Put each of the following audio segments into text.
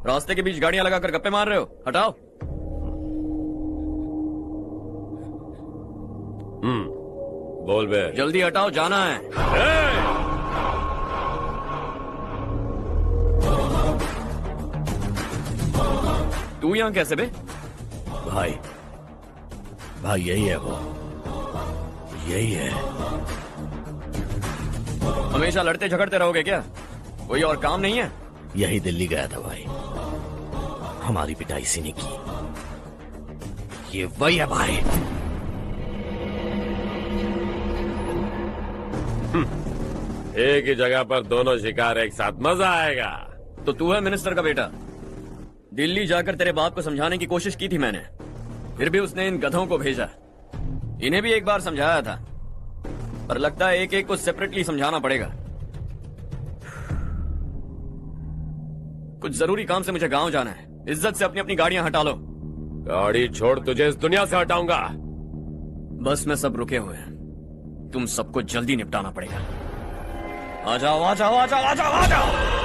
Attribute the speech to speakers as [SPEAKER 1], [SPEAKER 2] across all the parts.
[SPEAKER 1] रास्ते के बीच गाड़ियां लगाकर गप्पे मार रहे हो, हटाओ।
[SPEAKER 2] बोल बे।
[SPEAKER 1] जल्दी हटाओ, जाना है। तू यहाँ कैसे बे?
[SPEAKER 3] भाई भाई यही है वो, यही है।
[SPEAKER 1] हमेशा लड़ते झगड़ते रहोगे क्या? कोई और काम नहीं है?
[SPEAKER 3] यही दिल्ली गया था भाई, हमारी पिटाई इसी ने की। ये वही है भाई।
[SPEAKER 2] एक ही जगह पर दोनों शिकार एक साथ, मजा आएगा।
[SPEAKER 1] तो तू है मिनिस्टर का बेटा। दिल्ली जाकर तेरे बाप को समझाने की कोशिश की थी मैंने, फिर भी उसने इन गधों को भेजा। इन्हें भी एक बार समझाया था, पर लगता है एक एक को सेपरेटली समझाना पड़ेगा। कुछ जरूरी काम से मुझे गांव जाना है। इज्जत से अपनी अपनी गाड़ियां हटा लो।
[SPEAKER 2] गाड़ी छोड़, तुझे इस दुनिया से हटाऊंगा।
[SPEAKER 1] बस में सब रुके हुए हैं, तुम सबको जल्दी निपटाना पड़ेगा। आ जाओ आ जाओ आ जाओ आ जाओ आ जाओ।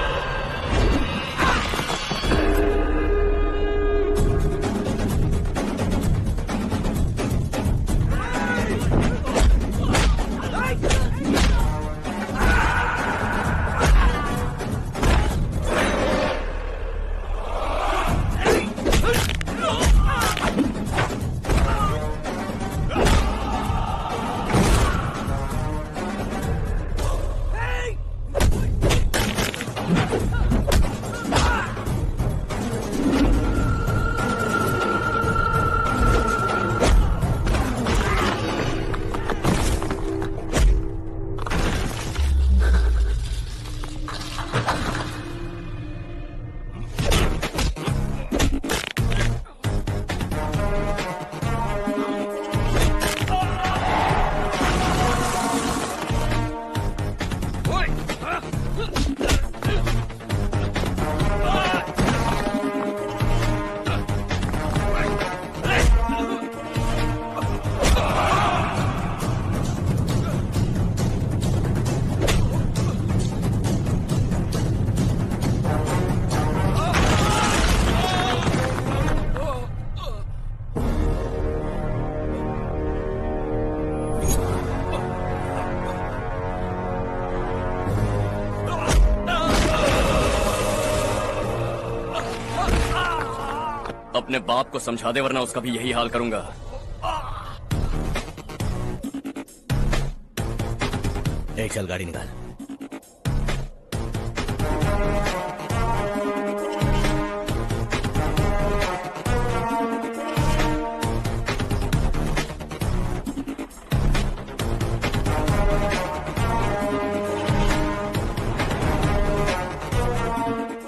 [SPEAKER 1] अपने बाप को समझा दे, वरना उसका भी यही हाल करूंगा।
[SPEAKER 3] एक चल गाड़ी निकाल।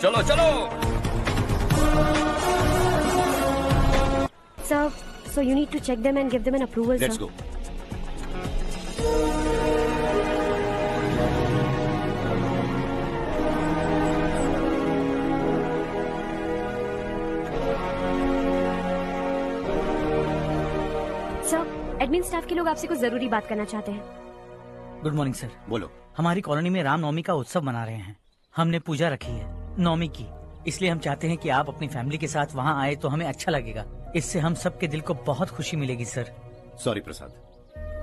[SPEAKER 1] चलो चलो।
[SPEAKER 4] Sir, so you need to check them and give them an approval,
[SPEAKER 3] Let's
[SPEAKER 4] sir.
[SPEAKER 3] go.
[SPEAKER 4] Sir, admin staff के लोग आपसे कुछ जरूरी बात करना चाहते हैं।
[SPEAKER 5] Good morning sir.
[SPEAKER 3] बोलो।
[SPEAKER 5] हमारी कॉलोनी में रामनवमी का उत्सव मना रहे हैं। हमने पूजा रखी है नवमी की, इसलिए हम चाहते हैं कि आप अपनी फैमिली के साथ वहाँ आए तो हमें अच्छा लगेगा। इससे हम सबके दिल को बहुत खुशी मिलेगी सर।
[SPEAKER 6] सॉरी प्रसाद,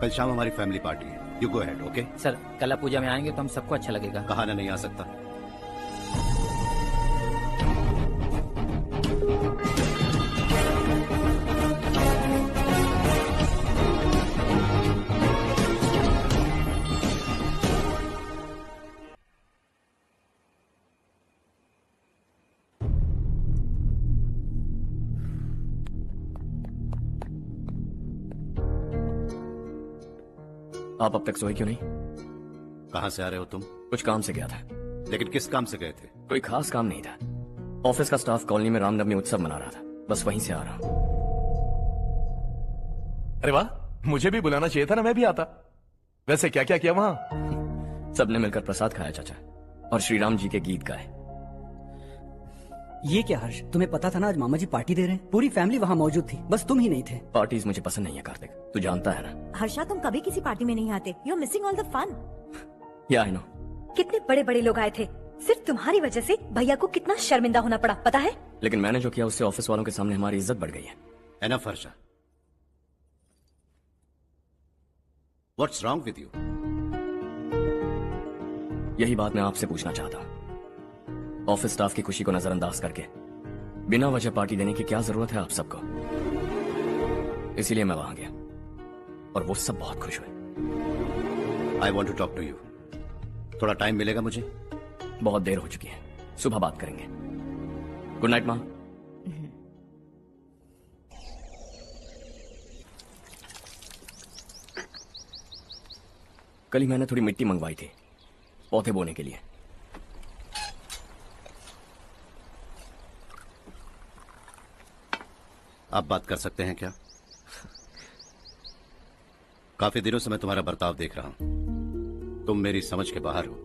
[SPEAKER 6] कल शाम हमारी फैमिली पार्टी है। You go ahead, okay?
[SPEAKER 7] Sir कल आप पूजा में आएंगे तो हम सबको अच्छा लगेगा।
[SPEAKER 6] कहा ना नहीं आ सकता।
[SPEAKER 1] आप अब तक सोए क्यों नहीं?
[SPEAKER 6] कहाँ से आ रहे हो तुम?
[SPEAKER 1] कुछ काम से गया था।
[SPEAKER 6] लेकिन किस काम से गए थे?
[SPEAKER 1] कोई खास काम नहीं था। ऑफिस का स्टाफ कॉलोनी में रामनवमी उत्सव मना रहा था, बस वहीं से आ रहा हूँ।
[SPEAKER 8] अरे वाह, मुझे भी बुलाना चाहिए था ना, मैं भी आता। वैसे क्या क्या किया वहाँ?
[SPEAKER 1] सबने मिलकर प्रसाद खाया चाचा, और श्री राम जी के गीत गाए।
[SPEAKER 9] ये क्या हर्ष, तुम्हें पता था ना आज मामा जी पार्टी दे रहे हैं? पूरी फैमिली वहाँ मौजूद थी, बस तुम ही नहीं थे।
[SPEAKER 1] पार्टीज मुझे पसंद नहीं है कार्तिक, तू जानता है ना।
[SPEAKER 10] हर्षा, तुम कभी किसी पार्टी में नहीं आते। You are missing all the fun.
[SPEAKER 1] Yeah I no.
[SPEAKER 10] कितने बड़े बड़े लोग आए थे, सिर्फ तुम्हारी वजह से भैया को कितना शर्मिंदा होना पड़ा, पता है?
[SPEAKER 1] लेकिन मैंने जो किया उससे ऑफिस वालों के सामने हमारी इज्जत बढ़ गई है।
[SPEAKER 6] Enough Harsha, what's wrong with you?
[SPEAKER 1] यही बात मैं आपसे पूछना चाहता हूं। ऑफिस स्टाफ की खुशी को नजरअंदाज करके बिना वजह पार्टी देने की क्या जरूरत है आप सबको? इसीलिए मैं वहां गया और वो सब बहुत खुश हुए।
[SPEAKER 6] I want to talk to you. थोड़ा टाइम मिलेगा मुझे?
[SPEAKER 1] बहुत देर हो चुकी है, सुबह बात करेंगे। गुड नाइट माँ। कल ही मैंने थोड़ी मिट्टी मंगवाई थी पौधे बोने के लिए।
[SPEAKER 6] आप बात कर सकते हैं क्या? काफी दिनों से मैं तुम्हारा बर्ताव देख रहा हूं। तुम मेरी समझ के बाहर हो।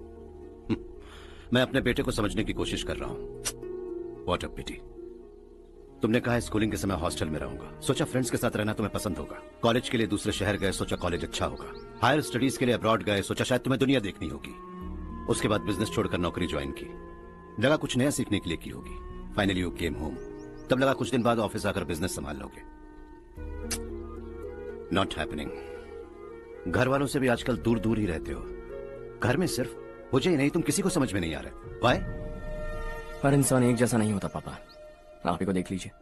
[SPEAKER 6] मैं अपने बेटे को समझने की कोशिश कर रहा हूं। व्हाट अ पिटी। तुमने कहा स्कूलिंग के समय हॉस्टल में रहूंगा, सोचा फ्रेंड्स के साथ रहना तुम्हें पसंद होगा। कॉलेज के लिए दूसरे शहर गए, सोचा कॉलेज अच्छा होगा। हायर स्टडीज के लिए अब्रॉड गए, सोचा शायद तुम्हें दुनिया देखनी होगी। उसके बाद बिजनेस छोड़कर नौकरी ज्वाइन की, लगा कुछ नया सीखने के लिए की होगी। फाइनली यू केम होम, तब लगा कुछ दिन बाद ऑफिस आकर बिजनेस संभाल लोगे। Not happening. घर वालों से भी आजकल दूर दूर ही रहते हो। घर में सिर्फ मुझे ही नहीं, तुम किसी को समझ में नहीं आ रहे। वाई?
[SPEAKER 1] हर इंसान एक जैसा नहीं होता पापा, आप ही को देख लीजिए।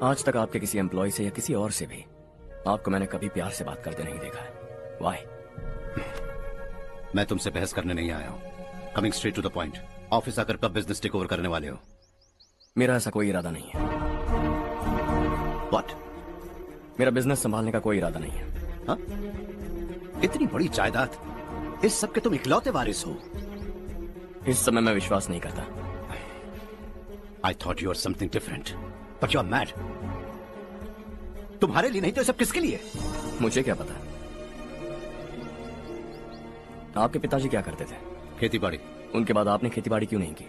[SPEAKER 1] आज तक आपके किसी एम्प्लॉय से या किसी और से भी आपको मैंने कभी प्यार से बात करते नहीं देखा है। वाई?
[SPEAKER 6] मैं तुमसे बहस करने नहीं आया हूं। Coming straight to the point, office आकर कब बिजनेस टेक ओवर करने वाले हो?
[SPEAKER 1] मेरा ऐसा कोई इरादा नहीं है।
[SPEAKER 6] व्हाट?
[SPEAKER 1] मेरा बिजनेस संभालने का कोई इरादा नहीं है।
[SPEAKER 6] हाँ? इतनी बड़ी जायदाद, इस सब के तुम इकलौते वारिस हो।
[SPEAKER 1] इस समय मैं विश्वास नहीं करता।
[SPEAKER 6] I thought you are something different, but you are mad. तुम्हारे लिए नहीं तो ये सब किसके लिए?
[SPEAKER 1] मुझे क्या पता। आपके पिताजी क्या करते थे?
[SPEAKER 6] खेती बाड़ी।
[SPEAKER 1] उनके बाद आपने खेती बाड़ी क्यों नहीं की?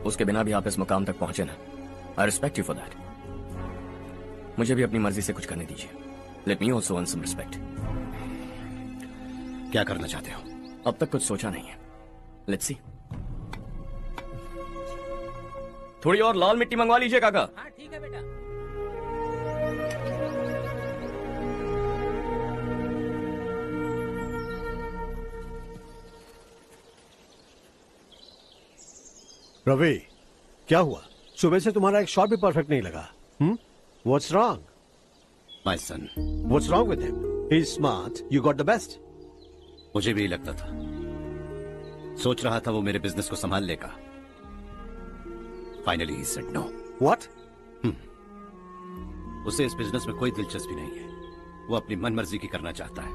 [SPEAKER 1] उसके बिना भी आप इस मुकाम तक पहुंचे ना। I respect you for that. मुझे भी अपनी मर्जी से कुछ करने दीजिए। Let me also earn some respect.
[SPEAKER 6] क्या करना चाहते हो?
[SPEAKER 1] अब तक कुछ सोचा नहीं है। Let's see. थोड़ी और लाल मिट्टी मंगवा लीजिए काका।
[SPEAKER 5] हाँ ठीक है बेटा।
[SPEAKER 11] रवि, क्या हुआ? सुबह से तुम्हारा एक शॉट भी परफेक्ट नहीं लगा। What's wrong?
[SPEAKER 6] My son.
[SPEAKER 11] What's wrong with him? He's smart. You got the best.
[SPEAKER 6] मुझे भी यही लगता था। सोच रहा था वो मेरे बिजनेस को संभाल लेगा। Finally he said no.
[SPEAKER 11] What?
[SPEAKER 6] उसे इस बिजनेस में कोई दिलचस्पी नहीं है। वो अपनी मनमर्जी की करना चाहता है।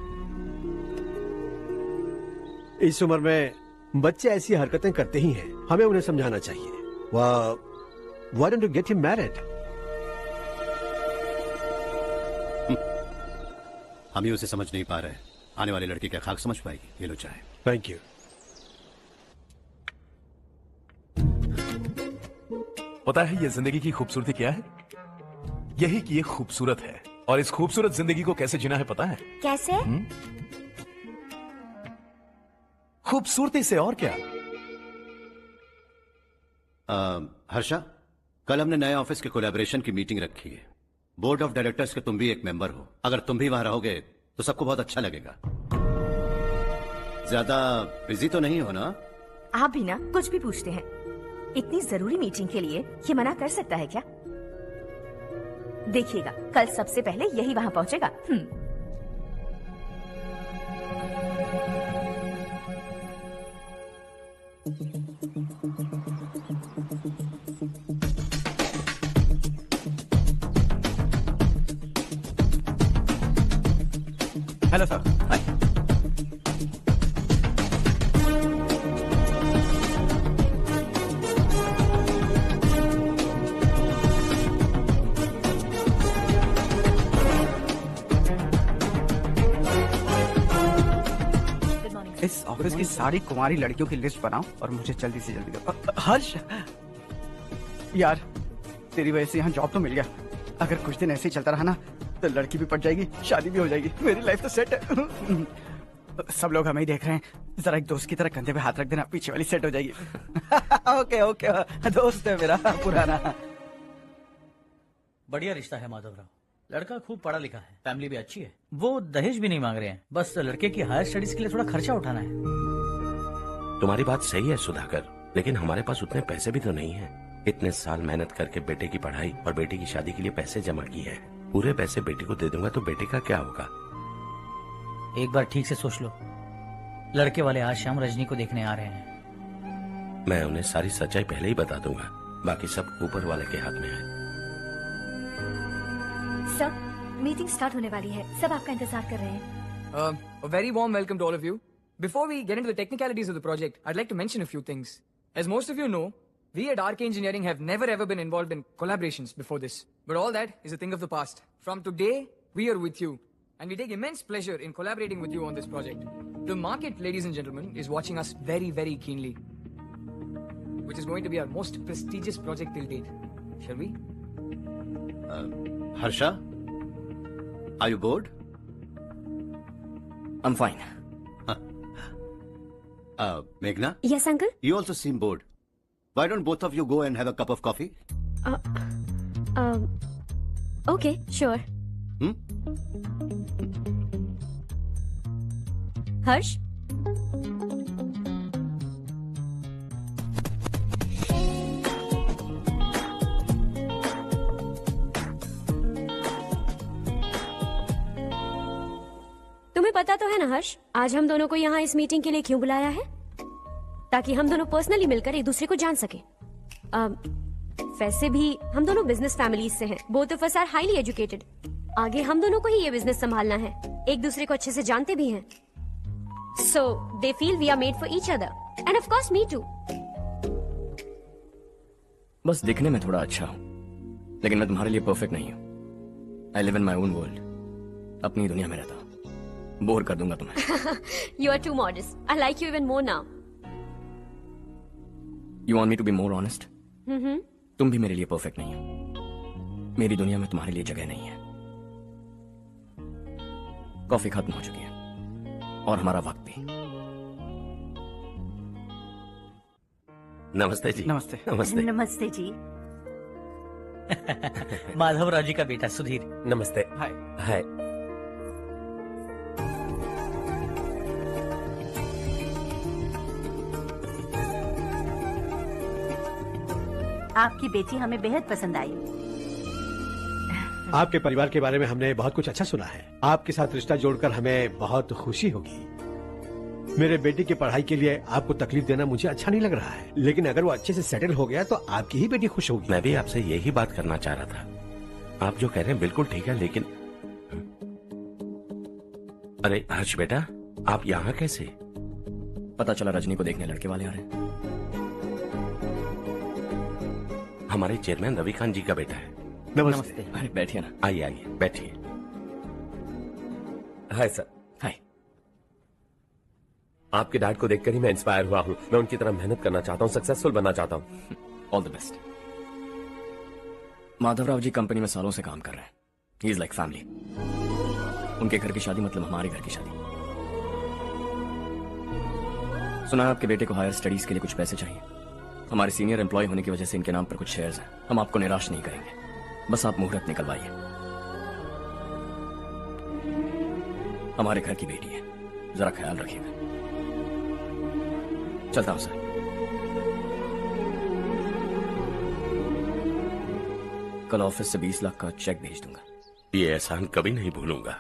[SPEAKER 11] इस उम्र में बच्चे ऐसी हरकतें करते ही हैं। हमें उन्हें समझाना चाहिए। Why don't you get him married?
[SPEAKER 6] हम ही उसे समझ नहीं पा रहे। आने वाली लड़की क्या खाक समझ पाएगी? ये लो चाहे।
[SPEAKER 11] Thank you.
[SPEAKER 8] पता है ये जिंदगी की खूबसूरती क्या है? यही कि ये खूबसूरत है, और इस खूबसूरत जिंदगी को कैसे जीना है पता है?
[SPEAKER 10] कैसे?
[SPEAKER 8] खूबसूरती से, और क्या।
[SPEAKER 6] हर्षा, कल हमने नए ऑफिस के कोलैबोरेशन की मीटिंग रखी है। बोर्ड ऑफ डायरेक्टर्स के तुम भी एक मेंबर हो। अगर तुम भी वहां रहोगे तो सबको बहुत अच्छा लगेगा। ज्यादा बिजी तो नहीं हो ना?
[SPEAKER 10] आप भी ना कुछ भी पूछते हैं। इतनी जरूरी मीटिंग के लिए ये मना कर सकता है क्या? देखिएगा कल सबसे पहले यही वहां पहुंचेगा।
[SPEAKER 7] Hello sir.
[SPEAKER 12] इस ऑफिस की सारी कुंवारी लड़कियों की लिस्ट बनाओ और मुझे जल्दी से जल्दी दो। हर्ष यार, तेरी वजह से यहाँ जॉब तो मिल गया। अगर कुछ दिन ऐसे ही चलता रहा ना तो लड़की भी पट जाएगी, शादी भी हो जाएगी, मेरी लाइफ तो सेट है। सब लोग हमें ही देख रहे हैं, जरा एक दोस्त की तरह कंधे पे हाथ रख देना, पीछे वाली सेट हो जाएगी। ओके ओके, दोस्त है मेरा पुराना।
[SPEAKER 5] बढ़िया रिश्ता है माधवराव, लड़का खूब पढ़ा लिखा है, फैमिली भी अच्छी है, वो दहेज भी नहीं मांग रहे हैं, बस लड़के की हायर स्टडीज के लिए थोड़ा खर्चा उठाना है।
[SPEAKER 3] तुम्हारी बात सही है सुधाकर, लेकिन हमारे पास उतने पैसे भी तो नहीं है। इतने साल मेहनत करके बेटे की पढ़ाई और बेटे की शादी के लिए पैसे जमा किए हैं, पूरे पैसे बेटे को दे दूंगा तो बेटे का क्या होगा?
[SPEAKER 5] एक बार ठीक से सोच लो, लड़के वाले आज शाम रजनी को देखने आ रहे हैं।
[SPEAKER 3] मैं उन्हें सारी सच्चाई पहले ही बता दूंगा, बाकी सब ऊपर वाले के हाथ में है।
[SPEAKER 4] सब मीटिंग स्टार्ट होने वाली है, सब आपका इंतजार कर रहे हैं।
[SPEAKER 13] A very warm welcome to all of you. Before we get into the technicalities of the project, I'd like to mention a few things. As most of you know, we at Arc Engineering have never ever been involved in collaborations before this. But all that is a thing of the past. From today, we are with you. And we take immense pleasure in collaborating with you on this project. The market, ladies and gentlemen, is watching us very, very keenly. Which is going to be our most prestigious project till date. Shall we?
[SPEAKER 6] Harsha, are you bored?
[SPEAKER 1] I'm fine.
[SPEAKER 6] Meghna?
[SPEAKER 4] Yes, uncle?
[SPEAKER 6] You also seem bored. Why don't both of you go and have a cup of coffee?
[SPEAKER 4] Okay, sure. हर्ष, तुम्हें पता तो है ना हर्ष, आज हम दोनों को यहाँ इस मीटिंग के लिए क्यों बुलाया है? ताकि हम दोनों पर्सनली मिलकर एक दूसरे को जान सके। वैसे भी हम दोनों बिजनेस फैमिलीज से हैं। Both of us are highly educated. आगे हम दोनों को ही ये बिजनेस संभालना है, एक दूसरे को अच्छे से जानते भी हैं। So they feel we are made for each other, and of course me too.
[SPEAKER 1] बस दिखने में थोड़ा अच्छा हूँ, लेकिन मैं तुम्हारे लिए परफेक्ट नहीं हूँ। I live in my own world. अपनी दुनिया में रहता हूँ। बोर कर दूंगा तुम्हें।
[SPEAKER 4] You are too modest. I like you even more now.
[SPEAKER 1] You want me to be more honest? तुम भी मेरे लिए परफेक्ट नहीं हो। मेरी दुनिया में तुम्हारे लिए जगह नहीं है। कॉफी खत्म हो चुकी है और हमारा वक्त भी।
[SPEAKER 3] नमस्ते जी।
[SPEAKER 12] नमस्ते।
[SPEAKER 3] नमस्ते।
[SPEAKER 10] नमस्ते जी।
[SPEAKER 5] माधवराव जी का बेटा सुधीर।
[SPEAKER 2] नमस्ते।
[SPEAKER 12] हाय।
[SPEAKER 2] हाय।
[SPEAKER 10] आपकी बेटी हमें बेहद पसंद आई।
[SPEAKER 11] आपके परिवार के बारे में हमने बहुत कुछ अच्छा सुना है। आपके साथ रिश्ता जोड़कर हमें बहुत खुशी होगी। मेरे बेटे की पढ़ाई के लिए आपको तकलीफ देना मुझे अच्छा नहीं लग रहा है, लेकिन अगर वो अच्छे से सेटल हो गया तो आपकी ही बेटी खुश होगी।
[SPEAKER 3] मैं भी आपसे यही बात करना चाह रहा था। आप जो कह रहे हैं बिल्कुल ठीक है, लेकिन अरे हर्ष बेटा, आप यहाँ कैसे?
[SPEAKER 1] पता चला रजनी को देखने लड़के वाले आ रहे हैं।
[SPEAKER 3] हमारे चेयरमैन रविकांत जी का बेटा है।
[SPEAKER 11] नमस्ते।
[SPEAKER 1] अरे बैठिए ना।
[SPEAKER 3] आइए आइए बैठिए।
[SPEAKER 2] Hi sir.
[SPEAKER 1] हाय।
[SPEAKER 2] आपके डैड को देखकर ही मैं इंस्पायर हुआ हूँ। मैं उनकी तरह मेहनत करना चाहता हूँ, सक्सेसफुल बनना चाहता हूँ।
[SPEAKER 1] All the best. Madhavrao ji company में सालों से काम कर रहे हैं। He is like family. उनके घर की शादी मतलब हमारे घर की शादी। सुना है आपके बेटे को हायर स्टडीज के लिए कुछ पैसे चाहिए। हमारे सीनियर एम्प्लॉय होने की वजह से इनके नाम पर कुछ शेयर्स हैं। हम आपको निराश नहीं करेंगे, बस आप मुहूर्त निकलवाइए। हमारे घर की बेटी है, जरा ख्याल रखिएगा। चलता हूं सर। कल ऑफिस से 20 लाख का चेक भेज दूंगा।
[SPEAKER 3] ये एहसान कभी नहीं भूलूंगा।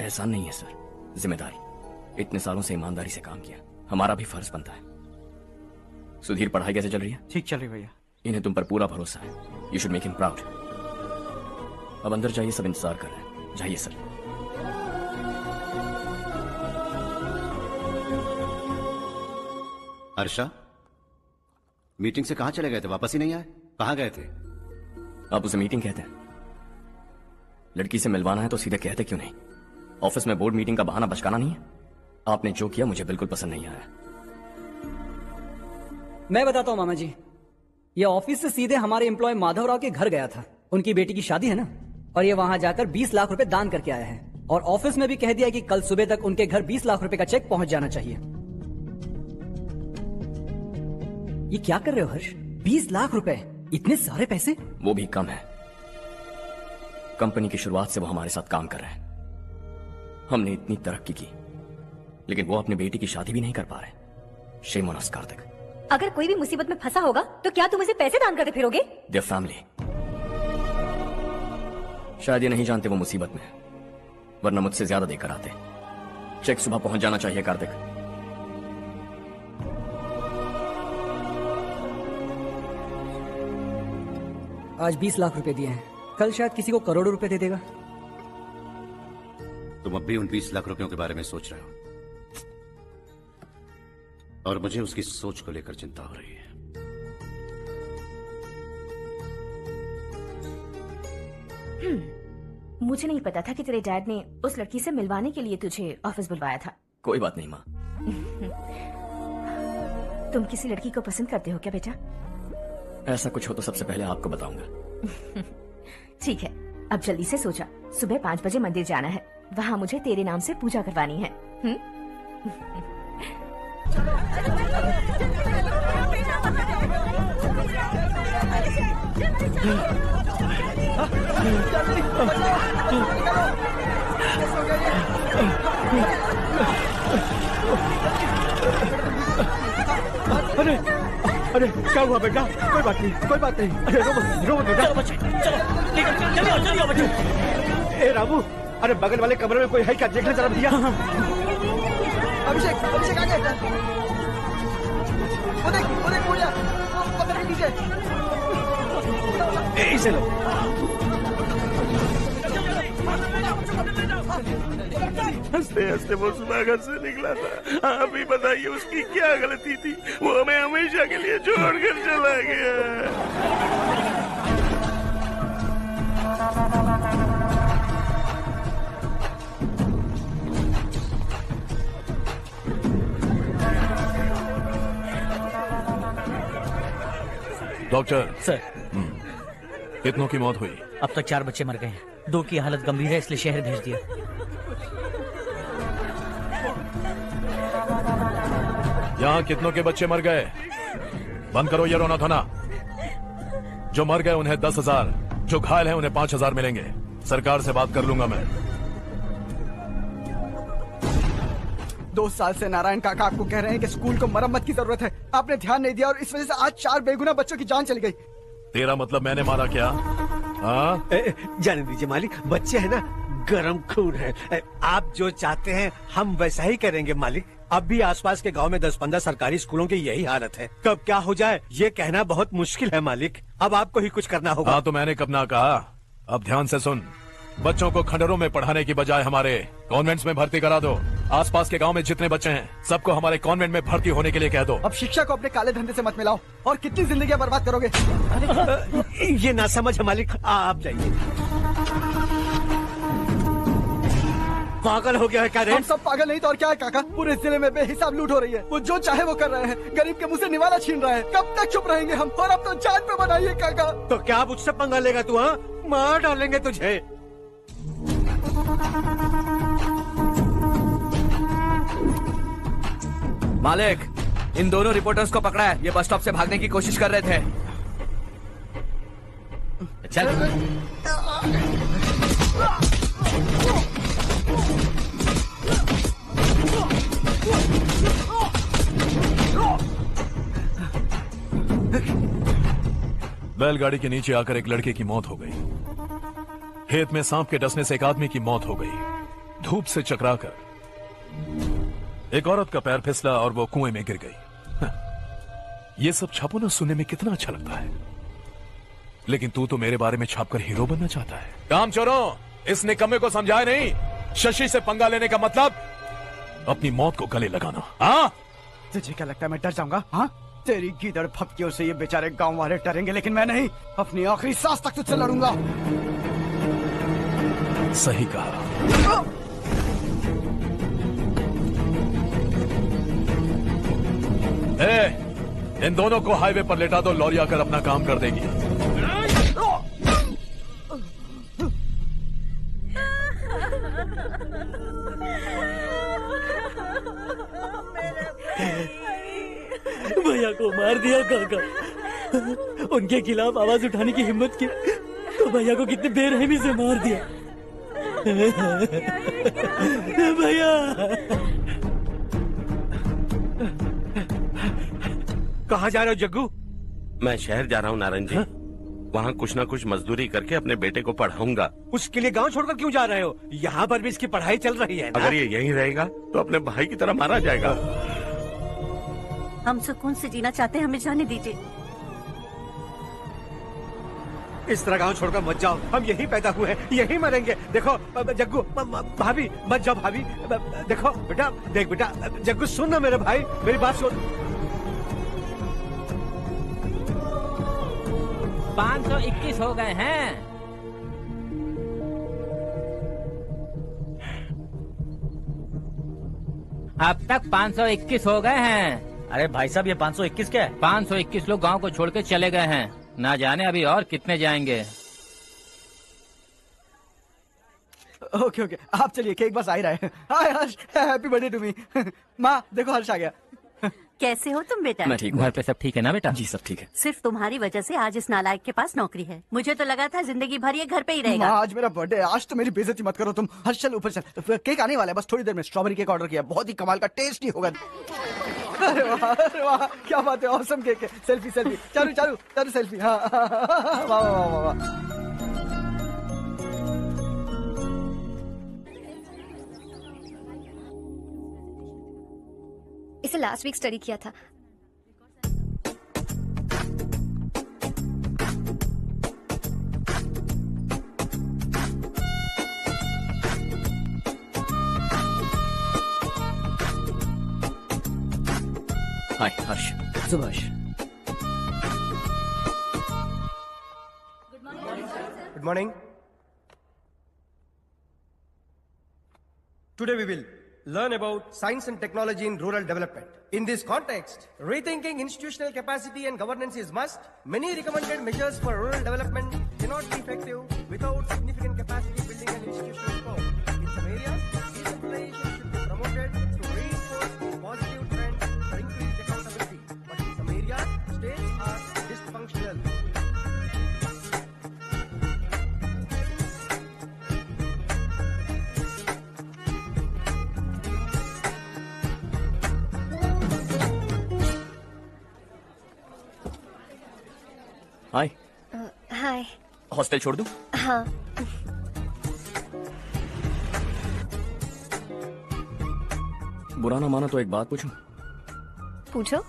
[SPEAKER 1] एहसान नहीं है सर, जिम्मेदारी। इतने सालों से ईमानदारी से काम किया, हमारा भी फर्ज बनता है। सुधीर, पढ़ाई कैसे चल रही है?
[SPEAKER 12] ठीक चल रही भैया।
[SPEAKER 1] इन्हें तुम पर पूरा भरोसा है। You should make him proud. अब अंदर जाइए, सब इंतजार कर रहे हैं। जाइए सर।
[SPEAKER 6] हर्षा, मीटिंग से कहां चले गए थे? वापस ही नहीं आए? कहां गए थे?
[SPEAKER 1] आप उसे मीटिंग कहते हैं? लड़की से मिलवाना है तो सीधे कहते क्यों नहीं? ऑफिस में बोर्ड मीटिंग का बहाना बचकाना नहीं है। आपने जो किया मुझे बिल्कुल पसंद नहीं आया।
[SPEAKER 9] मैं बताता हूँ मामा जी, ये ऑफिस से सीधे हमारे एम्प्लॉय माधवराव के घर गया था। उनकी बेटी की शादी है ना, और ये वहां जाकर 20 लाख रुपए दान करके आया है। और ऑफिस में भी कह दिया कि कल सुबह तक उनके घर 20 लाख रुपए का चेक पहुंच जाना चाहिए। ये क्या कर रहे हो हर्ष? 20 लाख रुपए, इतने सारे पैसे?
[SPEAKER 1] वो भी कम है। कंपनी की शुरुआत से वो हमारे साथ काम कर रहे हैं। हमने इतनी तरक्की की, लेकिन वो अपनी बेटी की शादी भी नहीं कर पा रहे। Shame on us Kartik.
[SPEAKER 4] अगर कोई भी मुसीबत में फंसा होगा तो क्या तुम उसे पैसे दान करते फिरोगे?
[SPEAKER 1] Their family. शायद ये नहीं जानते वो मुसीबत में, वरना मुझसे ज्यादा देकर आते। चेक सुबह पहुंच जाना चाहिए कार्तिक।
[SPEAKER 9] आज 20 लाख रुपए दिए हैं, कल शायद किसी को करोड़ों रुपए दे देगा।
[SPEAKER 6] तुम अब भी उन 20 लाख रुपयों के बारे में सोच रहे हो, और मुझे उसकी सोच को लेकर चिंता हो रही है।
[SPEAKER 10] मुझे नहीं पता था कि तेरे डैड ने उस लड़की से मिलवाने के लिए तुझे ऑफिस बुलवाया था।
[SPEAKER 1] कोई बात नहीं माँ।
[SPEAKER 10] तुम किसी लड़की को पसंद करते हो क्या बेटा?
[SPEAKER 1] ऐसा कुछ हो तो सबसे पहले आपको बताऊंगा।
[SPEAKER 10] ठीक है, अब जल्दी से सो जा। सुबह 5 बजे मंदिर जाना है, वहाँ मुझे तेरे नाम से पूजा करवानी है।
[SPEAKER 11] अरे अरे क्या हुआ बेटा? कोई बात नहीं, कोई बात नहीं। अरे रो बेटा।
[SPEAKER 5] चलो बच्चे, चलो चलिए बच्चे।
[SPEAKER 11] ए रामू, अरे बगल वाले कमरे में कोई है क्या? देखना जरा भैया।
[SPEAKER 12] अभिषेक आ गया। वो देख पूजा, वो पत्थर के नीचे।
[SPEAKER 11] इसे लो।
[SPEAKER 3] हंसते हंसते वो सुबह घर से निकला था। आप ही बताइए उसकी क्या गलती थी? वो हमें हमेशा के लिए छोड़कर चला गया।
[SPEAKER 8] डॉक्टर
[SPEAKER 5] सर,
[SPEAKER 8] कितनों की मौत हुई?
[SPEAKER 5] अब तक 4 बच्चे मर गए हैं, 2 की हालत गंभीर है, इसलिए शहर भेज दिया।
[SPEAKER 8] यहाँ कितनों के बच्चे मर गए? बंद करो ये रोना धोना। जो मर गए उन्हें 10,000, जो घायल हैं उन्हें 5,000 मिलेंगे। सरकार से बात कर लूंगा मैं।
[SPEAKER 12] 2 साल से नारायण काका आपको कह रहे हैं कि स्कूल को मरम्मत की जरूरत है। आपने ध्यान नहीं दिया और इस वजह से आज 4 बेगुनाह बच्चों की जान चली गई।
[SPEAKER 8] तेरा मतलब मैंने मारा क्या? हाँ,
[SPEAKER 11] जाने दीजिए मालिक, बच्चे हैं ना, गरम खून है। आप जो चाहते हैं हम वैसा ही करेंगे मालिक। अब भी आसपास के गांव में 10-15 सरकारी स्कूलों की यही हालत है। कब क्या हो जाए ये कहना बहुत मुश्किल है मालिक। अब आपको ही कुछ करना होगा।
[SPEAKER 8] हाँ तो मैंने कब ना कहा। अब ध्यान से सुन, बच्चों को खंडरों में पढ़ाने की बजाय हमारे कॉन्वेंट्स में भर्ती करा दो। आसपास के गांव में जितने बच्चे हैं सबको हमारे कॉन्वेंट में भर्ती होने के लिए कह दो।
[SPEAKER 12] अब शिक्षा को अपने काले धंधे से मत मिलाओ। और कितनी जिंदगियां बर्बाद करोगे?
[SPEAKER 11] ये ना समझ है मालिक, आप जाइए। पागल हो गया है क्या रे?
[SPEAKER 12] हम सब पागल नहीं तो और क्या है काका? पूरे जिले में बेहिसाब लूट हो रही है। वो जो चाहे वो कर रहे हैं, गरीब के मुंह से निवाला छीन रहे हैं। कब तक चुप रहेंगे हम? और अब तो जान पे बनाइए काका।
[SPEAKER 11] तो क्या मुझसे पंगा लेगा तू? हाँ, मार डालेंगे तुझे।
[SPEAKER 14] मालिक, इन दोनों रिपोर्टर्स को पकड़ा है। ये बस स्टॉप से भागने की कोशिश कर रहे थे।
[SPEAKER 1] चल।
[SPEAKER 8] बैलगाड़ी के नीचे आकर एक लड़के की मौत हो गई। खेत में सांप के डसने से एक आदमी की मौत हो गई। धूप से चकराकर एक औरत का पैर फिसला और वो कुएं में गिर गई। ये सब छापो ना सुनने में कितना अच्छा लगता है, लेकिन तू तो मेरे बारे में छापकर हीरो बनना चाहता है। काम चोरों, इस निकम्मे को समझाए नहीं। शशि से पंगा लेने का मतलब अपनी मौत को गले लगाना। हाँ,
[SPEAKER 12] तुझे क्या लगता है मैं डर जाऊंगा? हाँ, तेरी गीदड़ फपकियों से ये बेचारे गांव वाले डरेंगे, लेकिन मैं नहीं। अपनी आखिरी सांस तक तुझसे लड़ूंगा।
[SPEAKER 8] सही कहा। इन दोनों को हाईवे पर लेटा दो, लॉरी आकर अपना काम कर देगी।
[SPEAKER 5] भैया को मार दिया काका। उनके खिलाफ आवाज उठाने की हिम्मत की तो भैया को कितने बेरहमी से मार दिया। भैया
[SPEAKER 11] कहाँ जा रहे हो जग्गू?
[SPEAKER 3] मैं शहर जा रहा हूँ नारायण जी। वहाँ कुछ ना कुछ मजदूरी करके अपने बेटे को पढ़ाऊंगा।
[SPEAKER 11] उसके लिए गांव छोड़कर क्यों जा रहे हो? यहाँ पर भी इसकी पढ़ाई चल रही है ना?
[SPEAKER 3] अगर ये यहीं रहेगा तो अपने भाई की तरह मारा जाएगा।
[SPEAKER 15] हम सुकून से जीना चाहते हैं, हमें जाने दीजिए।
[SPEAKER 11] इस तरह गांव छोड़कर मत जाओ, हम यहीं पैदा हुए हैं, यहीं मरेंगे। देखो जग्गू, भाभी मत जाओ भाभी। देखो बेटा, देख बेटा, जग्गू सुन ना मेरे भाई, मेरी बात सुन।
[SPEAKER 7] 521 हो गए हैं। अब तक 521 हो गए हैं।
[SPEAKER 5] अरे भाई साहब, ये 521 क्या है?
[SPEAKER 7] 521 लोग गांव को छोड़ के चले गए हैं। ना जाने अभी और कितने जाएंगे।
[SPEAKER 12] ओके ओके, आप चलिए, केक बस आ ही रहा है। हाय हर्ष, हैप्पी बर्थडे टू मी। माँ देखो, हर्ष आ गया।
[SPEAKER 15] कैसे हो तुम बेटा?
[SPEAKER 7] मैं ठीक हूँ। घर पे सब ठीक है ना बेटा?
[SPEAKER 1] जी सब ठीक है।
[SPEAKER 15] सिर्फ तुम्हारी वजह से आज इस नालायक के पास नौकरी है। मुझे तो लगा था जिंदगी भर ये घर पे ही रहेगा।
[SPEAKER 12] माँ आज मेरा बर्थडे है, आज तो मेरी बेइज्जती मत करो तुम। हर्ष चल ऊपर चल, केक आने वाला है बस थोड़ी देर में। स्ट्रॉबेरी केक ऑर्डर किया, बहुत ही कमाल का टेस्टी होगा। अरे वाह, क्या बात है, ऑसम केक है। सेल्फी सेल्फी, चालू चालू चालू सेल्फी। हाँ वाह वाह वाह वाह।
[SPEAKER 4] इसे लास्ट वीक स्टडी किया था।
[SPEAKER 1] हाय हर्ष।
[SPEAKER 9] Subhash.
[SPEAKER 16] Good morning. Today we will learn about science and technology in rural development. In this context, rethinking institutional capacity and governance is must. Many recommended measures for rural development cannot be effective without significant capacity building and institutional support. In some areas, decentralization should be promoted to reinforce positive trends for increased accountability. But in some areas, states are dysfunctional.
[SPEAKER 1] Hi.
[SPEAKER 4] Hi.
[SPEAKER 1] Hostel छोड़ दूं?
[SPEAKER 4] हाँ।
[SPEAKER 1] बुरा ना मानो तो एक बात पूछूं?
[SPEAKER 4] पूछो।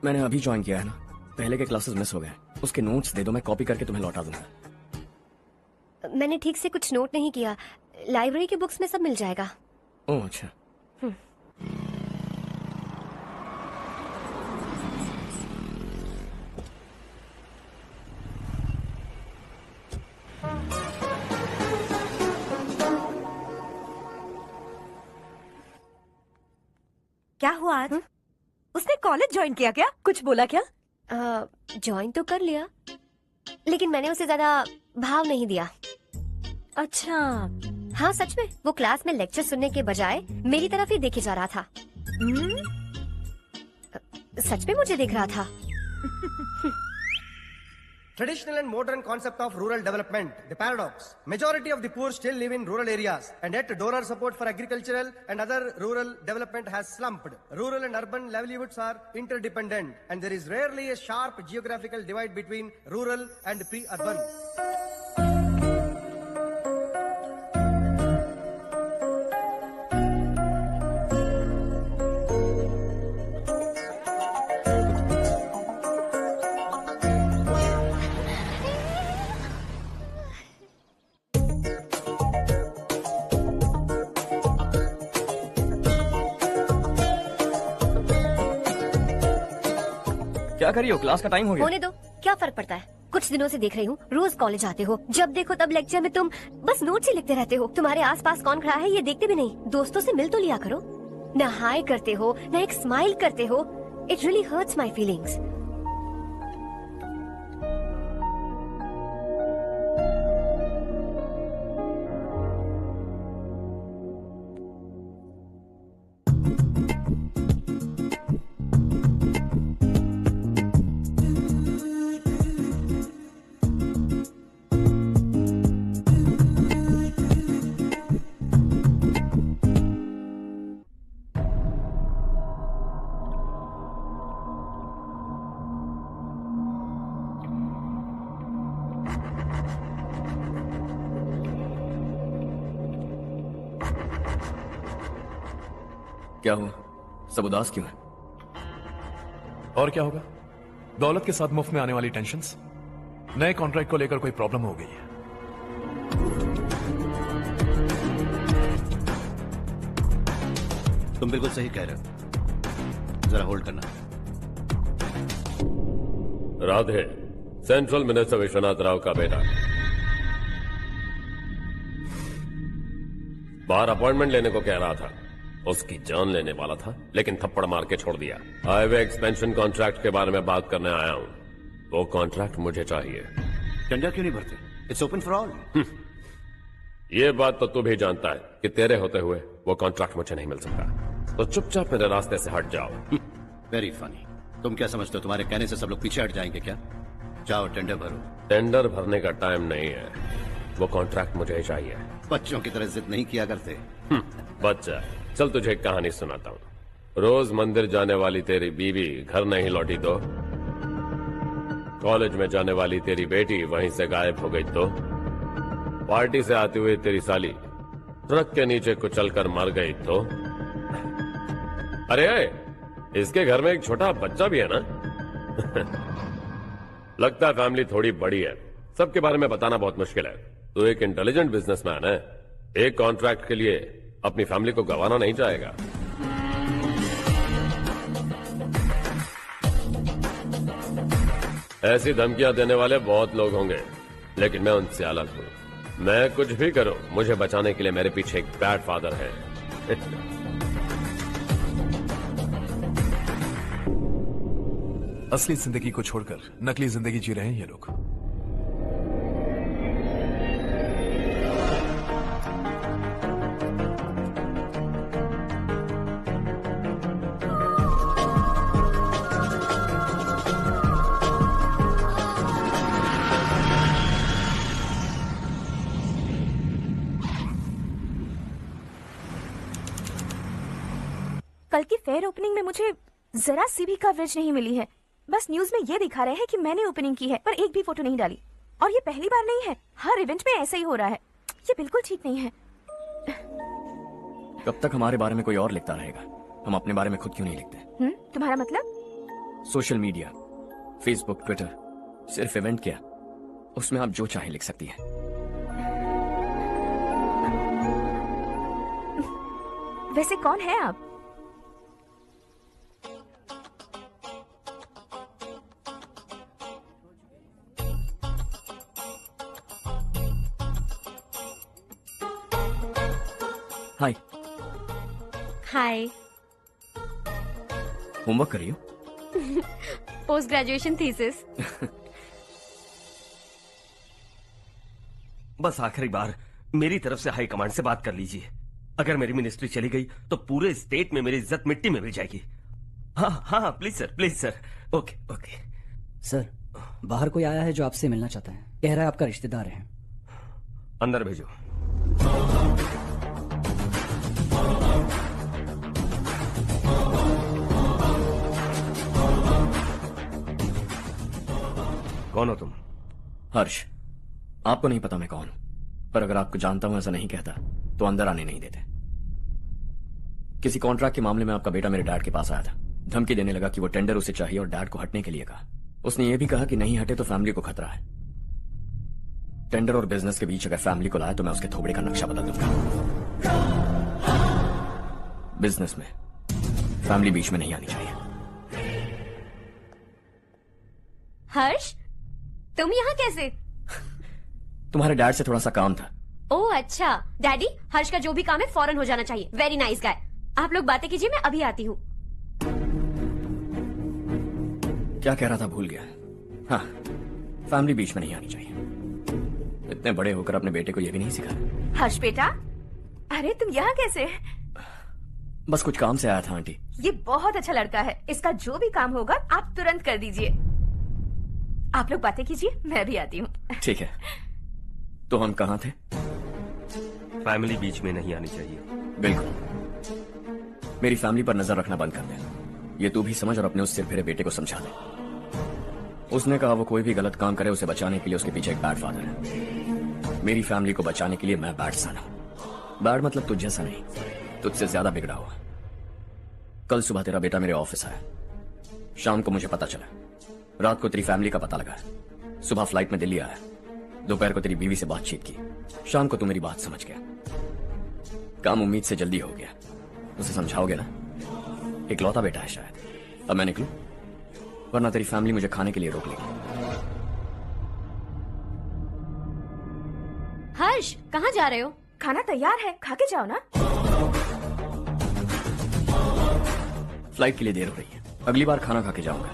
[SPEAKER 1] मैंने अभी ज्वाइन किया है ना, पहले के क्लासेस मिस हो गए। उसके नोट्स दे दो, मैं कॉपी करके तुम्हें लौटा दूंगा।
[SPEAKER 4] मैंने ठीक से कुछ नोट नहीं किया। लाइब्रेरी के बुक्स में सब मिल जाएगा।
[SPEAKER 1] ओह अच्छा।
[SPEAKER 15] क्या हुआ आज? उसने कॉलेज ज्वाइन किया क्या? कुछ बोला क्या?
[SPEAKER 4] ज्वाइन तो कर लिया, लेकिन मैंने उसे ज्यादा भाव नहीं दिया।
[SPEAKER 15] अच्छा।
[SPEAKER 4] हाँ सच में, वो क्लास में लेक्चर सुनने के बजाय मेरी तरफ ही देखे जा रहा था। सच में मुझे देख रहा था।
[SPEAKER 16] Traditional and modern concept of rural development, the paradox. Majority of the poor still live in rural areas, and yet donor support for agricultural and other rural development has slumped. Rural and urban livelihoods are interdependent, and there is rarely a sharp geographical divide between rural and pre-urban.
[SPEAKER 1] क्या करिए, class का time हो गया।
[SPEAKER 4] होने दो, क्या फर्क पड़ता है। कुछ दिनों से देख रही हूँ, रोज कॉलेज आते हो, जब देखो तब लेक्चर में तुम बस नोट्स ही लिखते रहते हो। तुम्हारे आसपास कौन खड़ा है ये देखते भी नहीं। दोस्तों से मिल तो लिया करो। न हाय करते हो, न एक स्माइल करते हो। It really hurts my feelings.
[SPEAKER 1] क्या हुआ, सब उदास क्यों है?
[SPEAKER 8] और क्या होगा, दौलत के साथ मुफ्त में आने वाली टेंशन्स। नए कॉन्ट्रैक्ट को लेकर कोई प्रॉब्लम हो गई है।
[SPEAKER 6] तुम बिल्कुल सही कह रहे हो, जरा होल्ड करना।
[SPEAKER 2] राधे, सेंट्रल मिनिस्टर विश्वनाथ राव का बेटा बाहर अपॉइंटमेंट लेने को कह रहा था। उसकी जान लेने वाला था, लेकिन थप्पड़ मार के छोड़ दिया। हाईवे एक्सपेंशन कॉन्ट्रैक्ट के बारे में बात करने आया हूं। वो कॉन्ट्रैक्ट मुझे चाहिए।
[SPEAKER 6] टेंडर क्यों नहीं भरते? It's open for all.
[SPEAKER 2] ये बात तो तू भी जानता है कि तेरे होते हुए वो कॉन्ट्रैक्ट मुझे नहीं मिल सकता, तो चुपचाप मेरे रास्ते से हट जाओ।
[SPEAKER 6] Very funny. तुम क्या समझते हो तुम्हारे कहने से सब लोग पीछे हट जाएंगे क्या? जाओ टेंडर भरो।
[SPEAKER 2] टेंडर भरने का टाइम नहीं है, वो कॉन्ट्रैक्ट मुझे ही चाहिए।
[SPEAKER 6] बच्चों की तरह जिद नहीं किया करते।
[SPEAKER 2] बच्चा, चल तुझे एक कहानी सुनाता हूँ। रोज मंदिर जाने वाली तेरी बीवी घर नहीं लौटी तो, कॉलेज में जाने वाली तेरी बेटी वहीं से गायब हो गई तो, पार्टी से आती हुई तेरी साली ट्रक के नीचे कुचलकर मर गई तो। अरे इसके घर में एक छोटा बच्चा भी है ना। लगता है फैमिली थोड़ी बड़ी है, सबके बारे में बताना बहुत मुश्किल है। तो एक इंटेलिजेंट बिजनेसमैन है, एक कॉन्ट्रैक्ट के लिए अपनी फैमिली को गंवाना नहीं चाहेगा। ऐसी धमकियां देने वाले बहुत लोग होंगे, लेकिन मैं उनसे अलग हूं। मैं कुछ भी करूं, मुझे बचाने के लिए मेरे पीछे एक बैड फादर है।
[SPEAKER 8] असली जिंदगी को छोड़कर नकली जिंदगी जी रहे हैं ये लोग।
[SPEAKER 10] कल की फेयर ओपनिंग में मुझे जरा सी भी कवरेज नहीं मिली है। बस न्यूज में ये दिखा रहे हैं कि मैंने ओपनिंग की है, पर एक भी फोटो नहीं डाली। और ये पहली बार नहीं है, हर इवेंट में ऐसा ही हो रहा है। ये बिल्कुल ठीक नहीं है।
[SPEAKER 1] कब तक हमारे बारे में कोई और लिखता रहेगा? हम अपने बारे में खुद क्यों नहीं लिखते?
[SPEAKER 10] तुम्हारा मतलब?
[SPEAKER 1] सोशल मीडिया, फेसबुक, ट्विटर, सिर्फ इवेंट क्या, उसमें आप जो चाहे लिख सकती है।
[SPEAKER 10] वैसे कौन है आप?
[SPEAKER 1] हाय।
[SPEAKER 4] हाय।
[SPEAKER 1] होमवर्क कर रही हो?
[SPEAKER 4] Post graduation thesis.
[SPEAKER 17] बस आखिरी बार मेरी तरफ से हाई कमांड से बात कर लीजिए। अगर मेरी मिनिस्ट्री चली गई तो पूरे स्टेट में मेरी इज्जत मिट्टी में मिल जाएगी। हाँ हाँ please sir, please sir. Okay okay
[SPEAKER 9] sir, बाहर कोई आया है जो आपसे मिलना चाहता है। कह रहा है आपका रिश्तेदार है।
[SPEAKER 17] अंदर भेजो। कौन हो तुम?
[SPEAKER 1] हर्ष। आपको नहीं पता मैं कौन हूं, पर अगर आपको जानता हूं ऐसा नहीं कहता तो अंदर आने नहीं देते। किसी कॉन्ट्रैक्ट के मामले में आपका बेटा मेरे डैड के पास आया था। धमकी देने लगा कि वो टेंडर उसे चाहिए और डैड को हटने के लिए कहा। उसने ये भी कहा कि नहीं हटे तो फैमिली को खतरा है। टेंडर और बिजनेस के बीच अगर फैमिली को लाया तो मैं उसके थोबड़े का नक्शा बदल दूंगा। बिजनेस में फैमिली बीच में नहीं आनी चाहिए।
[SPEAKER 4] हर्ष, तुम यहाँ कैसे?
[SPEAKER 1] तुम्हारे डैड से थोड़ा सा काम था।
[SPEAKER 4] ओह अच्छा। डैडी, हर्ष का जो भी काम है फौरन हो जाना चाहिए। Very nice guy. आप लोग बातें कीजिए, मैं अभी आती हूँ।
[SPEAKER 1] क्या कह रहा था भूल गया। हाँ, फैमिली बीच में नहीं आनी चाहिए। इतने बड़े होकर अपने बेटे को यह भी नहीं सिखाया।
[SPEAKER 10] हर्ष बेटा, अरे तुम यहाँ कैसे?
[SPEAKER 1] बस कुछ काम से आया था आंटी।
[SPEAKER 10] ये बहुत अच्छा लड़का है। इसका जो भी काम होगा आप तुरंत कर दीजिए। आप लोग बातें कीजिए, मैं भी आती हूँ।
[SPEAKER 1] ठीक है। तो हम कहाँ थे?
[SPEAKER 17] फैमिली बीच में नहीं आनी चाहिए।
[SPEAKER 1] बिल्कुल। मेरी फैमिली पर नजर रखना बंद कर दे। ये तू भी समझ और अपने उस सिर फिरे बेटे को समझा दे। उसने कहा वो कोई भी गलत काम करे उसे बचाने के लिए उसके पीछे एक बैड फादर है। मेरी फैमिली को बचाने के लिए मैं बैड सन हूं। बैड मतलब तुझ जैसा नहीं, तुझसे ज्यादा बिगड़ा हुआ। कल सुबह तेरा बेटा मेरे ऑफिस आया, शाम को मुझे पता चला, रात को तेरी फैमिली का पता लगा, सुबह फ्लाइट में दिल्ली आया, दोपहर को तेरी बीवी से बातचीत की, शाम को तू मेरी बात समझ गया, काम उम्मीद से जल्दी हो गया। उसे समझाओगे ना? इकलौता बेटा है शायद। अब मैं निकलूं, वरना तेरी फैमिली मुझे खाने के लिए रोक लेगी।
[SPEAKER 4] हर्ष, कहाँ जा रहे हो?
[SPEAKER 10] खाना तैयार है, खा के जाओ ना।
[SPEAKER 1] फ्लाइट के लिए देर हो रही है, अगली बार खाना खा के जाऊंगा।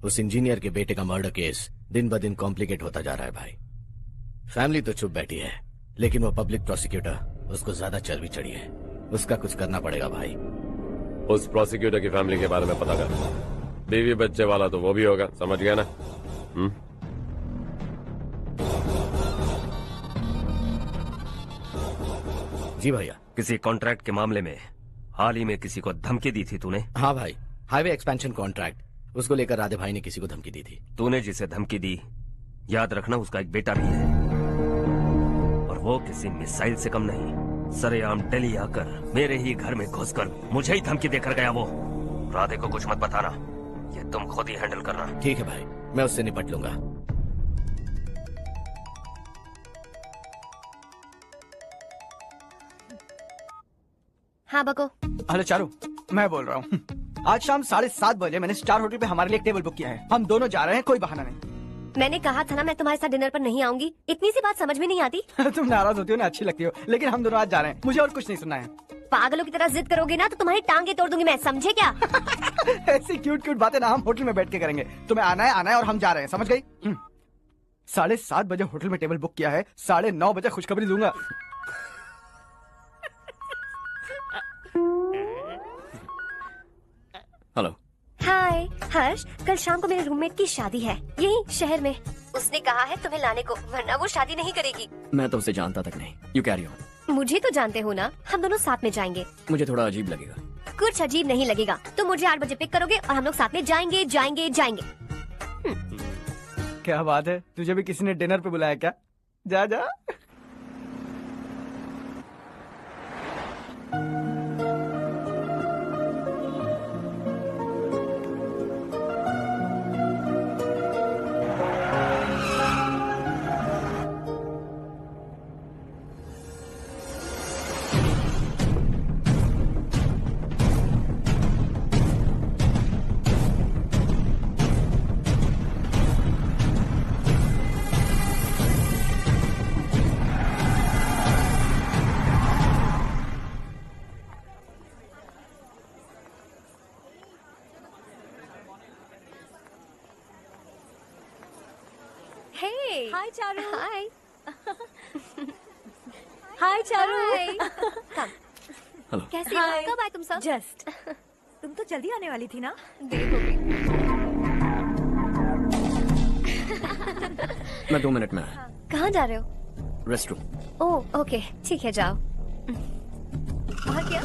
[SPEAKER 18] उस इंजीनियर के बेटे का मर्डर केस दिन ब दिन कॉम्प्लिकेट होता जा रहा है भाई। फैमिली तो चुप बैठी है, लेकिन वो पब्लिक प्रोसिक्यूटर, उसको ज्यादा चर्बी चढ़ी है। उसका कुछ करना पड़ेगा भाई।
[SPEAKER 2] उस प्रोसिक्यूटर की फैमिली के बारे में पता कर, बीवी बच्चे वाला तो वो भी होगा, समझ गया ना?
[SPEAKER 18] जी भैया।
[SPEAKER 17] किसी कॉन्ट्रैक्ट के मामले में हाल ही में किसी को धमकी दी थी तूने?
[SPEAKER 18] हाँ भाई, हाईवे एक्सपेंशन कॉन्ट्रैक्ट, उसको लेकर राधे भाई ने किसी को धमकी दी थी।
[SPEAKER 17] तूने जिसे धमकी दी, याद रखना उसका एक बेटा भी है, और वो किसी मिसाइल से कम नहीं। सरेआम दिल्ली आकर मेरे ही घर में घुसकर मुझे ही धमकी देकर गया वो। राधे को कुछ मत बताना, ये तुम खुद ही हैंडल करना।
[SPEAKER 18] ठीक है भाई, मैं उससे निपट लूंगा।
[SPEAKER 10] हाँ बको।
[SPEAKER 12] हेलो चारू, मैं बोल रहा हूँ। आज शाम 7:30 बजे मैंने स्टार होटल पे हमारे लिए एक टेबल बुक किया है। हम दोनों जा रहे हैं, कोई बहाना नहीं।
[SPEAKER 4] मैंने कहा था ना मैं तुम्हारे साथ डिनर पर नहीं आऊंगी। इतनी सी बात समझ में नहीं आती?
[SPEAKER 12] तुम नाराज होती हो ना, अच्छी लगती हो, लेकिन हम दोनों आज जा रहे हैं। मुझे और कुछ नहीं सुनना है।
[SPEAKER 4] पागलों की तरह जिद करोगे ना तो तुम्हारी टांगे तोड़ दूंगी मैं, समझे क्या?
[SPEAKER 12] ऐसी क्यूट क्यूट बातें ना हम होटल में बैठ के करेंगे। तुम्हें आना है और हम जा रहे हैं, समझ गई? 7:30 बजे होटल में टेबल बुक किया है, 9:30 बजे खुशखबरी दूंगा।
[SPEAKER 1] हेलो।
[SPEAKER 4] हाय हर्ष, कल शाम को मेरे रूममेट की शादी है यही शहर में। उसने कहा है तुम्हें लाने को, वरना वो शादी नहीं करेगी।
[SPEAKER 1] मैं तो उसे जानता तक नहीं। You carry on.
[SPEAKER 4] मुझे तो जानते हो ना, हम दोनों साथ में जाएंगे।
[SPEAKER 1] मुझे थोड़ा अजीब लगेगा।
[SPEAKER 4] कुछ अजीब नहीं लगेगा। तुम मुझे 8 बजे पिक करोगे और हम लोग साथ में जाएंगे जाएंगे जाएंगे।
[SPEAKER 12] क्या बात है, तुझे भी किसी ने डिनर पे बुलाया क्या? जा जा।
[SPEAKER 4] हाय चारू। हाय
[SPEAKER 10] हाय चारू।
[SPEAKER 1] हेलो।
[SPEAKER 4] कैसे हो? कब आए तुम सब?
[SPEAKER 10] जस्ट। तुम तो जल्दी आने वाली थी ना?
[SPEAKER 4] देर हो गई।
[SPEAKER 1] मैं 2 मिनट में आया।
[SPEAKER 4] कहाँ जा रहे हो?
[SPEAKER 1] Rest room.
[SPEAKER 4] ओह ओके, ठीक है जाओ। और क्या?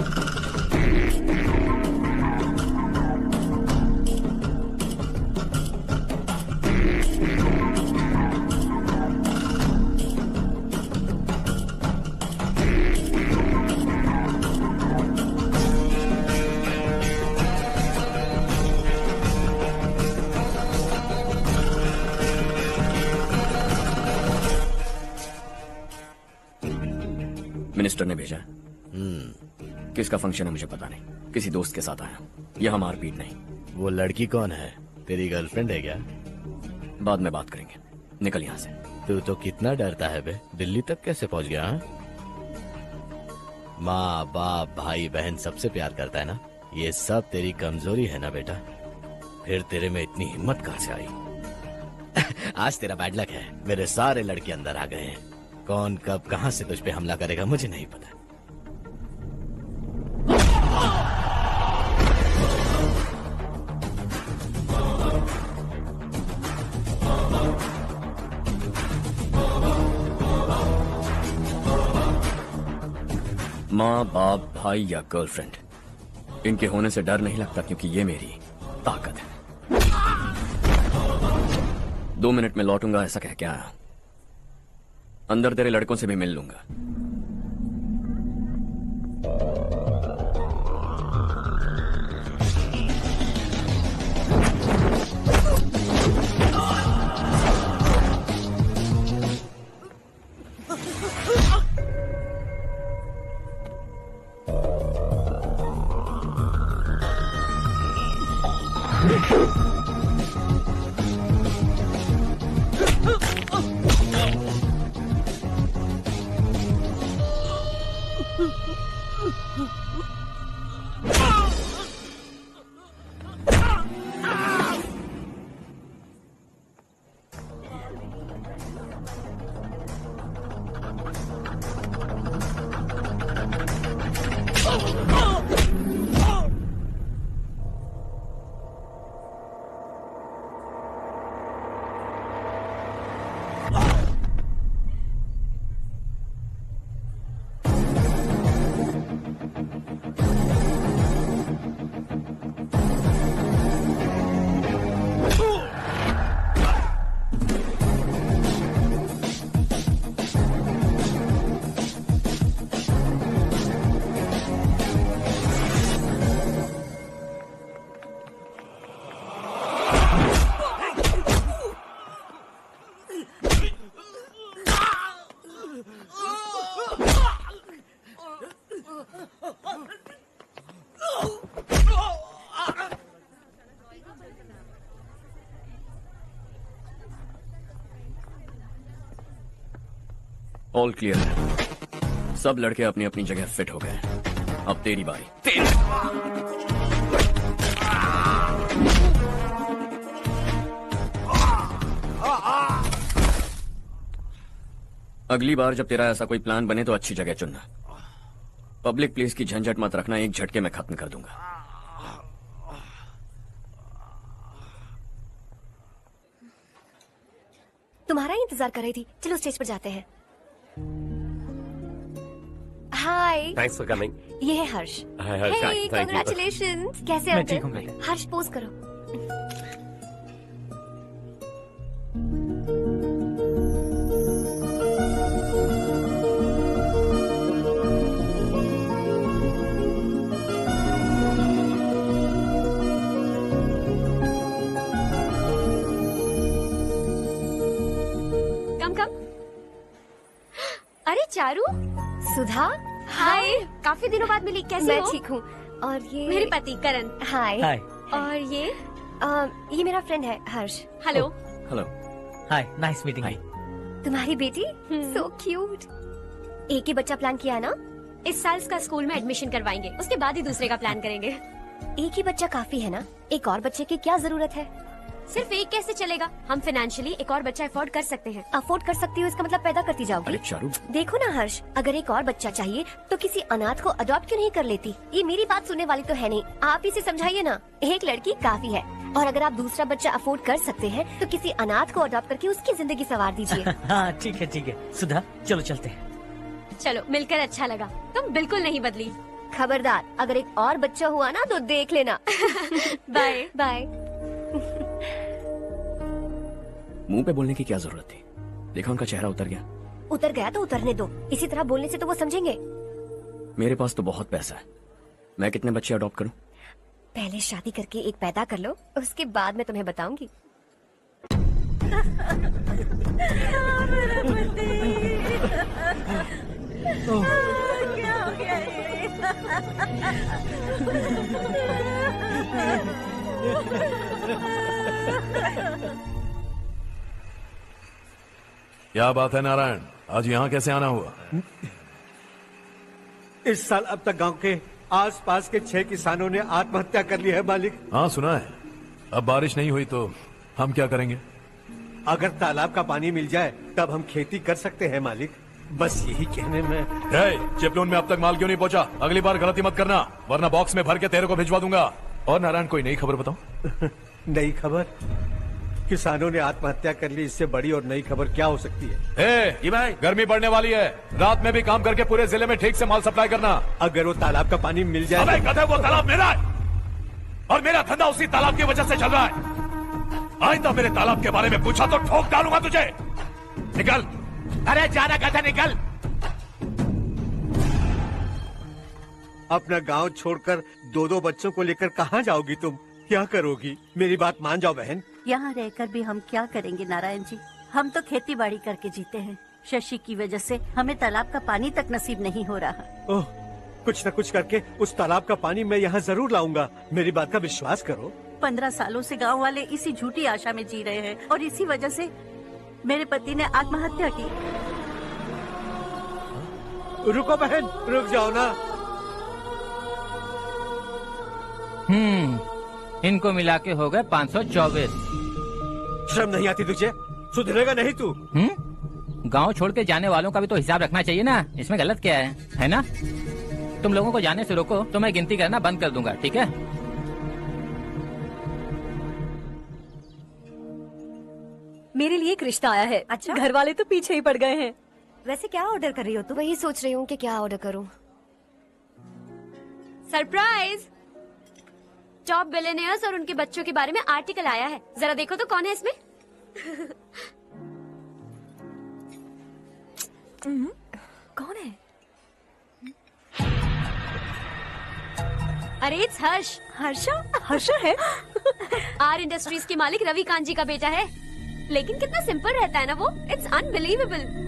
[SPEAKER 1] मिनिस्टर ने भेजा। किसका फंक्शन है मुझे पता नहीं, किसी दोस्त के साथ आया। यह मारपीट नहीं।
[SPEAKER 18] वो लड़की कौन है? तेरी गर्लफ्रेंड है क्या?
[SPEAKER 1] बाद में बात करेंगे, निकल यहाँ से।
[SPEAKER 18] तू तो कितना डरता है बे, दिल्ली तक कैसे पहुँच गया? माँ बाप भाई बहन सबसे प्यार करता है ना, ये सब तेरी कमजोरी है ना बेटा। फिर तेरे में इतनी हिम्मत कहाँ से आई? आज तेरा बैड लक है, मेरे सारे लड़के अंदर आ गए हैं। कौन कब कहां से तुझ पे हमला करेगा मुझे नहीं पता।
[SPEAKER 1] माँ बाप भाई या गर्लफ्रेंड, इनके होने से डर नहीं लगता, क्योंकि ये मेरी ताकत है। 2 मिनट में लौटूंगा ऐसा कह के आया। अंदर तेरे लड़कों से भी मिल लूंगा। ऑल क्लियर है। सब लड़के अपनी अपनी जगह फिट हो गए। अब तेरी बारी। अगली बार जब तेरा ऐसा कोई प्लान बने तो अच्छी जगह चुनना। पब्लिक प्लेस की झंझट मत रखना, एक झटके में खत्म कर दूंगा।
[SPEAKER 19] तुम्हारा ही इंतजार कर रही थी। चलो स्टेज पर जाते हैं। हाय।
[SPEAKER 2] Thanks for coming.
[SPEAKER 19] ये है Harsh.
[SPEAKER 2] Hi Harsh, thank you.
[SPEAKER 19] Congratulations. कैसे हो?
[SPEAKER 5] मैं ठीक हूँ बेटा।
[SPEAKER 19] हर्ष पोज करो।
[SPEAKER 4] अरे चारू,
[SPEAKER 19] सुधा,
[SPEAKER 4] हाय। काफी दिनों बाद मिली, कैसी
[SPEAKER 19] मैं
[SPEAKER 4] हो?
[SPEAKER 19] ठीक हूँ। और ये
[SPEAKER 4] मेरे पति करण।
[SPEAKER 19] हाय।
[SPEAKER 5] हाय।
[SPEAKER 4] और
[SPEAKER 19] ये मेरा फ्रेंड है Harsh.
[SPEAKER 4] Hello.
[SPEAKER 1] Hello.
[SPEAKER 5] Hi, nice meeting you.
[SPEAKER 19] तुम्हारी बेटी सो क्यूट। एक ही बच्चा प्लान किया ना?
[SPEAKER 4] इस साल इसका स्कूल में एडमिशन करवाएंगे, उसके बाद ही दूसरे का प्लान करेंगे।
[SPEAKER 19] एक ही बच्चा काफी है ना? एक और बच्चे की क्या जरूरत है?
[SPEAKER 4] सिर्फ एक कैसे चलेगा? हम फाइनेंशियली एक और बच्चा अफोर्ड कर सकते हैं।
[SPEAKER 19] अफोर्ड कर सकती हो इसका मतलब पैदा करती जाओगी?
[SPEAKER 1] अरे चारू,
[SPEAKER 19] देखो ना हर्ष, अगर एक और बच्चा चाहिए तो किसी अनाथ को अडॉप्ट क्यों नहीं कर लेती? ये मेरी बात सुनने वाली तो है नहीं, आप इसे समझाइए ना। एक लड़की काफी है, और अगर आप दूसरा बच्चा अफोर्ड कर सकते हैं तो किसी अनाथ को अडॉप्ट करके उसकी जिंदगी संवार दीजिए।
[SPEAKER 5] हाँ ठीक है ठीक है। सुधा चलो चलते हैं।
[SPEAKER 4] चलो, मिलकर अच्छा लगा। तुम बिल्कुल नहीं बदली।
[SPEAKER 19] खबरदार, अगर एक और बच्चा हुआ ना तो देख लेना।
[SPEAKER 4] Bye
[SPEAKER 19] bye.
[SPEAKER 1] मुंह पे बोलने की क्या जरूरत थी? देखा उनका चेहरा उतर गया।
[SPEAKER 19] उतर गया तो उतरने दो, इसी तरह बोलने से तो वो समझेंगे।
[SPEAKER 1] मेरे पास तो बहुत पैसा है, मैं कितने बच्चे अडॉप्ट करूं?
[SPEAKER 19] पहले शादी करके एक पैदा कर लो, उसके बाद मैं तुम्हें बताऊंगी।
[SPEAKER 15] क्या हो गया
[SPEAKER 8] क्या बात है नारायण, आज यहाँ कैसे आना हुआ?
[SPEAKER 11] इस साल अब तक गांव के आसपास के 6 किसानों ने आत्महत्या कर ली है मालिक।
[SPEAKER 8] हाँ सुना है। अब बारिश नहीं हुई तो हम क्या करेंगे?
[SPEAKER 11] अगर तालाब का पानी मिल जाए तब हम खेती कर सकते हैं मालिक। बस यही कहने में।
[SPEAKER 8] चिपलून में अब तक माल क्यों नहीं पहुंचा? अगली बार गलती मत करना, वरना बॉक्स में भर के तेरे को भिजवा दूंगा। और नारायण, कोई नई खबर बताओ।
[SPEAKER 11] नई खबर? किसानों ने आत्महत्या कर ली, इससे बड़ी और नई खबर क्या हो सकती है?
[SPEAKER 8] ये भाई, गर्मी बढ़ने वाली है, रात में भी काम करके पूरे जिले में ठीक से माल सप्लाई करना।
[SPEAKER 11] अगर वो तालाब का पानी मिल जाए।
[SPEAKER 8] अबे गधे, वो तालाब मेरा है और मेरा धंधा उसी तालाब की वजह से चल रहा है। आइंदा मेरे तालाब के बारे में पूछा तो ठोक डालूंगा तुझे। निकल। अरे जाना गधा, निकल।
[SPEAKER 11] अपना गांव छोड़कर 2-2 बच्चों को लेकर कहाँ जाओगी तुम? क्या करोगी? मेरी बात मान जाओ बहन।
[SPEAKER 15] यहाँ रहकर भी हम क्या करेंगे नारायण जी? हम तो खेती बाड़ी करके जीते हैं। शशि की वजह से हमें तालाब का पानी तक नसीब नहीं हो रहा।
[SPEAKER 11] ओह, कुछ न कुछ करके उस तालाब का पानी मैं यहाँ जरूर लाऊंगा। मेरी बात का विश्वास करो।
[SPEAKER 15] 15 सालों से गांव वाले इसी झूठी आशा में जी रहे हैं और इसी वजह से मेरे पति ने आत्महत्या की।
[SPEAKER 11] रुको बहन, रुक जाओ ना।
[SPEAKER 7] इनको मिला के हो गए 524।
[SPEAKER 11] शर्म नहीं आती तुझे? सुधरेगा नहीं तू?
[SPEAKER 7] गांव छोड़ के जाने वालों का भी तो हिसाब रखना चाहिए ना। इसमें गलत क्या है ना? तुम लोगों को जाने से रोको तो मैं गिनती करना बंद कर दूंगा, ठीक है?
[SPEAKER 20] मेरे लिए एक रिश्ता आया है।
[SPEAKER 19] अच्छा?
[SPEAKER 20] घर वाले तो पीछे ही पड़ गए हैं।
[SPEAKER 19] वैसे क्या ऑर्डर कर रही हो तुम? वही सोच रही हूँ कि क्या ऑर्डर करूँ।
[SPEAKER 4] सरप्राइज! टॉप बिलियनियर्स और उनके बच्चों के बारे में आर्टिकल आया है। जरा देखो तो कौन है इसमें।
[SPEAKER 10] कौन है?
[SPEAKER 4] अरे इट्स हर्ष।
[SPEAKER 20] हर्षा है?
[SPEAKER 4] आर इंडस्ट्रीज के मालिक रवि कांत जी का बेटा है। लेकिन कितना सिंपल रहता है ना वो। It's unbelievable.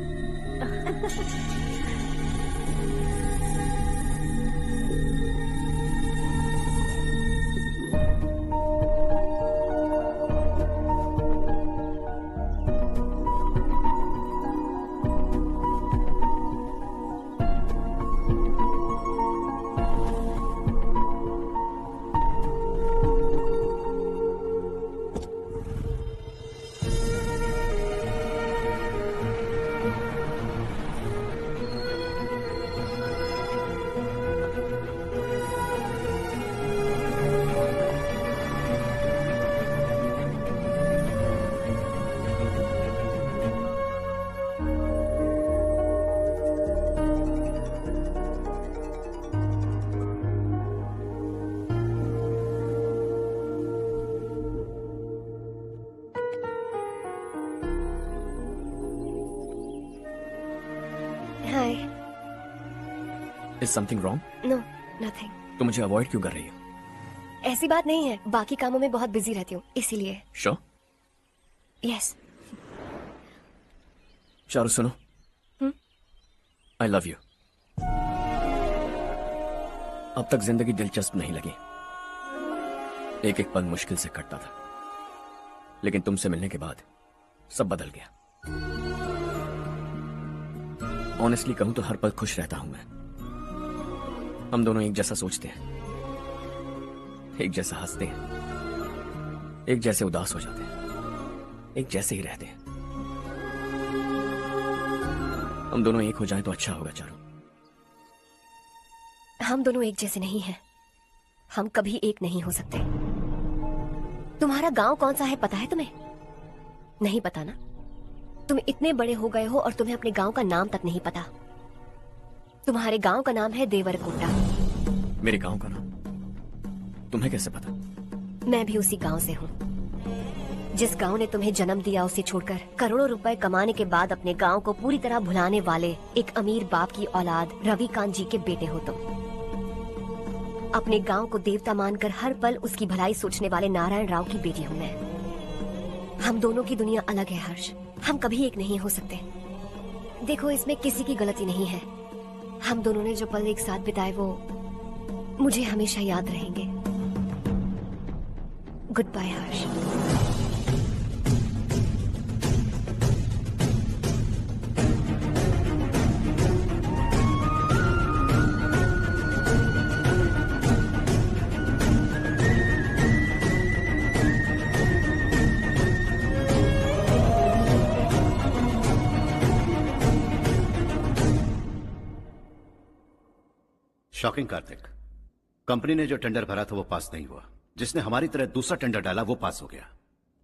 [SPEAKER 1] Is something wrong?
[SPEAKER 19] No, nothing.
[SPEAKER 1] तो मुझे अवॉइड क्यों कर रही हो?
[SPEAKER 19] ऐसी बात नहीं है, बाकी कामों में बहुत बिजी रहती हूँ इसीलिए।
[SPEAKER 1] Sure?
[SPEAKER 19] Yes.
[SPEAKER 1] चारू सुनो। I love you. अब तक जिंदगी दिलचस्प नहीं लगी। एक एक पल मुश्किल से कटता था, लेकिन तुमसे मिलने के बाद सब बदल गया। ऑनेस्टली कहूं तो हर पल खुश रहता हूं मैं। हम दोनों एक जैसा सोचते हैं, एक जैसा हंसते हैं, एक जैसे उदास हो जाते हैं, एक जैसे ही रहते हैं। हम दोनों एक हो जाएं तो अच्छा होगा चारू।
[SPEAKER 19] हम दोनों एक जैसे नहीं हैं। हम कभी एक नहीं हो सकते। तुम्हारा गांव कौन सा है पता है तुम्हें? नहीं पता ना? तुम इतने बड़े हो गए हो और तुम्हें अपने गांव का नाम तक नहीं पता। तुम्हारे गांव का नाम है देवरकोटा।
[SPEAKER 1] मेरे गांव का नाम तुम्हें कैसे पता?
[SPEAKER 19] मैं भी उसी गांव से हूँ। जिस गांव ने तुम्हें जन्म दिया उसे छोड़कर करोड़ों रुपए कमाने के बाद अपने गांव को पूरी तरह भुलाने वाले एक अमीर बाप की औलाद रवि कांत जी के बेटे हो तुम। अपने गांव को देवता मानकर हर पल उसकी भलाई सोचने वाले नारायण राव की बेटी हूँ मैं। हम दोनों की दुनिया अलग है हर्ष। हम कभी एक नहीं हो सकते। देखो इसमें किसी की गलती नहीं है। हम दोनों ने जो पल एक साथ बिताए वो मुझे हमेशा याद रहेंगे। गुड बाय हर्ष।
[SPEAKER 6] शॉकिंग कार्तिक, कंपनी ने जो टेंडर भरा था वो पास नहीं हुआ। जिसने हमारी तरह दूसरा टेंडर डाला वो पास हो गया।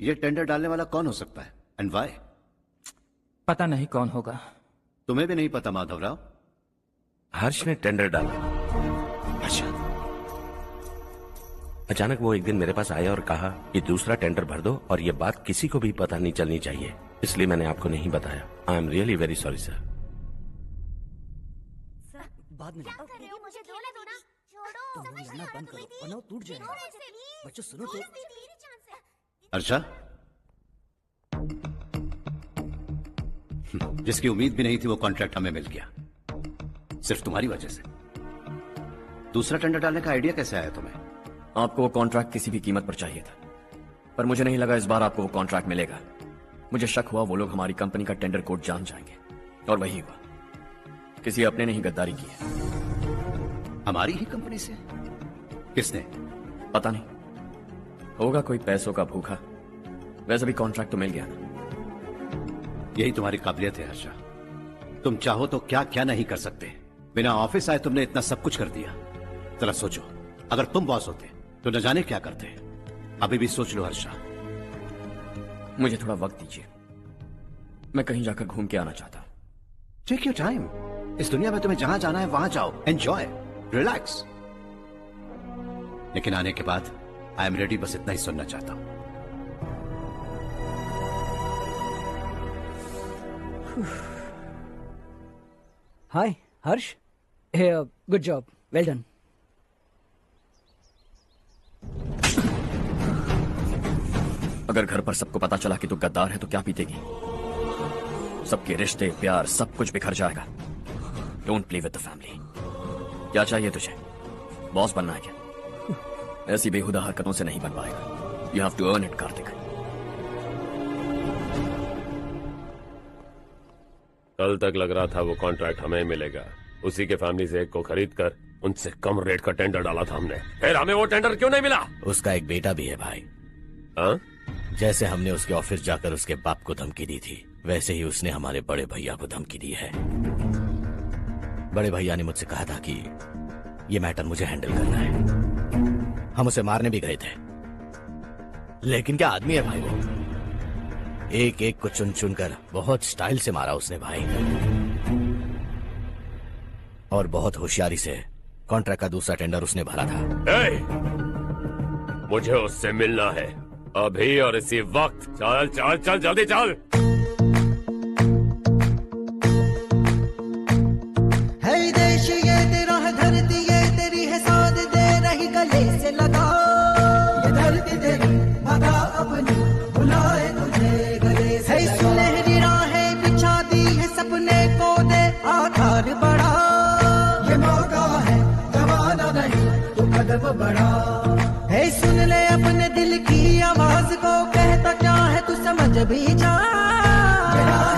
[SPEAKER 6] ये टेंडर डालने वाला कौन हो सकता है एंड व्हाई?
[SPEAKER 7] पता नहीं कौन होगा।
[SPEAKER 6] तुम्हें भी नहीं पता माधवराव?
[SPEAKER 3] हर्ष ने टेंडर डाला। अच्छा। अचानक वो एक दिन मेरे पास आया और कहा कि दूसरा टेंडर भर दो और ये बात किसी को भी पता नहीं चलनी चाहिए, इसलिए मैंने आपको नहीं बताया। I am really very sorry sir.
[SPEAKER 9] बाद में
[SPEAKER 19] मुझे धोने दो ना।
[SPEAKER 9] तुम लड़ना बंद करो वरना वो टूट जाएगा। बच्चों सुनो तो।
[SPEAKER 6] अर्षा, जिसकी उम्मीद भी नहीं थी वो कॉन्ट्रैक्ट हमें मिल गया, सिर्फ तुम्हारी वजह से। दूसरा टेंडर डालने का आइडिया कैसे आया तुम्हें?
[SPEAKER 1] आपको वो कॉन्ट्रैक्ट किसी भी कीमत पर चाहिए था, पर मुझे नहीं लगा इस बार आपको वो कॉन्ट्रैक्ट मिलेगा। मुझे शक हुआ वो लोग हमारी कंपनी का टेंडर कोड जान जाएंगे, और वही हुआ। किसी अपने ने ही गद्दारी की है।
[SPEAKER 6] हमारी ही कंपनी से? किसने?
[SPEAKER 1] पता नहीं, होगा कोई पैसों का भूखा। वैसे भी कॉन्ट्रैक्ट तो मिल गया ना।
[SPEAKER 6] यही तुम्हारी काबिलियत है हर्षा। तुम चाहो तो क्या क्या नहीं कर सकते। बिना ऑफिस आए तुमने इतना सब कुछ कर दिया। जरा सोचो, अगर तुम बॉस होते तो न जाने क्या करते। अभी भी सोच लो हर्षा।
[SPEAKER 1] मुझे थोड़ा वक्त दीजिए, मैं कहीं जाकर घूम के आना चाहता हूं।
[SPEAKER 6] Take your time. इस दुनिया में तुम्हें जहां जाना है वहां जाओ, एंजॉय, रिलैक्स। लेकिन आने के बाद आई एम रेडी, बस इतना ही सुनना चाहता हूं।
[SPEAKER 9] हाय हर्ष, गुड जॉब, वेल डन।
[SPEAKER 1] अगर घर पर सबको पता चला कि तू गद्दार है तो क्या पीतेगी? सबके रिश्ते, प्यार, सब कुछ बिखर जाएगा। Don't play with the family. क्या चाहिए तुझे? बॉस बनना है क्या? ऐसी बेहुदा हरकतों से नहीं बन पाएगा। You have to earn it Kartik.
[SPEAKER 2] कल तक लग रहा था वो कॉन्ट्रैक्ट हमें मिलेगा। उसी के फैमिली से एक को खरीद कर उनसे कम रेट का टेंडर डाला था हमने। फिर हमें वो टेंडर क्यों नहीं मिला?
[SPEAKER 18] उसका एक बेटा भी है भाई।
[SPEAKER 2] हाँ?
[SPEAKER 18] जैसे हमने उसके ऑफिस जाकर उसके बाप को धमकी दी थी, वैसे ही उसने हमारे बड़े भैया को धमकी दी है। बड़े भैया ने मुझसे कहा था कि ये मैटर मुझे हैंडल करना है। हम उसे मारने भी गए थे, लेकिन क्या आदमी है भाई वो। एक एक को चुन चुन कर बहुत स्टाइल से मारा उसने भाई, और बहुत होशियारी से कॉन्ट्रैक्ट का दूसरा टेंडर उसने भरा था।
[SPEAKER 2] मुझे उससे मिलना है अभी और इसी वक्त। चल चल चल, जल्दी चल।
[SPEAKER 21] है देश ये तेरा है, धरती ये तेरी है, साथ दे रही गले से लगा। ये धरती तेरी भगा अपनी, बुलाए तुझे गले से लगा। सुनहरी राहें बिछा दी है, सपने को दे आधार बढ़ा। ये मौका है, गवाना नहीं, तू कदम बढ़ा। है सुन ले अपने दिल की आवाज को, कहता क्या है तू समझ भी जा।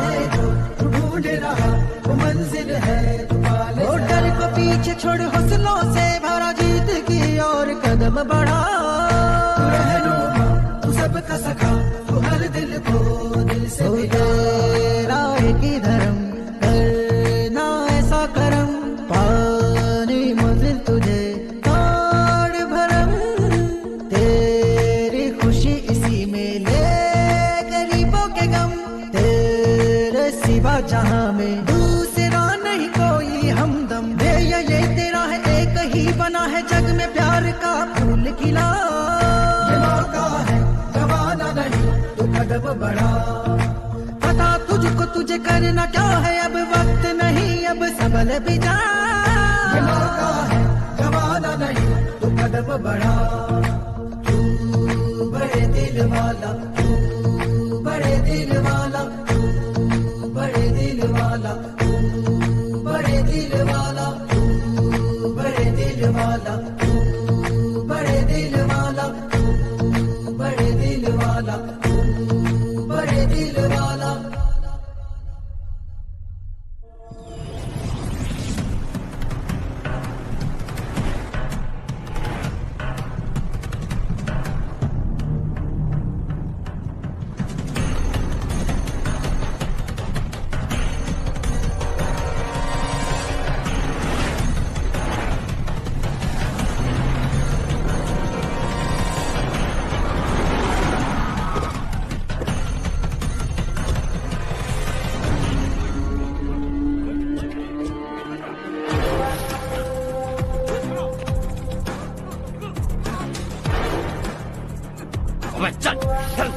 [SPEAKER 21] है जो तू ढूंढ रहा वो मंजिल है, तू पाले वो डर को पीछे छोड़, हौसलों से भरा जीत की और कदम बढ़ा। तू रहनुमा, तू सबका सखा, तू हर दिल को दिल से तेरा एक ही धर्म, करना ऐसा करम, पानी मंजिल तुझे तोड़ भरम। तेरी खुशी इसी में ले गरीबों के गम, तेरे सिवा जहां में दूसरा नहीं कोई हमदम। ये तेरा है, एक ही बना है जग में प्यार का फूल खिला। ये मौका है, गवाना नहीं, तू कदम बढ़ा। पता तुझको तुझे करना क्या है, अब वक्त नहीं, अब संभल भी जा। ये मौका है, गवाना नहीं, तू कदम बढ़ा। तू बड़े दिल वाला, तू बड़े दिल वाला, तू बड़े दिल वाला, तू बड़े दिल वाला, तू बड़े दिल वाला, तू बड़े दिल वाला, तू बड़े दिल वाला, तू बड़े दिल वाला।
[SPEAKER 2] चल चल।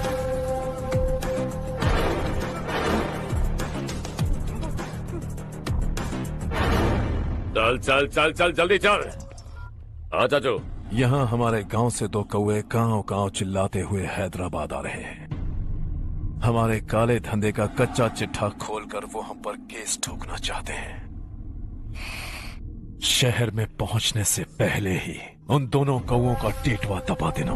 [SPEAKER 2] चल चल चल चल, जल्दी चल। हाँ चाचू।
[SPEAKER 8] यहाँ हमारे गांव से दो कौवे गांव गांव चिल्लाते हुए हैदराबाद आ रहे हैं। हमारे काले धंधे का कच्चा चिट्ठा खोलकर वो हम पर केस ठोकना चाहते हैं। शहर में पहुंचने से पहले ही उन दोनों कौओं का टेटवा दबा देना।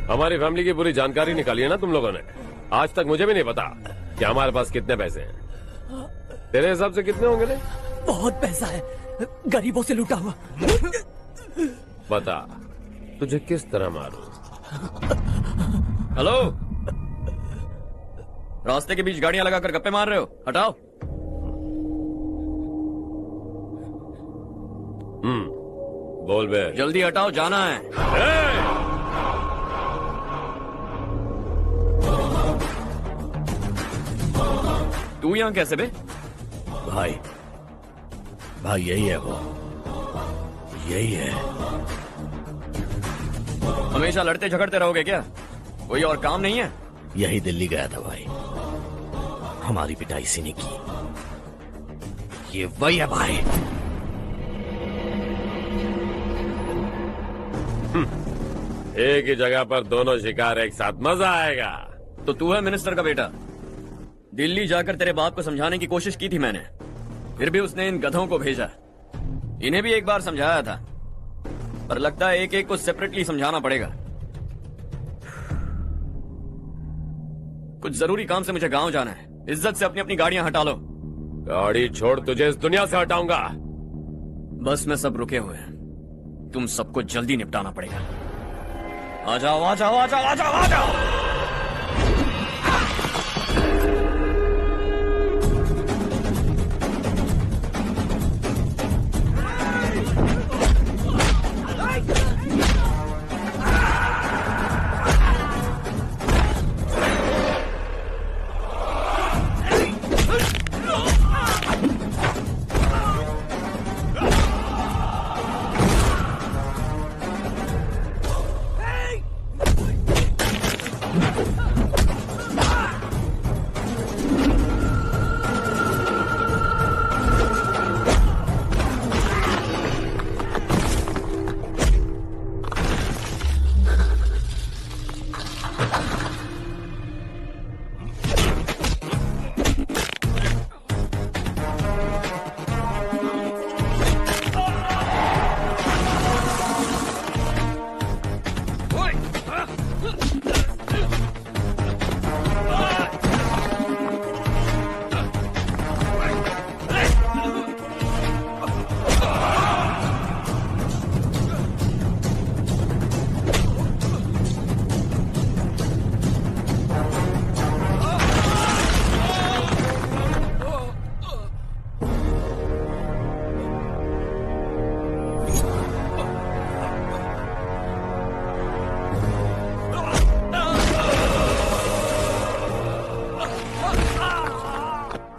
[SPEAKER 2] हमारी फैमिली की पूरी जानकारी निकाली है ना तुम लोगों ने। आज तक मुझे भी नहीं पता कि हमारे पास कितने पैसे हैं। तेरे हिसाब से कितने होंगे रे?
[SPEAKER 9] बहुत पैसा है, गरीबों से लूटा हुआ।
[SPEAKER 2] बता तुझे किस तरह मारूं?
[SPEAKER 1] हेलो, रास्ते के बीच गाड़ियां लगाकर गप्पे मार रहे हो, हटाओ।
[SPEAKER 2] बोल बे।
[SPEAKER 1] जल्दी हटाओ, जाना है। तू यहाँ कैसे बे?
[SPEAKER 18] भाई यही है वो, यही है।
[SPEAKER 1] हमेशा लड़ते झगड़ते रहोगे क्या? कोई और काम नहीं है?
[SPEAKER 18] यही दिल्ली गया था भाई, हमारी पिटाई इसी ने की। ये वही है भाई।
[SPEAKER 2] एक ही जगह पर दोनों शिकार एक साथ, मजा आएगा।
[SPEAKER 1] तो तू है मिनिस्टर का बेटा। दिल्ली जाकर तेरे बाप को समझाने की कोशिश की थी मैंने, फिर भी उसने इन गधों को भेजा। इन्हें भी एक बार समझाया था, पर लगता है एक एक को सेपरेटली समझाना पड़ेगा। कुछ जरूरी काम से मुझे गांव जाना है। इज्जत से अपनी अपनी गाड़ियां हटा लो।
[SPEAKER 2] गाड़ी छोड़, तुझे इस दुनिया से हटाऊंगा।
[SPEAKER 1] बस में सब रुके हुए हैं, तुम सबको जल्दी निपटाना पड़ेगा। आ जाओ, आ जाओ, आ जाओ, आ जाओ, आ जाओ।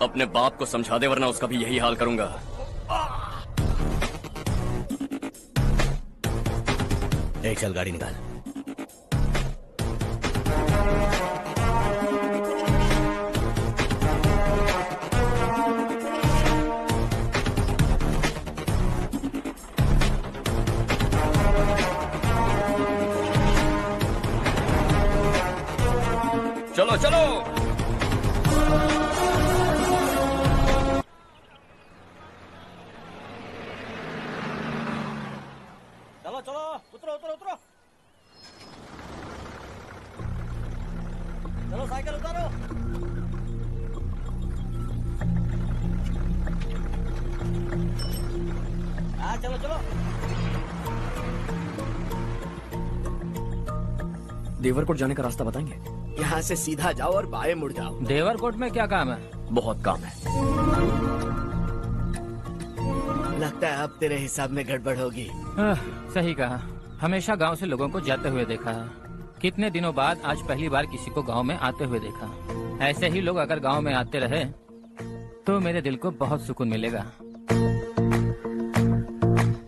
[SPEAKER 1] अपने बाप को समझा दे, वरना उसका भी यही हाल करूंगा।
[SPEAKER 18] एक चल गाड़ी निकाल।
[SPEAKER 1] चलो चलो।
[SPEAKER 5] चलो चलो, उतरो उतरो उतरो। चलो साइकिल उतारो। हाँ चलो चलो।
[SPEAKER 1] देवरकोट जाने का रास्ता बताएंगे?
[SPEAKER 18] यहाँ से सीधा जाओ और बाएं मुड़ जाओ।
[SPEAKER 7] देवरकोट में क्या काम है?
[SPEAKER 1] बहुत काम है।
[SPEAKER 18] लगता है अब तेरे हिसाब में गड़बड़ होगी।
[SPEAKER 7] सही कहा। हमेशा गांव से लोगों को जाते हुए देखा है, कितने दिनों बाद आज पहली बार किसी को गांव में आते हुए देखा। ऐसे ही लोग अगर गांव में आते रहे तो मेरे दिल को बहुत सुकून मिलेगा।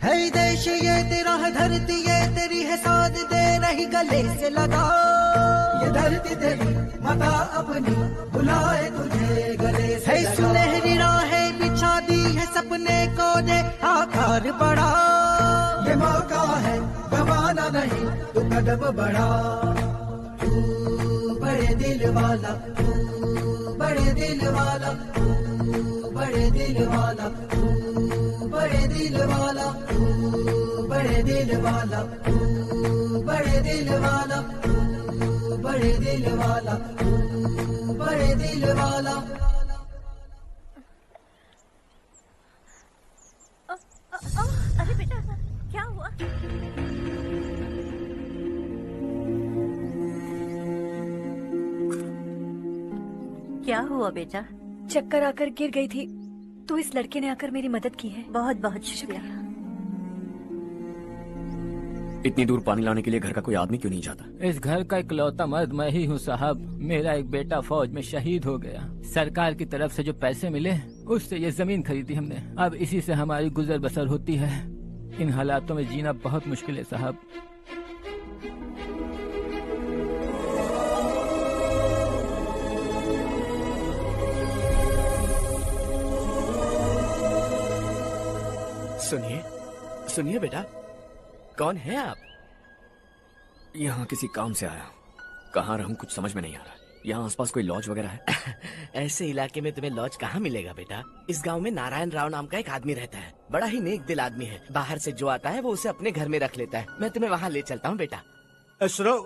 [SPEAKER 21] है देश ये तेरा है, धरती ये तेरी है, साथ दे रही गले से लगा। ये धरती तेरी माता अपनी बुलाए तुझे गले से लगा। सुनहरी राहें बिछा दी है, सपने को दे आकार बढ़ा। ये मौका है गवाना नहीं, तू कदम बढ़ा। तू बड़े दिल वाला, तू बड़े दिल वाला, तू बड़े दिल वाला, तू बड़े दिल वाला, तू बड़े दिल वाला, तू बड़े दिल वाला, तू बड़े दिल वाला, तू बड़े दिल वाला।
[SPEAKER 15] अरे बेटा क्या हुआ? क्या हुआ बेटा?
[SPEAKER 20] चक्कर आकर गिर गई थी तो इस लड़के ने आकर मेरी मदद की है।
[SPEAKER 15] बहुत बहुत शुक्रिया।
[SPEAKER 1] इतनी दूर पानी लाने के लिए घर का कोई आदमी क्यों नहीं जाता?
[SPEAKER 7] इस घर का इकलौता मर्द मैं ही हूँ साहब। मेरा एक बेटा फौज में शहीद हो गया। सरकार की तरफ से जो पैसे मिले उससे ये जमीन खरीदी हमने। अब इसी से हमारी गुजर बसर होती है। इन हालातों में जीना बहुत मुश्किल है साहब।
[SPEAKER 14] सुनिए सुनिए बेटा, कौन है आप?
[SPEAKER 1] यहाँ किसी काम से आया। कहाँ रहूं कुछ समझ में नहीं आ रहा। यहाँ आसपास कोई लॉज वगैरह है?
[SPEAKER 14] ऐसे इलाके में तुम्हें लॉज कहाँ मिलेगा बेटा? इस गांव में नारायण राव नाम का एक आदमी रहता है। बड़ा ही नेक दिल आदमी है। बाहर से जो आता है वो उसे अपने घर में रख लेता है। मैं तुम्हें वहाँ ले चलता हूँ बेटा।
[SPEAKER 11] सुनो,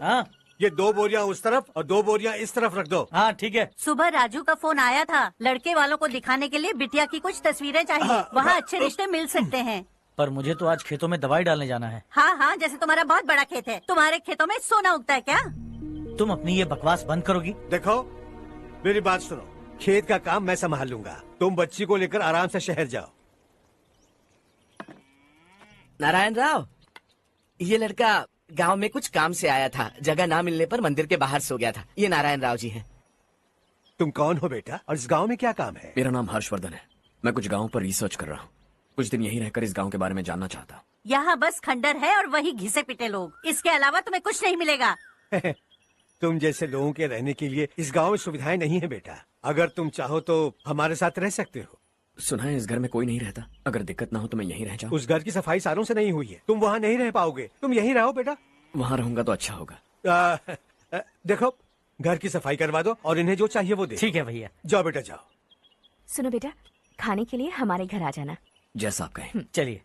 [SPEAKER 11] ये 2 बोरियां उस तरफ और 2 बोरियां इस तरफ रख दो।
[SPEAKER 5] हाँ ठीक है।
[SPEAKER 15] सुबह राजू का फोन आया था। लड़के वालों को दिखाने के लिए बिटिया की कुछ तस्वीरें चाहिए। वहाँ अच्छे रिश्ते मिल सकते हैं।
[SPEAKER 5] पर मुझे तो आज खेतों में दवाई डालने जाना है।
[SPEAKER 15] हाँ हाँ, जैसे तुम्हारा बहुत बड़ा खेत है। तुम्हारे खेतों में सोना उगता है क्या?
[SPEAKER 5] तुम अपनी ये बकवास बंद करोगी?
[SPEAKER 11] देखो मेरी बात सुनो, खेत का काम मैं संभाल लूंगा। तुम बच्ची को लेकर आराम से शहर जाओ।
[SPEAKER 14] नारायण राव, ये लड़का गांव में कुछ काम से आया था। जगह ना मिलने पर मंदिर के बाहर सो गया था। ये नारायण राव जी हैं।
[SPEAKER 11] तुम कौन हो बेटा और इस गांव में क्या काम है?
[SPEAKER 1] मेरा नाम हर्षवर्धन है। मैं कुछ गाँव पर रिसर्च कर रहा हूँ। कुछ दिन यहीं रहकर इस गांव के बारे में जानना चाहता हूँ।
[SPEAKER 15] यहाँ बस खंडर है और वही घिसे पिटे लोग। इसके अलावा तुम्हें कुछ नहीं मिलेगा।
[SPEAKER 11] तुम जैसे लोगों के रहने के लिए इस गांव में सुविधाएं नहीं है बेटा। अगर तुम चाहो तो हमारे साथ रह सकते हो।
[SPEAKER 1] सुना है इस घर में कोई नहीं रहता। अगर दिक्कत ना हो तो मैं यहीं रह जाऊँ।
[SPEAKER 11] उस घर की सफाई सालों से नहीं हुई है। तुम वहाँ नहीं रह पाओगे। तुम यहीं रहो बेटा।
[SPEAKER 1] वहाँ रहूंगा तो अच्छा होगा।
[SPEAKER 11] देखो, घर की सफाई करवा दो और इन्हें जो चाहिए वो दे।
[SPEAKER 5] ठीक है भैया।
[SPEAKER 11] जाओ बेटा जाओ।
[SPEAKER 10] सुनो बेटा, खाने के लिए हमारे घर आ जाना।
[SPEAKER 1] जैसा आप कहें।
[SPEAKER 5] चलिए।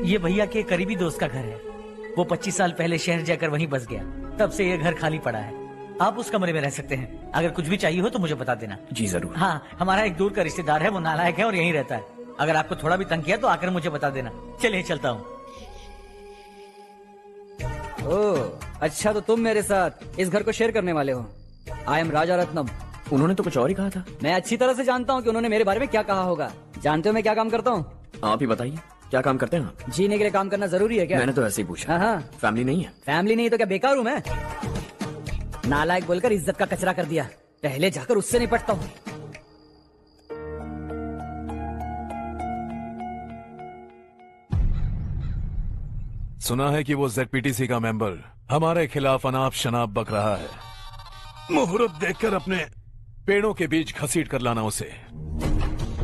[SPEAKER 5] ये भैया के करीबी दोस्त का घर है। वो 25 साल पहले शहर जाकर वहीं बस गया। तब से ये घर खाली पड़ा है। आप उस कमरे में रह सकते हैं। अगर कुछ भी चाहिए हो तो मुझे बता देना।
[SPEAKER 1] जी जरूर।
[SPEAKER 5] हाँ, हमारा एक दूर का रिश्तेदार है। वो नालायक है और यहीं रहता है। अगर आपको थोड़ा भी तंग किया तो आकर मुझे बता देना। चलिए चलता हूँ।
[SPEAKER 9] ओह अच्छा, तो तुम मेरे साथ इस घर को शेयर करने वाले हो। आई एम राजा रत्नम।
[SPEAKER 1] उन्होंने तो कुछ और ही कहा था।
[SPEAKER 9] मैं अच्छी तरह से जानता हूँ कि उन्होंने मेरे बारे में क्या कहा होगा। जानते हो मैं क्या काम करता हूँ?
[SPEAKER 1] आप ही बताइए, क्या काम करते हैं आप?
[SPEAKER 9] जीने के लिए काम करना जरूरी है क्या?
[SPEAKER 1] मैंने तो ऐसे ही पूछा।
[SPEAKER 9] हाँ।
[SPEAKER 1] फैमिली नहीं है?
[SPEAKER 9] फैमिली नहीं तो क्या बेकार हूँ मैं? नालायक बोलकर इज्जत का कचरा कर दिया। पहले जाकर उससे निपटता हूँ।
[SPEAKER 8] सुना है कि वो ZPTC का मेंबर हमारे खिलाफ अनाप शनाप बक रहा है। मुहूर्त देखकर अपने पेड़ों के बीच घसीट कर लाना उसे।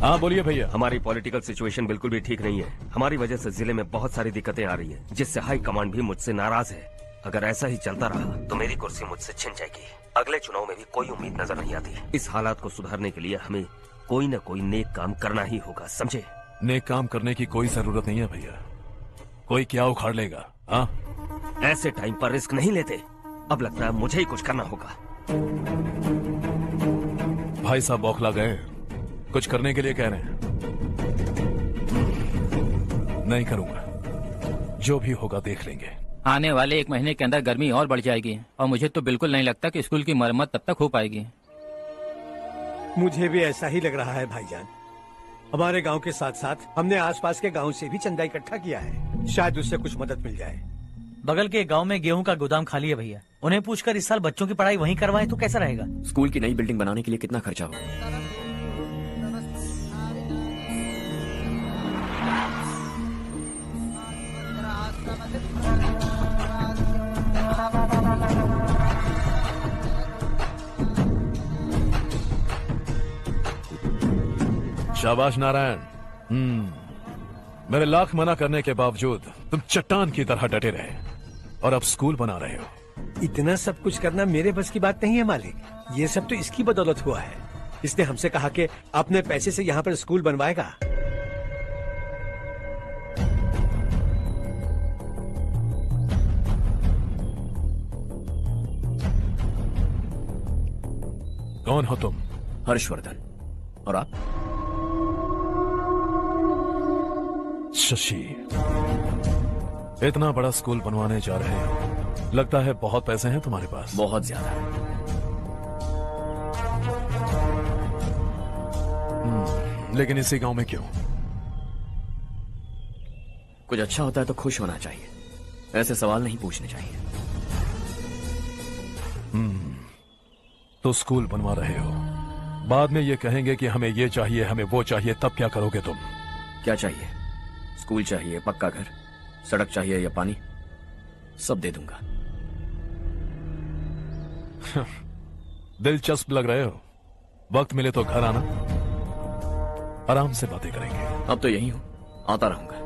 [SPEAKER 8] हाँ बोलिए भैया।
[SPEAKER 17] हमारी पॉलिटिकल सिचुएशन बिल्कुल भी ठीक नहीं है। हमारी वजह से जिले में बहुत सारी दिक्कतें आ रही है, जिससे हाई कमांड भी मुझसे नाराज है। अगर ऐसा ही चलता रहा तो मेरी कुर्सी मुझसे छिन जाएगी। अगले चुनाव में भी कोई उम्मीद नजर नहीं आती। इस हालात को सुधारने के लिए हमें कोई न कोई नेक काम करना ही होगा, समझे?
[SPEAKER 8] नेक काम करने की कोई जरूरत नहीं है भैया। कोई क्या उखाड़ लेगा? हाँ,
[SPEAKER 17] ऐसे टाइम पर रिस्क नहीं लेते। अब लगता है मुझे ही कुछ करना होगा।
[SPEAKER 8] भाई साहब बौखला गए, कुछ करने के लिए कह रहे हैं। नहीं करूंगा, जो भी होगा देख लेंगे।
[SPEAKER 7] आने वाले 1 महीने के अंदर गर्मी और बढ़ जाएगी और मुझे तो बिल्कुल नहीं लगता कि स्कूल की मरम्मत तब तक हो पाएगी।
[SPEAKER 11] मुझे भी ऐसा ही लग रहा है भाईजान। हमारे गांव के साथ साथ हमने आसपास के गांव से भी चंदा इकट्ठा किया है। शायद उससे कुछ मदद मिल जाए।
[SPEAKER 5] बगल के गांव में गेहूं का गोदाम खाली है भैया। उन्हें पूछकर इस साल बच्चों की पढ़ाई वहीं करवाएं तो कैसा रहेगा?
[SPEAKER 1] स्कूल की नई बिल्डिंग बनाने के लिए कितना खर्चा होगा?
[SPEAKER 8] शाबाश नारायण। मेरे लाख मना करने के बावजूद तुम चट्टान की तरह डटे रहे और अब स्कूल बना रहे हो।
[SPEAKER 11] इतना सब कुछ करना मेरे बस की बात नहीं है मालिक। ये सब तो इसकी बदौलत हुआ है। इसने हमसे कहा कि अपने पैसे से यहाँ पर स्कूल बनवाएगा।
[SPEAKER 8] कौन हो तुम?
[SPEAKER 1] हर्षवर्धन। और आप?
[SPEAKER 8] शशि। इतना बड़ा स्कूल बनवाने जा रहे हो, लगता है बहुत पैसे हैं तुम्हारे पास।
[SPEAKER 1] बहुत ज्यादा।
[SPEAKER 8] लेकिन इसी गांव में क्यों?
[SPEAKER 1] कुछ अच्छा होता है तो खुश होना चाहिए, ऐसे सवाल नहीं पूछने चाहिए।
[SPEAKER 8] तो स्कूल बनवा रहे हो, बाद में ये कहेंगे कि हमें ये चाहिए, हमें वो चाहिए, तब क्या करोगे तुम?
[SPEAKER 1] क्या चाहिए? स्कूल चाहिए, पक्का घर, सड़क चाहिए या पानी, सब दे दूंगा।
[SPEAKER 8] दिलचस्प लग रहे हो। वक्त मिले तो घर आना, आराम से बातें करेंगे।
[SPEAKER 1] अब तो यही हूं, आता रहूंगा।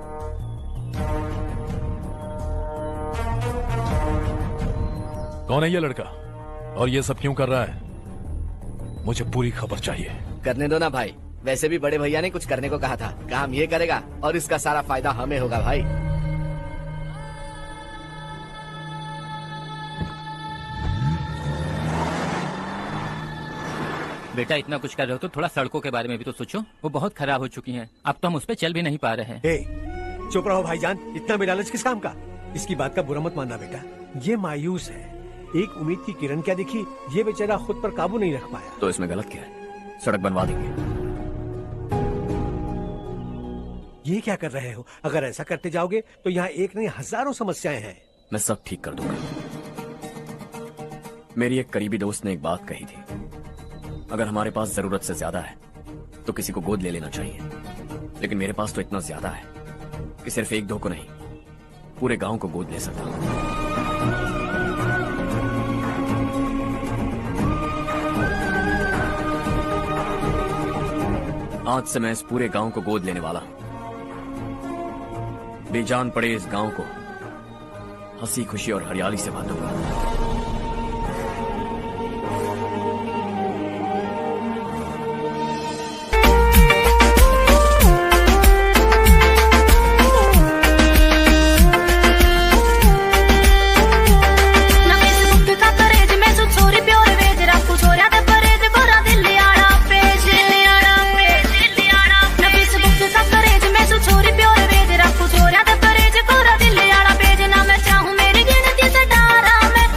[SPEAKER 8] कौन है ये लड़का और ये सब क्यों कर रहा है? मुझे पूरी खबर चाहिए।
[SPEAKER 14] करने दो ना भाई, वैसे भी बड़े भैया ने कुछ करने को कहा था, काम ये करेगा और इसका सारा फायदा हमें होगा भाई।
[SPEAKER 7] बेटा इतना कुछ कर रहे हो तो थोड़ा सड़कों के बारे में भी तो सोचो, वो बहुत खराब हो चुकी हैं। अब तो हम उस पर चल भी नहीं पा रहे हैं।
[SPEAKER 11] चुप रहो भाईजान, इतना भी लालच किस काम का? इसकी बात का बुरा मत मानना बेटा, ये मायूस है। एक उम्मीद की किरण क्या दिखी, ये बेचारा खुद पर काबू नहीं रख पाया।
[SPEAKER 1] तो इसमें गलत क्या है? सड़क बनवा देंगे।
[SPEAKER 11] ये क्या कर रहे हो? अगर ऐसा करते जाओगे तो यहाँ एक नहीं हजारों समस्याएं हैं।
[SPEAKER 1] मैं सब ठीक कर दूंगा। मेरी एक करीबी दोस्त ने एक बात कही थी, अगर हमारे पास जरूरत से ज्यादा है तो किसी को गोद ले लेना चाहिए, लेकिन मेरे पास तो इतना ज्यादा है कि सिर्फ एक दो को नहीं, पूरे गांव को गोद ले सकता हूं। आज से मैं इस पूरे गांव को गोद लेने वाला हूं। बेजान पड़े इस गांव को हंसी खुशी और हरियाली से बांधूंगा।
[SPEAKER 13] छोरा दे परेज कोरा दिल आड़ा पेज ना मैं चाहूं मेरी गिनती से डारा मैं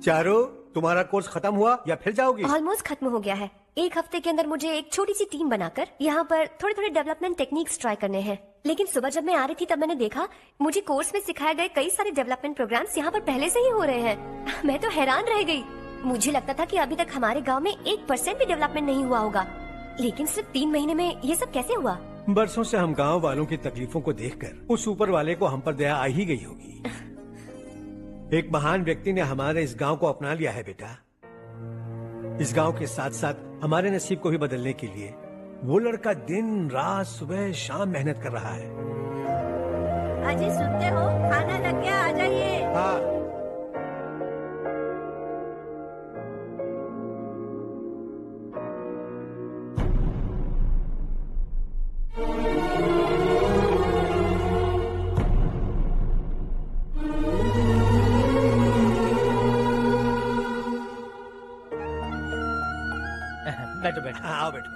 [SPEAKER 11] चारू, तुम्हारा कोर्स खत्म हुआ या फिर जाओगी?
[SPEAKER 19] ऑलमोस्ट खत्म हो गया है। एक हफ्ते के अंदर मुझे एक छोटी सी टीम बनाकर यहाँ पर थोड़े थोड़े डेवलपमेंट टेक्निक्स ट्राई करने हैं। लेकिन सुबह जब मैं आ रही थी तब मैंने देखा मुझे कोर्स में सिखाए गए कई सारे डेवलपमेंट प्रोग्राम्स यहाँ पर पहले से ही हो रहे हैं। मैं तो हैरान रह गई। मुझे लगता था कि अभी तक हमारे गाँव में 1% भी डेवलपमेंट नहीं हुआ होगा, लेकिन सिर्फ 3 महीने में ये सब कैसे हुआ?
[SPEAKER 11] बरसों से हम गांव वालों की तकलीफों को देखकर उस ऊपर वाले को हम पर दया आ ही गई होगी। एक महान व्यक्ति ने हमारे इस गांव को अपना लिया है बेटा। इस गांव के साथ साथ हमारे नसीब को भी बदलने के लिए वो लड़का दिन रात सुबह शाम मेहनत कर रहा है।
[SPEAKER 15] अजी सुनते हो, खाना लग गया, आ जाइए।
[SPEAKER 11] हाँ।
[SPEAKER 5] बैठो बैठो।
[SPEAKER 11] आओ बैठो।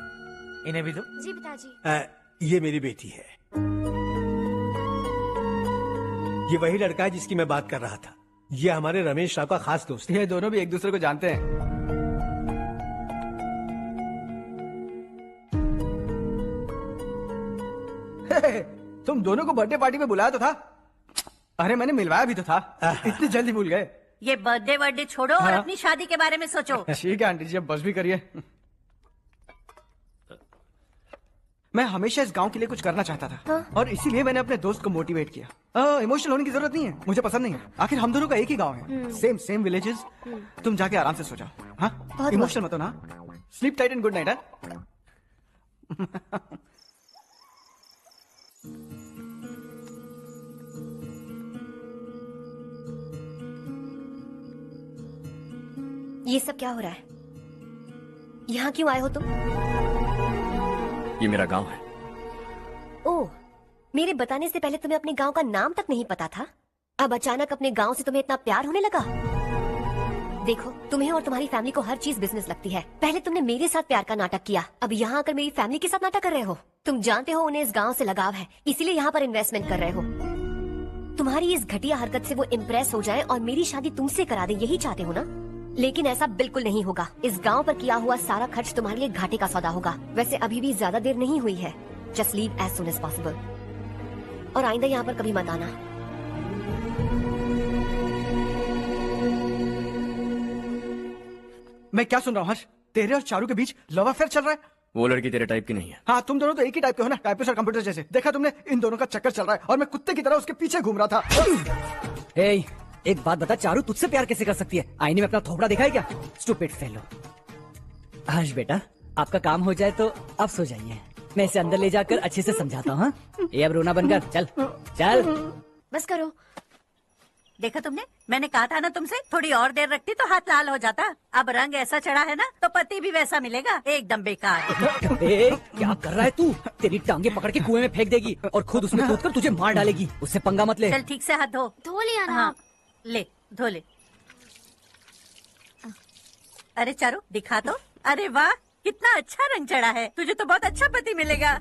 [SPEAKER 5] इन्हें भी दो।
[SPEAKER 19] जी पिताजी।
[SPEAKER 11] ये मेरी बेटी है। ये वही लड़का है जिसकी मैं बात कर रहा था। ये हमारे रमेश राव का खास दोस्त है।
[SPEAKER 12] ये दोनों भी एक दूसरे को जानते हैं। तुम दोनों को बर्थडे पार्टी में बुलाया तो था। अरे मैंने मिलवाया भी तो था। इतनी जल्दी भूल गए।
[SPEAKER 15] ये बर्थडे छोड़ो और
[SPEAKER 12] हाँ?
[SPEAKER 15] अपनी शादी के बारे में सोचो।
[SPEAKER 12] ठीक है आंटी जी, अब बस भी करिए। मैं हमेशा इस गांव के लिए कुछ करना चाहता था।
[SPEAKER 19] हाँ?
[SPEAKER 12] और इसीलिए मैंने अपने दोस्त को मोटिवेट किया। इमोशनल होने की जरूरत नहीं है, मुझे पसंद नहीं है। आखिर हम दोनों का एक ही गांव है, सेम विलेजेस। तुम जाके आराम से सो जाओ। हाँ, इमोशनल मत हो ना। Sleep tight and good night.
[SPEAKER 19] ये सब क्या हो रहा है? यहाँ क्यों आए हो तुम?
[SPEAKER 1] ये मेरा गांव है।
[SPEAKER 19] ओह, मेरे बताने से पहले तुम्हें अपने गांव का नाम तक नहीं पता था। अब अचानक अपने गांव से तुम्हें इतना प्यार होने लगा। देखो, तुम्हें और तुम्हारी फैमिली को हर चीज बिजनेस लगती है। पहले तुमने मेरे साथ प्यार का नाटक किया, अब यहाँ आकर मेरी फैमिली के साथ नाटक कर रहे हो। तुम जानते हो उन्हें इस गांव से लगाव है, इसीलिए यहाँ पर इन्वेस्टमेंट कर रहे हो। तुम्हारी इस घटिया हरकत से वो इम्प्रेस हो जाए और मेरी शादी तुमसे करा दे, यही चाहते हो ना? लेकिन ऐसा बिल्कुल नहीं होगा। इस गांव पर किया हुआ सारा खर्च तुम्हारे लिए घाटे का सौदा होगा। वैसे अभी भी ज्यादा देर नहीं हुई है। Just leave as soon as possible. और आइंदा यहाँ पर कभी मत आना।
[SPEAKER 12] मैं क्या सुन रहा हूँ हर्ष? तेरे और चारू के बीच लव अफेयर चल रहा है?
[SPEAKER 1] वो लड़की तेरे टाइप की नहीं है।
[SPEAKER 12] हाँ, तुम दोनों तो एक ही टाइप के हो ना, टाइपिस्ट और कंप्यूटर जैसे। देखा तुमने, इन दोनों का चक्कर चल रहा है और मैं कुत्ते की तरह उसके पीछे घूम रहा था।
[SPEAKER 9] एक बात बता, चारू तुझसे प्यार कैसे कर सकती है? आईने में अपना थोपड़ा दिखा है क्या? Stupid fellow. हर्ष बेटा, आपका काम हो जाए तो अब सो जाइए। मैं इसे अंदर ले जाकर अच्छे से समझाता हूँ। ये अब रोना बनकर चल चल।
[SPEAKER 19] बस करो।
[SPEAKER 15] देखा तुमने, मैंने कहा था ना तुमसे, थोड़ी और देर रखती तो हाथ लाल हो जाता। अब रंग ऐसा चढ़ा है ना तो पति भी वैसा मिलेगा। एकदम बेकार।
[SPEAKER 9] क्या कर रहा है तू? तेरी टांगे पकड़ के कुएं में फेंक देगी और खुद उसमें कूदकर तुझे मार डालेगी। उससे पंगा मत ले।
[SPEAKER 15] चल ठीक से हाथ धो।
[SPEAKER 19] धो लिया ना।
[SPEAKER 15] हाँ, ले धो ले। अरे चारू दिखा तो। अरे वाह, कितना अच्छा रंग चढ़ा है। तुझे तो बहुत अच्छा पति मिलेगा।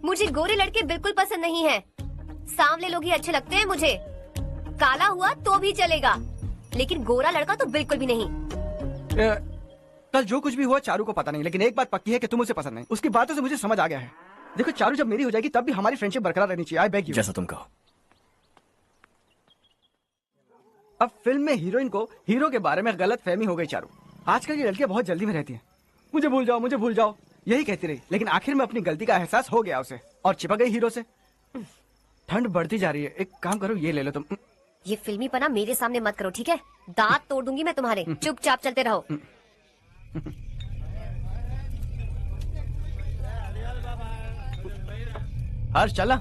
[SPEAKER 19] मुझे गोरे लड़के बिल्कुल पसंद नहीं है। सांवले लोग ही अच्छे लगते हैं मुझे। काला हुआ तो भी चलेगा, लेकिन गोरा लड़का तो बिल्कुल भी नहीं।
[SPEAKER 12] कल जो कुछ भी हुआ चारू को पता नहीं, लेकिन एक बात पक्की है कि तुम उसे पसंद नहीं। उसकी बातों से मुझे समझ आ गया है। देखो चारू जब मेरी हो जाएगी तब भी हमारी फ्रेंडशिप बरकरार रहनी चाहिए। I beg you.
[SPEAKER 1] जैसा तुम कहो।
[SPEAKER 12] अब फिल्म में हीरोइन को हीरो के बारे में गलत फहमी हो गई चारू। आजकल की लड़कियां बहुत जल्दी में रहती हैं। मुझे भूल जाओ, मुझे भूल जाओ, यही कहती रही। लेकिन आखिर में अपनी गलती का एहसास हो गया उसे और चिपक गई हीरो से। ठंड बढ़ती जा रही है, एक काम करो, ये ले लो तुम।
[SPEAKER 19] ये फिल्मी पना मेरे सामने मत करो, ठीक है? दांत तोड़ दूंगी मैं तुम्हारे। चुपचाप चलते रहो।
[SPEAKER 12] हर्ष चला।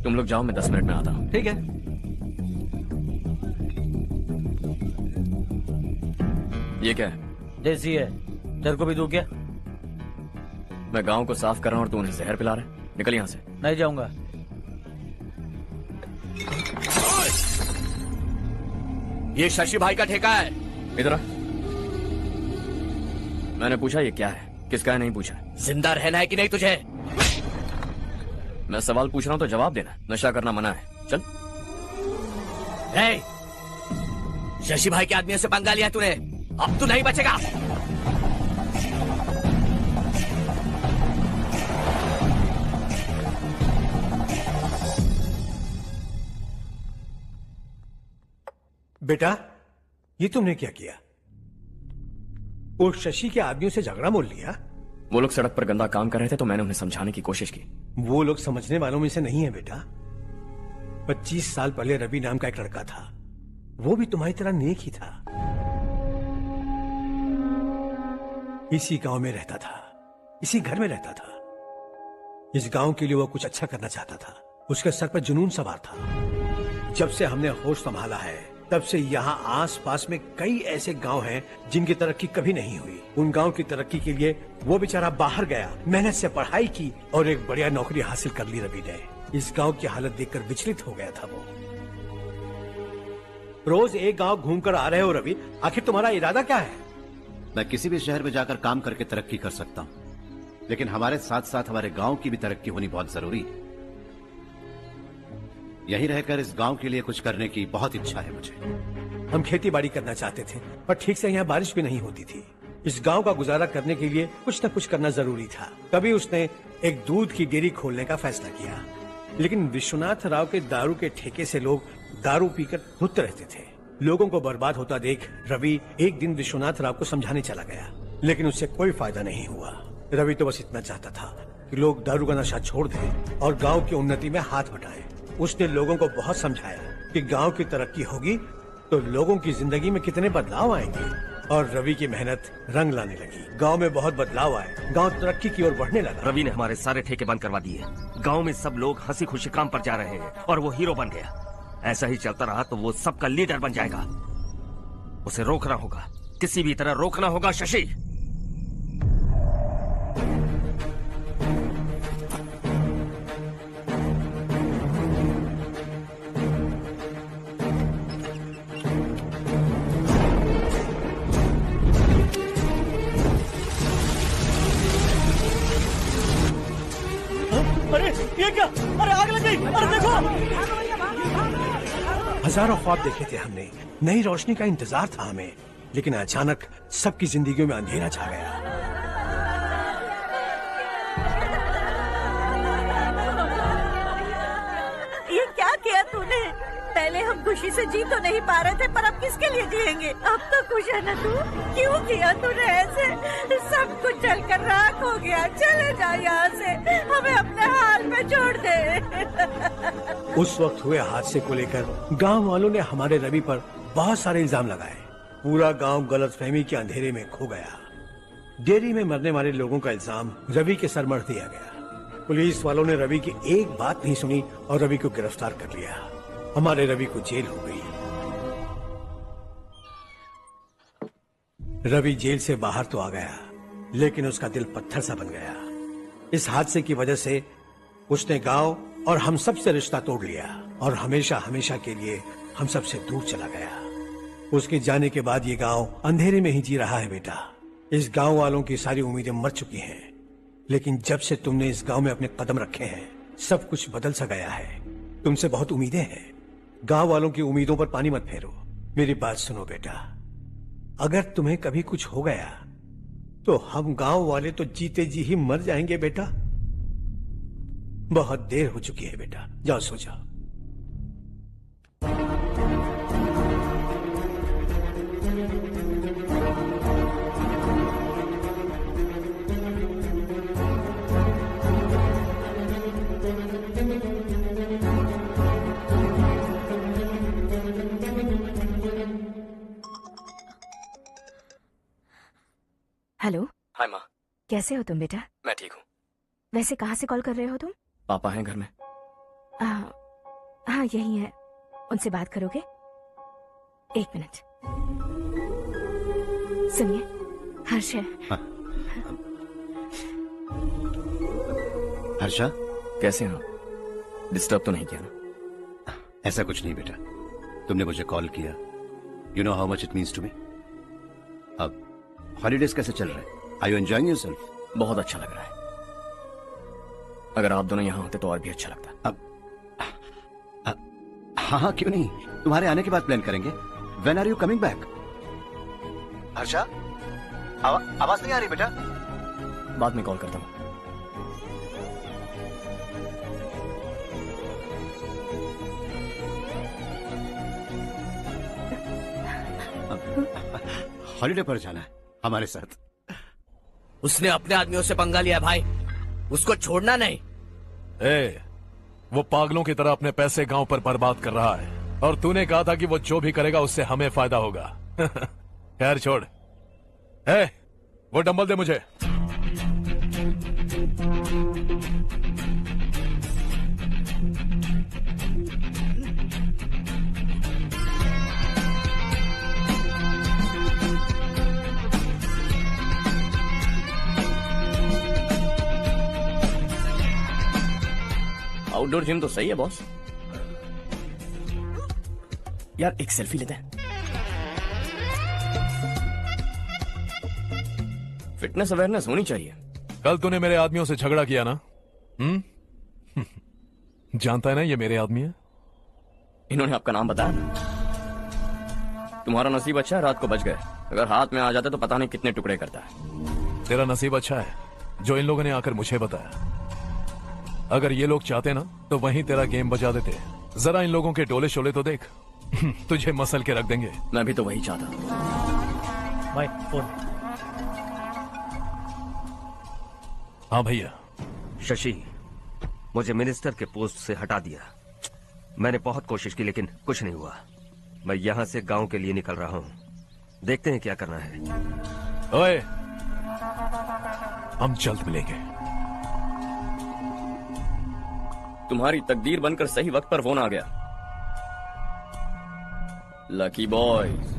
[SPEAKER 1] तुम लोग जाओ, मैं 10 मिनट में आता हूँ।
[SPEAKER 12] ठीक है।
[SPEAKER 1] ये क्या है?
[SPEAKER 5] देसी है। तेरे को भी दूं क्या?
[SPEAKER 1] मैं गांव को साफ कर रहा हूँ और तू उन्हें जहर पिला रहा है। निकल यहाँ से।
[SPEAKER 5] नहीं जाऊंगा।
[SPEAKER 3] ये शशि भाई का ठेका है।
[SPEAKER 1] इधर आ। मैंने पूछा ये क्या है, किसका है नहीं पूछा।
[SPEAKER 3] जिंदा रहना है कि नहीं तुझे?
[SPEAKER 1] मैं सवाल पूछ रहा हूँ तो जवाब देना। नशा करना मना है। चल।
[SPEAKER 14] शशि भाई के आदमियों से पंगा लिया तूने, अब तू नहीं बचेगा।
[SPEAKER 11] बेटा, ये तुमने क्या किया? वो शशि के आदमियों से झगड़ा मोल लिया?
[SPEAKER 1] वो लोग सड़क पर गंदा काम कर रहे थे तो मैंने उन्हें समझाने की कोशिश की।
[SPEAKER 11] वो लोग समझने वालों में से नहीं है बेटा। 25 साल पहले रवि नाम का एक लड़का था, वो भी तुम्हारी तरह नेक ही था। इसी गांव में रहता था, इसी घर में रहता था। इस गांव के लिए वो कुछ अच्छा करना चाहता था। उसके सर पर जुनून सवार था। जब से हमने होश संभाला है तब से यहाँ आस पास में कई ऐसे गांव हैं जिनकी तरक्की कभी नहीं हुई। उन गांव की तरक्की के लिए वो बेचारा बाहर गया, मेहनत से पढ़ाई की और एक बढ़िया नौकरी हासिल कर ली रवि ने। इस गांव की हालत देखकर विचलित हो गया था वो। रोज एक गांव घूमकर आ रहे हो रवि, आखिर तुम्हारा इरादा क्या है?
[SPEAKER 6] मैं किसी भी शहर में जाकर काम करके तरक्की कर सकता हूँ, लेकिन हमारे साथ साथ हमारे गांव की भी तरक्की होनी बहुत जरूरी है। यहीं रहकर इस गांव के लिए कुछ करने की बहुत इच्छा है मुझे।
[SPEAKER 11] हम खेती बाड़ी करना चाहते थे, पर ठीक से यहाँ बारिश भी नहीं होती थी। इस गांव का गुजारा करने के लिए कुछ न कुछ करना जरूरी था। तभी उसने एक दूध की डेयरी खोलने का फैसला किया। लेकिन विश्वनाथ राव के दारू के ठेके से लोग दारू पीकर धुत रहते थे। लोगों को बर्बाद होता देख रवि एक दिन विश्वनाथ राव को समझाने चला गया, लेकिन उससे कोई फायदा नहीं हुआ। रवि तो बस इतना चाहता था कि लोग दारू का नशा छोड़ दें और गांव की उन्नति में हाथ बटाएं। उसने लोगों को बहुत समझाया कि गांव की तरक्की होगी तो लोगों की जिंदगी में कितने बदलाव आएंगे, और रवि की मेहनत रंग लाने लगी। गांव में बहुत बदलाव आए, गांव तरक्की की ओर बढ़ने लगा।
[SPEAKER 17] रवि ने हमारे सारे ठेके बंद करवा दिए। गांव में सब लोग हंसी खुशी काम पर जा रहे हैं और वो हीरो बन गया। ऐसा ही चलता रहा तो वो सबका लीडर बन जाएगा। उसे रोकना होगा, किसी भी तरह रोकना होगा शशि।
[SPEAKER 11] अरे ये क्या? अरे आग लग गई! अरे देखो! हजारों ख्वाब देखे थे हमने, नई रोशनी का इंतजार था हमें, लेकिन अचानक सबकी जिंदगियों में अंधेरा छा गया।
[SPEAKER 15] ये क्या किया तूने? पहले हम खुशी से जी तो नहीं पा रहे थे, पर अब किसके लिए जिएंगे? अब तो खुश है ना तू? क्यों किया तूने ऐसे? सब कुछ जलकर राख हो गया। चले जा यहाँ से, हमें अपने हाल में छोड़ दे।
[SPEAKER 11] उस वक्त हुए हादसे को लेकर गांव वालों ने हमारे रवि पर बहुत सारे इल्जाम लगाए। पूरा गांव गलतफहमी के अंधेरे में खो गया। डेयरी में मरने वाले लोगों का इल्जाम रवि के सर मढ़ दिया गया। पुलिस वालों ने रवि की एक बात नहीं सुनी और रवि को गिरफ्तार कर लिया। हमारे रवि को जेल हो गई। रवि जेल से बाहर तो आ गया, लेकिन उसका दिल पत्थर सा बन गया। इस हादसे की वजह से उसने गांव और हम सब से रिश्ता तोड़ लिया और हमेशा हमेशा के लिए हम सब से दूर चला गया। उसके जाने के बाद ये गांव अंधेरे में ही जी रहा है बेटा। इस गांव वालों की सारी उम्मीदें मर चुकी हैं, लेकिन जब से तुमने इस गांव में अपने कदम रखे हैं सब कुछ बदल सा गया है। तुमसे बहुत उम्मीदें हैं। गांव वालों की उम्मीदों पर पानी मत फेरो। मेरी बात सुनो बेटा, अगर तुम्हें कभी कुछ हो गया तो हम गांव वाले तो जीते जी ही मर जाएंगे बेटा। बहुत देर हो चुकी है बेटा, जाओ सो जाओ।
[SPEAKER 10] हेलो।
[SPEAKER 1] हाय माँ।
[SPEAKER 10] कैसे हो तुम बेटा?
[SPEAKER 1] मैं ठीक हूँ।
[SPEAKER 10] वैसे कहाँ से कॉल कर रहे हो तुम?
[SPEAKER 1] पापा हैं घर में।
[SPEAKER 10] हाँ यही है। उनसे बात करोगे? एक मिनट सुनिए, हर्ष है।
[SPEAKER 6] हर्षा,
[SPEAKER 1] कैसे हो? डिस्टर्ब तो नहीं किया ना?
[SPEAKER 6] ऐसा कुछ नहीं बेटा, तुमने मुझे कॉल किया। You know how much it means to me. अब हॉलीडेज कैसे चल रहे हैं? Are you enjoying yourself?
[SPEAKER 1] बहुत अच्छा लग रहा है। अगर आप दोनों यहाँ होते तो और भी अच्छा लगता।
[SPEAKER 6] अब हाँ क्यों नहीं, तुम्हारे आने के बाद प्लान करेंगे। When are you coming back? Harsha, आवाज नहीं आ रही बेटा?
[SPEAKER 1] बाद में कॉल करता हूँ।
[SPEAKER 6] हॉलिडे पर जाना है हमारे साथ।
[SPEAKER 14] उसने अपने आदमियों से पंगा लिया भाई, उसको छोड़ना नहीं।
[SPEAKER 8] वो पागलों की तरह अपने पैसे गांव पर बर्बाद कर रहा है और तूने कहा था कि वो जो भी करेगा उससे हमें फायदा होगा। खैर छोड़। वो डंबल दे मुझे।
[SPEAKER 1] आउटडोर जिम तो सही है बॉस।
[SPEAKER 14] यार एक सेल्फी लेते हैं।
[SPEAKER 1] फिटनेस अवेयरनेस होनी चाहिए।
[SPEAKER 8] कल तूने मेरे आदमियों से झगड़ा किया ना? जानता है ना ये मेरे आदमी है।
[SPEAKER 1] इन्होंने आपका नाम बताया? तुम्हारा नसीब अच्छा है रात को बच गए, अगर हाथ में आ जाता तो पता नहीं कितने टुकड़े करता है।
[SPEAKER 8] तेरा नसीब अच्छा है जो इन लोगों ने आकर मुझे बताया। अगर ये लोग चाहते ना तो वहीं तेरा गेम बजा देते। जरा इन लोगों के डोले शोले तो देख। तुझे मसल के रख देंगे।
[SPEAKER 1] मैं भी तो वही चाहता।
[SPEAKER 5] भाई फोन।
[SPEAKER 8] हाँ भैया।
[SPEAKER 17] शशि, मुझे मिनिस्टर के पोस्ट से हटा दिया। मैंने बहुत कोशिश की लेकिन कुछ नहीं हुआ। मैं यहाँ से गांव के लिए निकल रहा हूँ, देखते हैं क्या करना है।
[SPEAKER 8] ओए, हम जल्द मिलेंगे।
[SPEAKER 1] तुम्हारी तकदीर बनकर सही वक्त पर फोन आ गया। Lucky boys.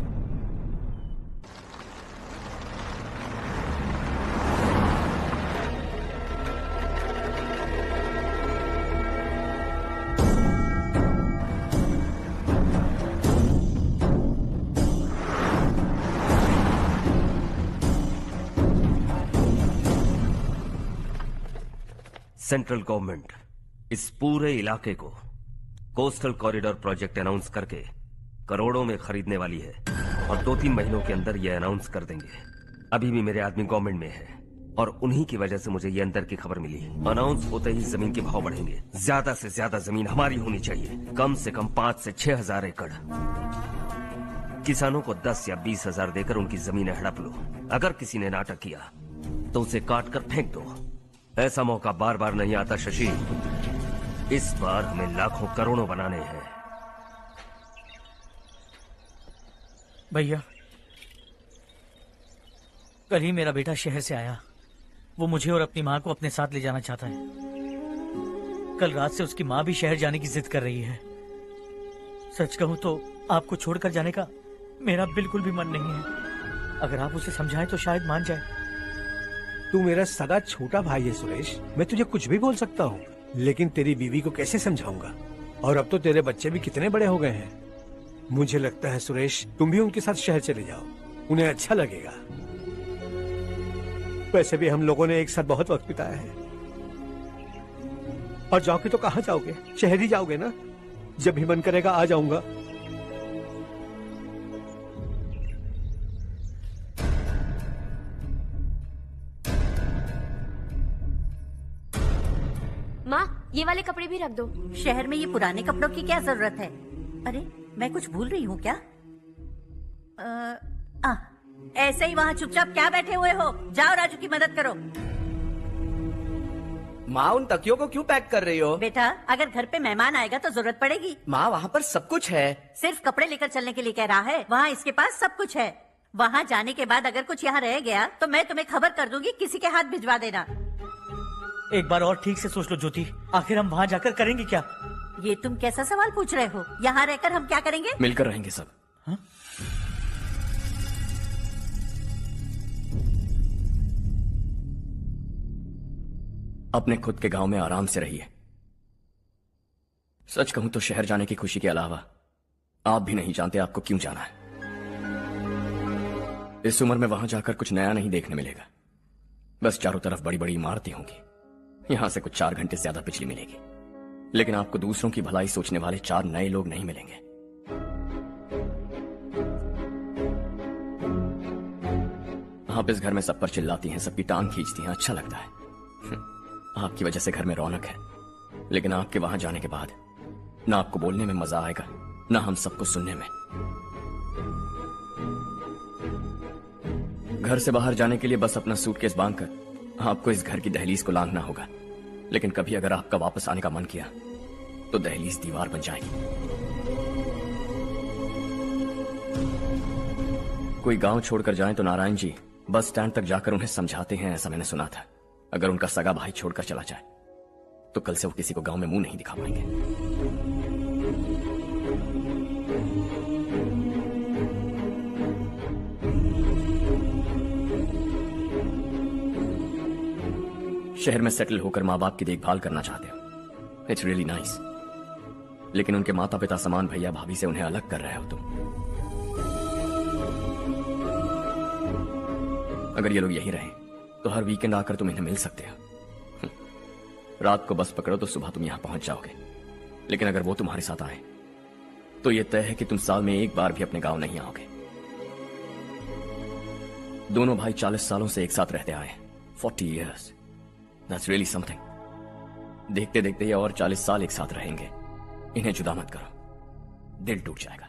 [SPEAKER 17] सेंट्रल गवर्नमेंट इस पूरे इलाके को कोस्टल कॉरिडोर प्रोजेक्ट अनाउंस करके करोड़ों में खरीदने वाली है और 2-3 महीनों के अंदर यह अनाउंस कर देंगे। अभी भी मेरे आदमी गवर्नमेंट में है और उन्हीं की वजह से मुझे ये अंदर की खबर मिली। अनाउंस होते ही जमीन के भाव बढ़ेंगे। ज्यादा से ज्यादा जमीन हमारी होनी चाहिए, कम से कम 5 से 6 हजार एकड़। किसानों को 10 या 20 हजार देकर उनकी जमीनें हड़प लो। अगर किसी ने नाटक किया तो उसे काट कर फेंक दो। ऐसा मौका बार बार नहीं आता शशि। इस बार हमें लाखों करोड़ों बनाने हैं।
[SPEAKER 5] भैया, कल ही मेरा बेटा शहर से आया। वो मुझे और अपनी माँ को अपने साथ ले जाना चाहता है। कल रात से उसकी माँ भी शहर जाने की जिद कर रही है। सच कहूं तो आपको छोड़कर जाने का मेरा बिल्कुल भी मन नहीं है। अगर आप उसे समझाएं तो शायद मान जाए।
[SPEAKER 11] तू मेरा सगा छोटा भाई है सुरेश, मैं तुझे कुछ भी बोल सकता हूँ, लेकिन तेरी बीवी को कैसे समझाऊंगा? और अब तो तेरे बच्चे भी कितने बड़े हो गए हैं। मुझे लगता है सुरेश, तुम भी उनके साथ शहर चले जाओ, उन्हें अच्छा लगेगा। वैसे भी हम लोगों ने एक साथ बहुत वक्त बिताया है। और जाओगे तो कहाँ जाओगे? शहर ही जाओगे ना? जब भी मन करेगा आ जाऊंगा।
[SPEAKER 4] माँ, ये वाले कपड़े भी रख दो।
[SPEAKER 15] शहर में ये पुराने कपड़ों की क्या जरूरत है? अरे मैं कुछ भूल रही हूँ क्या? ऐसे ही वहाँ चुपचाप क्या बैठे हुए हो? जाओ राजू की मदद करो।
[SPEAKER 14] माँ, उन तकियों को क्यों पैक कर रही हो?
[SPEAKER 15] बेटा, अगर घर पे मेहमान आएगा तो जरूरत पड़ेगी।
[SPEAKER 14] माँ, वहाँ पर सब कुछ है।
[SPEAKER 15] सिर्फ कपड़े लेकर चलने के लिए कह रहा है? वहाँ इसके पास सब कुछ है। वहाँ जाने के बाद अगर कुछ यहाँ रह गया तो मैं तुम्हें खबर कर दूंगी, किसी के हाथ भिजवा देना।
[SPEAKER 5] एक बार और ठीक से सोच लो ज्योति, आखिर हम वहाँ जाकर करेंगे क्या?
[SPEAKER 15] ये तुम कैसा सवाल पूछ रहे हो? यहाँ रहकर हम क्या करेंगे?
[SPEAKER 1] मिलकर रहेंगे सब।
[SPEAKER 5] हा?
[SPEAKER 1] अपने खुद के गांव में आराम से रहिए। सच कहूं तो शहर जाने की खुशी के अलावा आप भी नहीं जानते आपको क्यों जाना है। इस उम्र में वहां जाकर कुछ नया नहीं देखने मिलेगा। बस चारों तरफ बड़ी बड़ी इमारतें होंगी। यहां से कुछ 4 घंटे ज्यादा बिजली मिलेगी, लेकिन आपको दूसरों की भलाई सोचने वाले 4 नए लोग नहीं मिलेंगे। आप इस घर में सब पर चिल्लाती हैं, सबकी टांग खींचती हैं, अच्छा लगता है। आपकी वजह से घर में रौनक है, लेकिन आपके वहां जाने के बाद ना आपको बोलने में मजा आएगा, ना हम सबको सुनने में। घर से बाहर जाने के लिए बस अपना सूटकेस बांधकर आपको इस घर की दहलीज को लांघना होगा, लेकिन कभी अगर आपका वापस आने का मन किया तो दहलीज दीवार बन जाएगी। कोई गांव छोड़कर जाए तो नारायण जी बस स्टैंड तक जाकर उन्हें समझाते हैं, ऐसा मैंने सुना था। अगर उनका सगा भाई छोड़कर चला जाए तो कल से वो किसी को गांव में मुंह नहीं दिखा पाएंगे। शहर में सेटल होकर माँ बाप की देखभाल करना चाहते हो, इट्स रियली नाइस, लेकिन उनके माता पिता समान भैया भाभी से उन्हें अलग कर रहे हो तुम। अगर ये लोग यहीं रहें तो हर वीकेंड आकर तुम इन्हें मिल सकते हो। रात को बस पकड़ो तो सुबह तुम यहां पहुंच जाओगे, लेकिन अगर वो तुम्हारे साथ आए तो यह तय है कि तुम साल में एक बार भी अपने गांव नहीं आओगे। दोनों भाई 40 सालों से एक साथ रहते आए, 40 years, that's really something। देखते देखते ये और 40 साल एक साथ रहेंगे। इन्हें जुदा मत करो, दिल टूट जाएगा।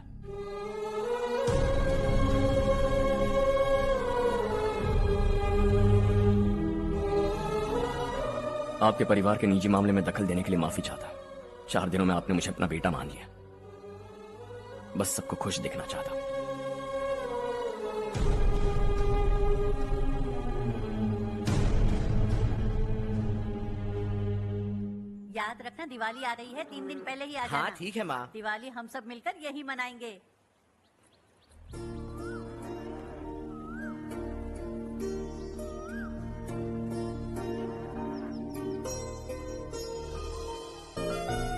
[SPEAKER 1] आपके परिवार के निजी मामले में दखल देने के लिए माफी चाहता। 4 दिनों में आपने मुझे अपना बेटा मान लिया, बस सबको खुश दिखना चाहता।
[SPEAKER 15] याद रखना दिवाली आ रही है, 3 दिन पहले ही आ जाना।
[SPEAKER 14] हाँ ठीक है माँ।
[SPEAKER 15] दिवाली हम सब मिलकर यही मनाएंगे।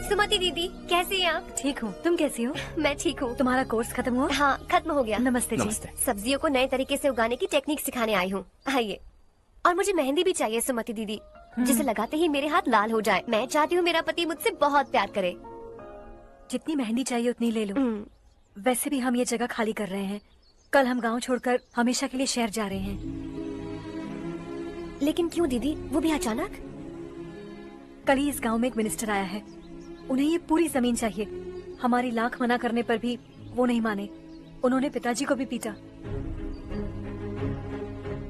[SPEAKER 19] सुमति दीदी कैसी हैं आप?
[SPEAKER 20] ठीक हूँ, तुम कैसी हो?
[SPEAKER 19] मैं ठीक हूँ।
[SPEAKER 20] तुम्हारा कोर्स खत्म हुआ?
[SPEAKER 19] हाँ खत्म हो गया।
[SPEAKER 20] नमस्ते जी।
[SPEAKER 1] नमस्ते।
[SPEAKER 19] सब्जियों को नए तरीके से उगाने की टेक्निक सिखाने आई हूँ, आइए। और मुझे मेहंदी भी चाहिए सुमति दीदी, जिसे लगाते ही मेरे हाथ लाल हो जाए। मैं चाहती हूँ मेरा पति मुझसे बहुत प्यार करे।
[SPEAKER 20] जितनी मेहंदी चाहिए उतनी ले लो। वैसे भी हम ये जगह खाली कर रहे हैं, कल हम गांव छोड़कर हमेशा के लिए शहर जा रहे हैं।
[SPEAKER 19] लेकिन क्यों दीदी, वो भी अचानक?
[SPEAKER 20] कल ही इस गांव में एक मिनिस्टर आया है, उन्हें ये पूरी जमीन चाहिए। हमारी लाख मना करने पर भी वो नहीं माने। उन्होंने पिताजी को भी पीटा।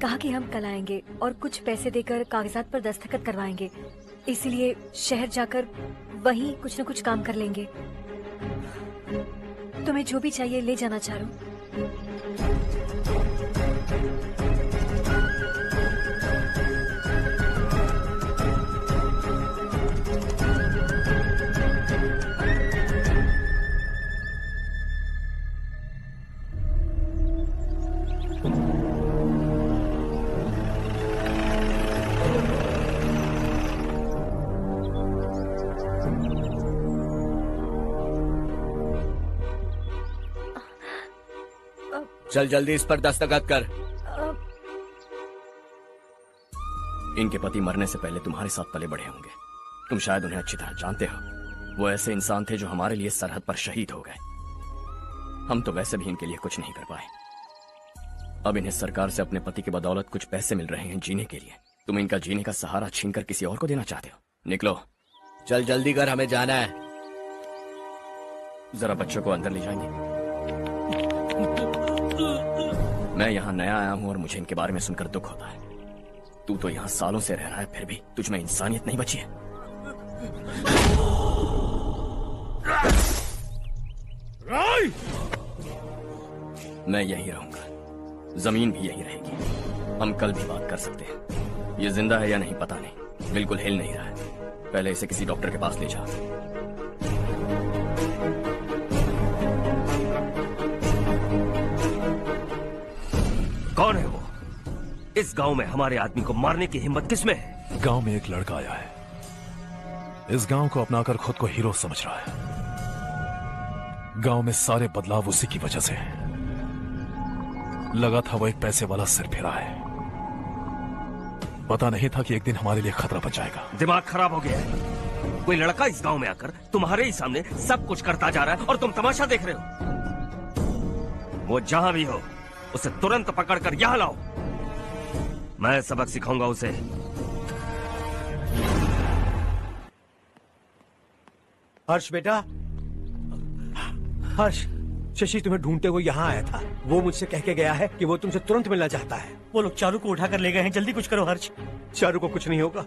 [SPEAKER 20] कहा कि हम कल आएंगे और कुछ पैसे देकर कागजात पर दस्तखत करवाएंगे, इसीलिए शहर जाकर वहीं कुछ न कुछ काम कर लेंगे। तुम्हें जो भी चाहिए ले जाना चारू।
[SPEAKER 14] चल जल्दी इस पर दस्तखत कर।
[SPEAKER 1] इनके पति मरने से पहले तुम्हारे साथ पले बढ़े होंगे, तुम शायद उन्हें अच्छी तरह जानते हो। वो ऐसे इंसान थे जो हमारे लिए सरहद पर शहीद हो गए। हम तो वैसे भी इनके लिए कुछ नहीं कर पाए। अब इन्हें सरकार से अपने पति की बदौलत कुछ पैसे मिल रहे हैं जीने के लिए। तुम इनका जीने का सहारा छीनकर किसी और को देना चाहते हो? निकलो।
[SPEAKER 14] चल जल्दी कर, हमें जाना है।
[SPEAKER 1] जरा बच्चों को अंदर ले जाएंगे। मैं यहाँ नया आया हूँ और मुझे इनके बारे में सुनकर दुख होता है। तू तो यहाँ सालों से रह रहा है, फिर भी तुझ में इंसानियत नहीं बची है। मैं यहीं रहूंगा, जमीन भी यहीं रहेगी। हम कल भी बात कर सकते हैं। ये जिंदा है या नहीं पता नहीं, बिल्कुल हिल नहीं रहा है। पहले इसे किसी डॉक्टर के पास ले जा।
[SPEAKER 17] कौन है वो? इस गांव में हमारे आदमी को मारने की हिम्मत किसमें है?
[SPEAKER 8] गांव में एक लड़का आया है, इस गांव को अपनाकर खुद को हीरो समझ रहा है। गांव में सारे बदलाव उसी की वजह से है। लगा था वो एक पैसे वाला सिरफिरा है, पता नहीं था कि एक दिन हमारे लिए खतरा बन जाएगा।
[SPEAKER 17] दिमाग खराब हो गया है। कोई लड़का इस गांव में आकर तुम्हारे ही सामने सब कुछ करता जा रहा है और तुम तमाशा देख रहे हो। वो जहां भी हो उसे तुरंत पकड़कर यहां लाओ। मैं सबक सिखाऊंगा उसे।
[SPEAKER 11] हर्ष बेटा, हर्ष, शशि तुम्हें ढूंढते हुए यहाँ आया था। वो मुझसे कह के गया है कि वो तुमसे तुरंत मिलना चाहता है।
[SPEAKER 5] वो लोग चारू को उठाकर ले गए हैं, जल्दी कुछ करो हर्ष।
[SPEAKER 11] चारू को कुछ नहीं होगा।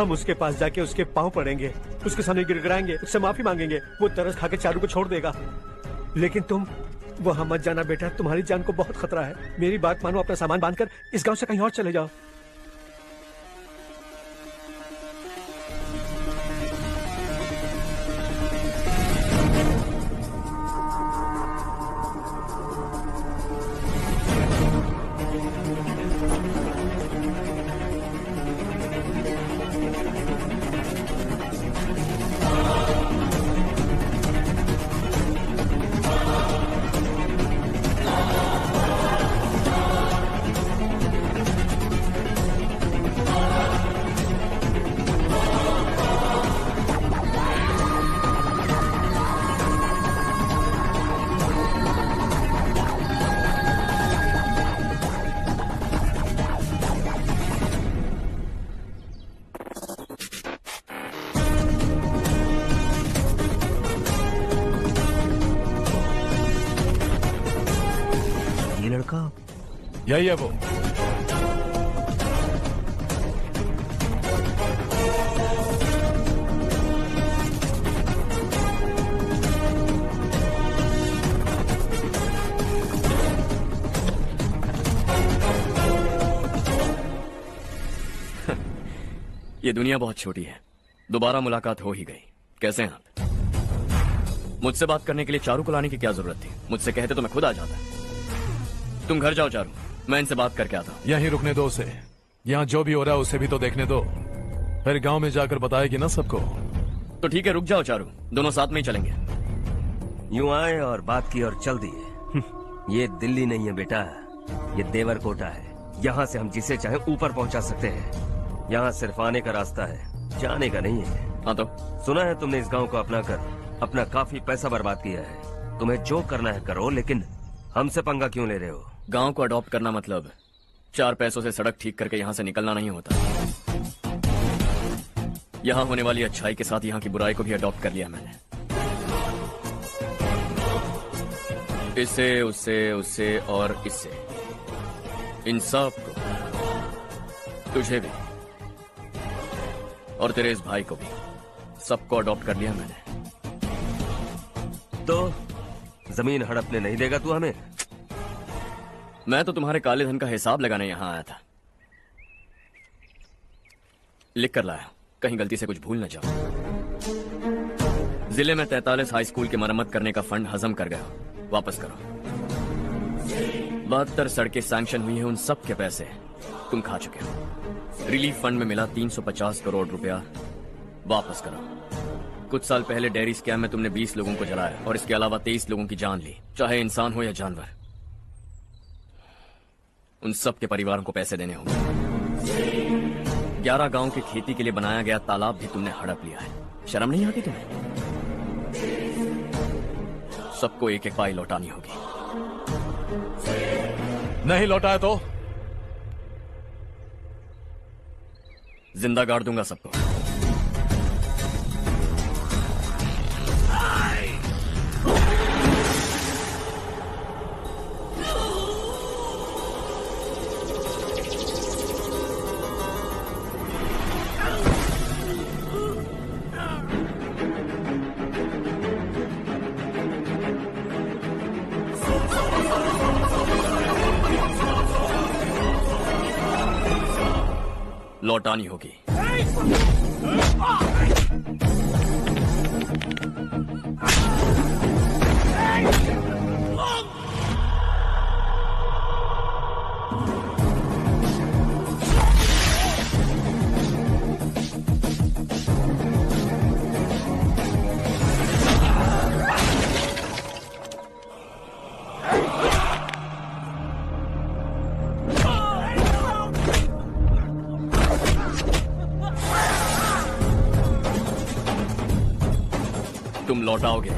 [SPEAKER 11] हम उसके पास जाके उसके पांव पड़ेंगे, उसके सामने गिड़गिड़ाएंगे, उससे माफी मांगेंगे। वो तरस खा के चारू को छोड़ देगा। लेकिन तुम वहाँ मत जाना बेटा, तुम्हारी जान को बहुत खतरा है। मेरी बात मानो, अपना सामान बांधकर इस गांव से कहीं और चले जाओ।
[SPEAKER 8] यही है वो।
[SPEAKER 1] ये दुनिया बहुत छोटी है, दोबारा मुलाकात हो ही गई। कैसे हैं आप? मुझसे बात करने के लिए चारू को लाने की क्या जरूरत थी? मुझसे कहते तो मैं खुद आ जाता। तुम घर जाओ चारू, मैं इनसे बात करके आता हूँ।
[SPEAKER 8] यहीं रुकने दो उसे। यहाँ जो भी हो रहा है उसे भी तो देखने दो, फिर गांव में जाकर बताएगी ना सबको।
[SPEAKER 1] तो ठीक है, रुक जाओ चारू, दोनों साथ में ही चलेंगे।
[SPEAKER 17] यूं आए और बात की और चल दिए। ये दिल्ली नहीं है बेटा, ये देवरकोटा है। यहाँ से हम जिसे चाहे ऊपर पहुँचा सकते हैं। यहाँ सिर्फ आने का रास्ता है, जाने का नहीं है।
[SPEAKER 1] हाँ तो
[SPEAKER 17] सुना है तुमने इस गांव को अपना कर अपना काफी पैसा बर्बाद किया है। तुम्हें जो करना है करो, लेकिन हमसे पंगा क्यों ले रहे हो?
[SPEAKER 1] गांव को अडॉप्ट करना मतलब 4 पैसों से सड़क ठीक करके यहाँ से निकलना नहीं होता। यहाँ होने वाली अच्छाई के साथ यहाँ की बुराई को भी अडॉप्ट कर लिया मैंने। इससे, उससे, उससे और इससे, इन सब को, तुझे भी और तेरे इस भाई को भी, सबको अडॉप्ट कर लिया मैंने।
[SPEAKER 17] तो जमीन हड़पने नहीं देगा तू हमें?
[SPEAKER 1] मैं तो तुम्हारे काले धन का हिसाब लगाने यहाँ आया था। लिख कर लाया, कहीं गलती से कुछ भूल न जाओ। जिले में 43 हाई स्कूल की मरम्मत करने का फंड हजम कर गया, वापस करो। 72 सड़कें सैंक्शन हुई हैं, उन सब के पैसे तुम खा चुके हो। रिलीफ फंड में मिला 350 करोड़ रुपया, वापस करो। कुछ साल पहले डेयरी स्कैम में तुमने 20 लोगों को जलाया और इसके अलावा 23 लोगों की जान ली, चाहे इंसान हो या जानवर। उन सब के परिवारों को पैसे देने होंगे। 11 गांव की खेती के लिए बनाया गया तालाब भी तुमने हड़प लिया है। शर्म नहीं आती तुम्हें? सबको एक एक पाई लौटानी होगी।
[SPEAKER 8] नहीं लौटाया तो
[SPEAKER 1] जिंदा गाड़ दूंगा सबको। लौटानी होगी। तुम लौटाओगे।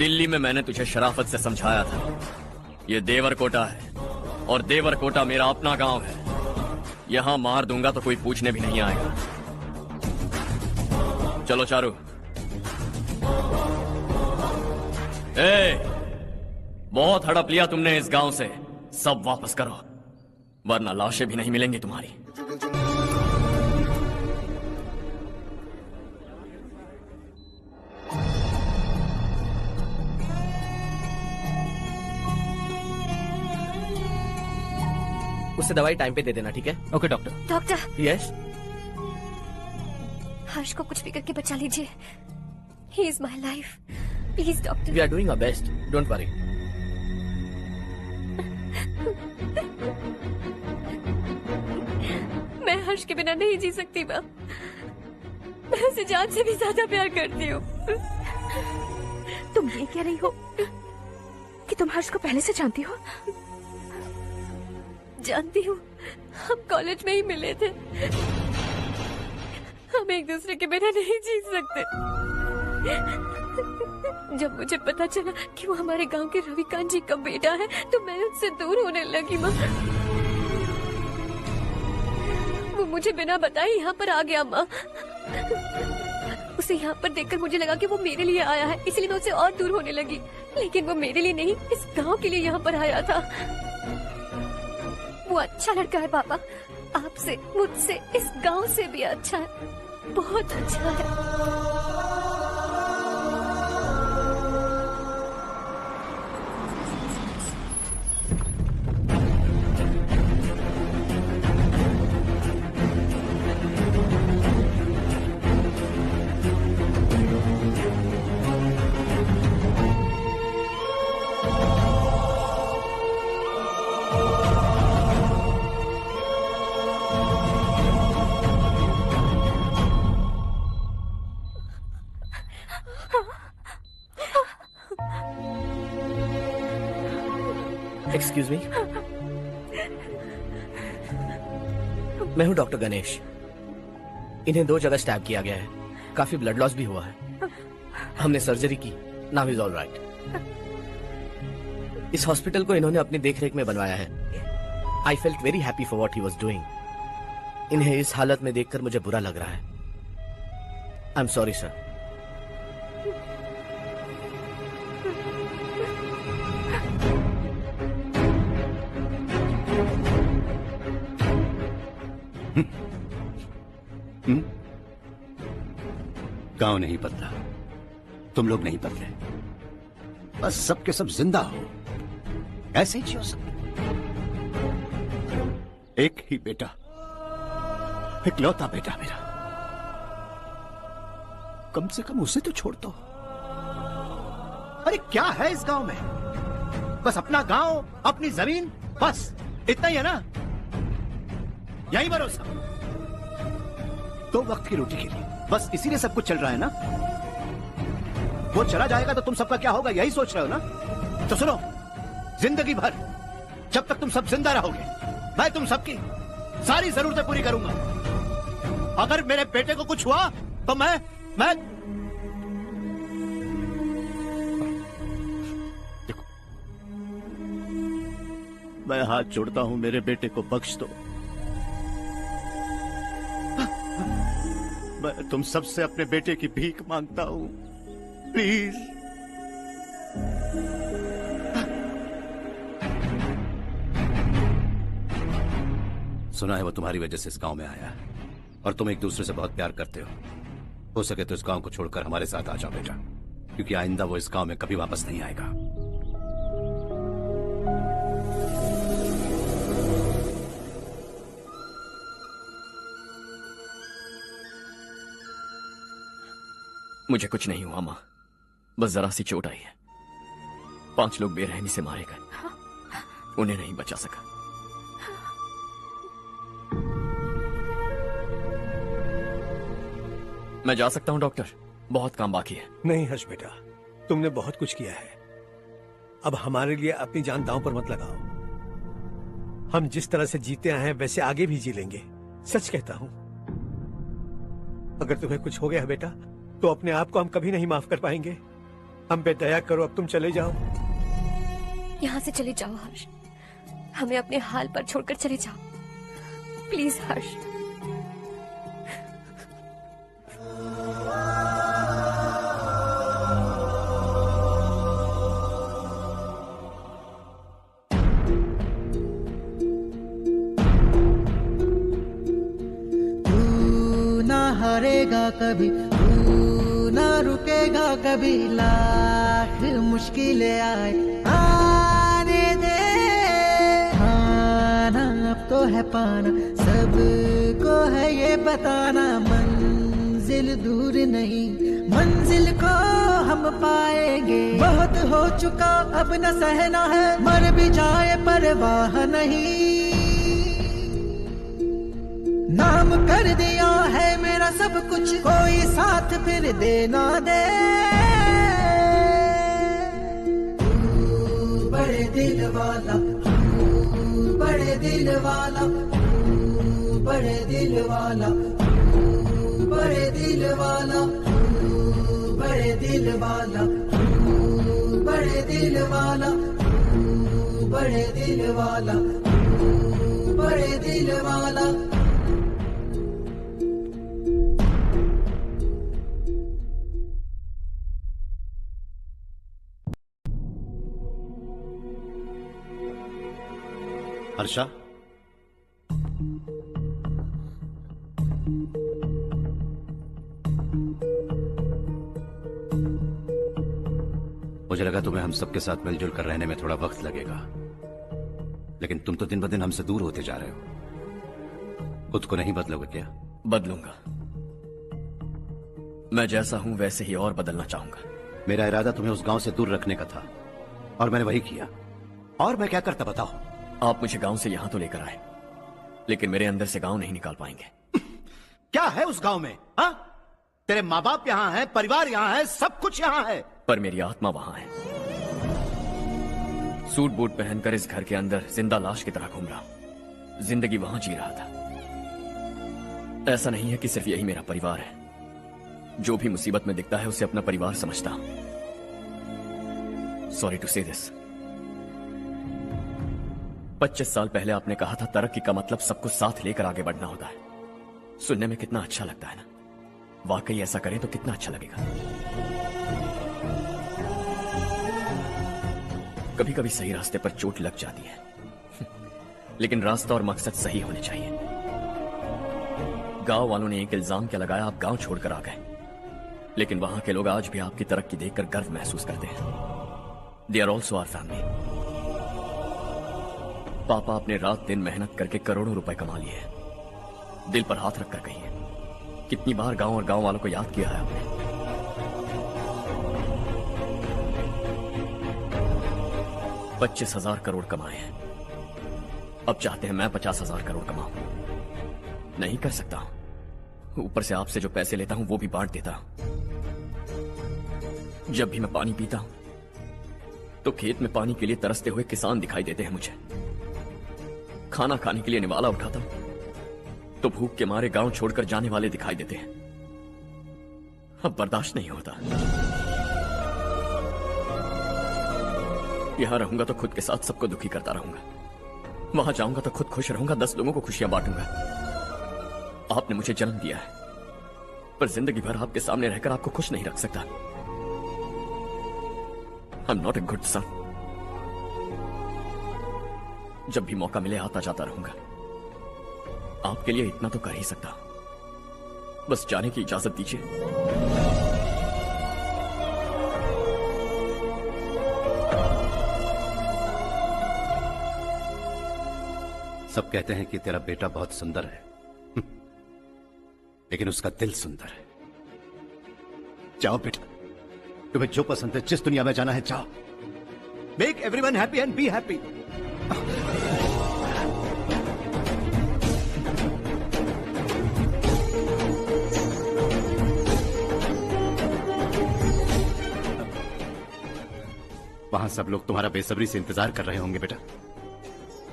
[SPEAKER 1] दिल्ली में मैंने तुझे शराफत से समझाया था, ये देवर कोटा है और देवर कोटा मेरा अपना गांव है। यहां मार दूंगा तो कोई पूछने भी नहीं आएगा। चलो चारू। बहुत हड़प लिया तुमने इस गांव से, सब वापस करो वरना लाशें भी नहीं मिलेंगी तुम्हारी।
[SPEAKER 14] उससे दवाई टाइम पे दे देना, ठीक है?
[SPEAKER 5] Okay doctor.
[SPEAKER 4] Doctor.
[SPEAKER 14] Yes.
[SPEAKER 4] Harsh को कुछ भी करके बचा लीजिए। He is my life, please doctor.
[SPEAKER 14] We are doing our best, don't worry.
[SPEAKER 4] मैं हर्ष के बिना नहीं जी सकती माँ। मैं उसे जान से भी ज्यादा प्यार करती हूँ।
[SPEAKER 10] तुम ये कह रही हो कि तुम हर्ष को पहले से जानती हो?
[SPEAKER 4] जानती हूँ, हम कॉलेज में ही मिले थे। हम एक दूसरे के बिना नहीं जी सकते। जब मुझे पता चला कि वो हमारे गांव के रविकांत जी का बेटा है तो मैं उससे दूर होने लगी माँ। वो मुझे बिना बताए यहाँ पर आ गया माँ। उसे यहाँ पर देखकर मुझे लगा कि वो मेरे लिए आया है, इसलिए मैं उससे और दूर होने लगी। लेकिन वो मेरे लिए नहीं, इस गांव के लिए यहाँ पर आया था। वो अच्छा लड़का है पापा, आपसे, मुझसे, इस गांव से भी अच्छा है, बहुत अच्छा है।
[SPEAKER 14] एक्सक्यूज मी, मैं हूं डॉक्टर गणेश। इन्हें 2 जगह स्टैब किया गया है, काफी ब्लड लॉस भी हुआ है। हमने सर्जरी की, नाउ इज ऑल राइट। इस हॉस्पिटल को इन्होंने अपनी देखरेख में बनवाया है। I felt very happy for what he was doing. इन्हें इस हालत में देखकर मुझे बुरा लग रहा है। I am sorry sir.
[SPEAKER 6] गांव नहीं बदला, तुम लोग नहीं बदले, बस सबके सब जिंदा हो, ऐसे ही जियो सब। एक ही बेटा, इकलौता बेटा मेरा, कम से कम उसे तो छोड़ दो। अरे क्या है इस गांव में? बस अपना गांव, अपनी जमीन, बस इतना ही है ना? यही भरोसा, 2 वक्त की रोटी के लिए, बस इसीलिए सब कुछ चल रहा है ना? वो चला जाएगा तो तुम सबका क्या होगा, यही सोच रहे हो ना? तो सुनो, जिंदगी भर जब तक तुम सब जिंदा रहोगे, मैं तुम सबकी सारी जरूरतें पूरी करूंगा। अगर मेरे बेटे को कुछ हुआ तो मैं देखो, मैं हाथ जोड़ता हूं, मेरे बेटे को बख्श दो। मैं तुम सबसे अपने बेटे की भीख मांगता हूं, प्लीज। सुना है वो तुम्हारी वजह से इस गांव में आया है और तुम एक दूसरे से बहुत प्यार करते हो सके तो इस गांव को छोड़कर हमारे साथ आ जाओ बेटा, क्योंकि आइंदा वो इस गांव में कभी वापस नहीं आएगा।
[SPEAKER 1] मुझे कुछ नहीं हुआ माँ, बस जरा सी चोट आई है। 5 लोग बेरहमी से मारे गए, उन्हें नहीं बचा सका। मैं जा सकता हूँ डॉक्टर, बहुत काम बाकी है।
[SPEAKER 11] नहीं हर्ष बेटा, तुमने बहुत कुछ किया है, अब हमारे लिए अपनी जान दांव पर मत लगाओ। हम जिस तरह से जीते आए हैं वैसे आगे भी जी लेंगे, सच कहता हूं। अगर तुम्हें कुछ हो गया बेटा तो अपने आप को हम कभी नहीं माफ कर पाएंगे। हम पे दया करो, अब तुम चले जाओ।
[SPEAKER 4] यहाँ से चले जाओ हर्ष, हमें अपने हाल पर छोड़कर चले जाओ, प्लीज हर्ष।
[SPEAKER 21] हारेगा कभी, तू ना रुकेगा कभी, लाख मुश्किलें आए आने दे। खाना अब तो है पाना, सबको है ये बताना, मंजिल दूर नहीं, मंजिल को हम पाएंगे। बहुत हो चुका अब न सहना है, मर भी जाए परवाह नहीं। नाम कर दिया है मेरा सब कुछ, कोई साथ फिर देना दे। तू बड़े दिल वाला, तू बड़े दिल वाला, तू बड़े दिल वाला, तू बड़े दिल वाला, तू बड़े दिल वाला, तू बड़े दिल वाला, तू बड़े दिल वाला, तू बड़े दिल वाला।
[SPEAKER 6] हर्षा, मुझे लगा तुम्हें हम सबके साथ मिलजुल कर रहने में थोड़ा वक्त लगेगा, लेकिन तुम तो दिन ब दिन हमसे दूर होते जा रहे हो। खुद को नहीं बदलोगे क्या?
[SPEAKER 1] बदलूंगा। मैं जैसा हूं वैसे ही और बदलना चाहूंगा।
[SPEAKER 6] मेरा इरादा तुम्हें उस गांव से दूर रखने का था और मैंने वही किया। और मैं क्या करता बताओ?
[SPEAKER 1] आप मुझे गांव से यहां तो लेकर आए, लेकिन मेरे अंदर से गांव नहीं निकाल पाएंगे।
[SPEAKER 6] क्या है उस गांव में? हाँ, तेरे माँ बाप यहाँ हैं, परिवार यहाँ है, सब कुछ यहाँ है,
[SPEAKER 1] पर मेरी आत्मा वहां है। सूट बूट पहनकर इस घर के अंदर जिंदा लाश की तरह घूम रहा हूं, जिंदगी वहां जी रहा था। ऐसा नहीं है कि सिर्फ यही मेरा परिवार है, जो भी मुसीबत में दिखता है उसे अपना परिवार समझता हूं। सॉरी टू से दिस। 25 साल पहले आपने कहा था तरक्की का मतलब सबको साथ लेकर आगे बढ़ना होता है। सुनने में कितना अच्छा लगता है ना? वाकई ऐसा करें तो कितना अच्छा लगेगा। कभी कभी सही रास्ते पर चोट लग जाती है लेकिन रास्ता और मकसद सही होने चाहिए। गांव वालों ने एक इल्जाम क्या लगाया, आप गांव छोड़कर आ गए, लेकिन वहां के लोग आज भी आपकी तरक्की देखकर गर्व महसूस करते हैं। They are also our family. पापा अपने रात दिन मेहनत करके करोड़ों रुपए कमा लिए हैं। दिल पर हाथ रखकर कहिए, कितनी बार गांव और गांव वालों को याद किया है आपने? 25,000 करोड़ कमाए हैं, अब चाहते हैं मैं 50,000 करोड़ कमाऊं। नहीं कर सकता हूं। ऊपर से आपसे जो पैसे लेता हूं वो भी बांट देता हूं। जब भी मैं पानी पीता हूं तो खेत में पानी के लिए तरसते हुए किसान दिखाई देते हैं मुझे। खाना खाने के लिए निवाला उठाता हूं तो भूख के मारे गांव छोड़कर जाने वाले दिखाई देते हैं। अब बर्दाश्त नहीं होता। यहां रहूंगा तो खुद के साथ सबको दुखी करता रहूंगा, वहां जाऊंगा तो खुद खुश रहूंगा, 10 लोगों को खुशियां बांटूंगा। आपने मुझे जन्म दिया है, पर जिंदगी भर आपके सामने रहकर आपको खुश नहीं रख सकता। I am not a good son. जब भी मौका मिले आता जाता रहूंगा। आपके लिए इतना तो कर ही सकता, बस जाने की इजाजत दीजिए।
[SPEAKER 6] सब कहते हैं कि तेरा बेटा बहुत सुंदर है लेकिन उसका दिल सुंदर है। जाओ बेटा, तुम्हें जो पसंद है, जिस दुनिया में जाना है जाओ। Make everyone happy and be happy. वहां सब लोग तुम्हारा बेसब्री से इंतजार कर रहे होंगे बेटा।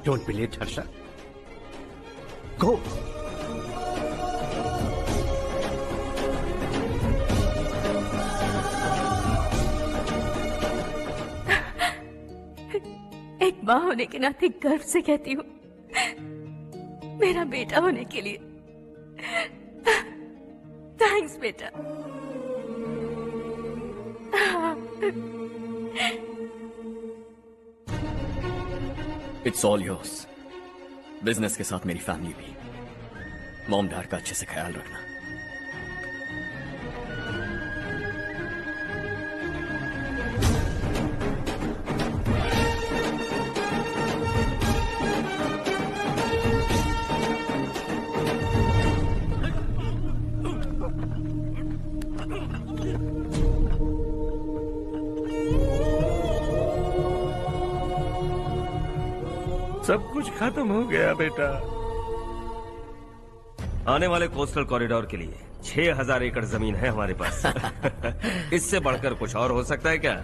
[SPEAKER 6] डोंट बी लेट हर्षा, गो।
[SPEAKER 10] माँ होने के नाते गर्व से कहती हूँ, मेरा बेटा होने के लिए थैंक्स बेटा।
[SPEAKER 1] It's all yours. बिजनेस के साथ मेरी फैमिली भी। मॉम डैड का अच्छे से ख्याल रखना।
[SPEAKER 3] सब कुछ खत्म हो गया बेटा।
[SPEAKER 17] आने वाले कोस्टल कॉरिडोर के लिए 6000 एकड़ जमीन है हमारे पास। इससे बढ़कर कुछ और हो सकता है क्या?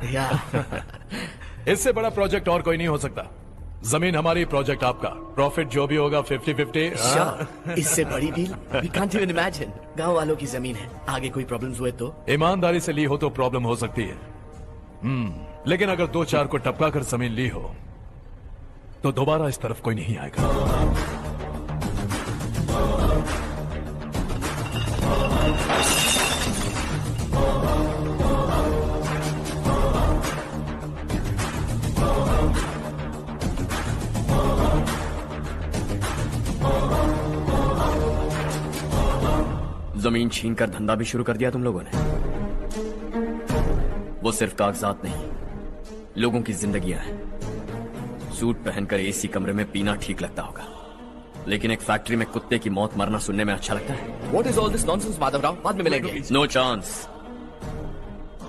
[SPEAKER 8] इससे बड़ा प्रोजेक्ट और कोई नहीं हो सकता। जमीन हमारी, प्रोजेक्ट आपका। प्रॉफिट जो भी होगा 50-50।
[SPEAKER 14] इससे बड़ी deal we can't even imagine. गांव वालों की जमीन है, आगे कोई प्रॉब्लम्स हुए तो?
[SPEAKER 8] ईमानदारी से ली हो तो प्रॉब्लम हो सकती है, लेकिन अगर 2-4 को टपका कर जमीन ली हो तो दोबारा इस तरफ कोई नहीं आएगा।
[SPEAKER 1] जमीन छीनकर धंधा भी शुरू कर दिया तुम लोगों ने। वो सिर्फ कागजात नहीं, लोगों की जिंदगियां हैं। सूट पहनकर एसी कमरे में पीना ठीक लगता होगा, लेकिन एक फैक्ट्री में कुत्ते की मौत मरना सुनने में अच्छा लगता है।
[SPEAKER 14] What is all this nonsense, Madhavrao? बाद में मिलेंगे।
[SPEAKER 1] No chance.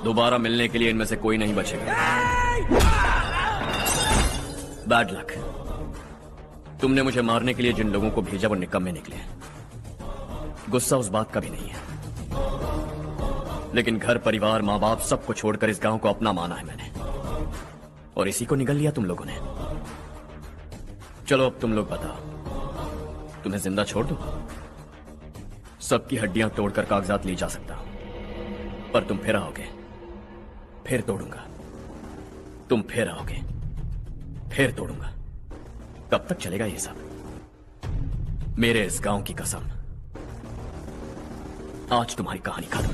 [SPEAKER 1] दोबारा मिलने के लिए इनमें से कोई नहीं बचेगा। Bad luck. तुमने मुझे मारने के लिए जिन लोगों को भेजा वो निकम्मे निकले। गुस्सा उस बात का भी नहीं है, लेकिन घर परिवार माँ बाप सबको छोड़कर इस गांव को अपना माना है मैंने, और इसी को निगल लिया तुम लोगों ने। चलो अब तुम लोग बताओ, तुम्हें जिंदा छोड़ दूं? सबकी हड्डियां तोड़कर कागजात ले जा सकता हूं, पर तुम फिर आओगे, फिर तोड़ूंगा। तुम फिर आओगे, फिर तोड़ूंगा। कब तक चलेगा ये सब? मेरे इस गांव की कसम, आज तुम्हारी कहानी खत्म।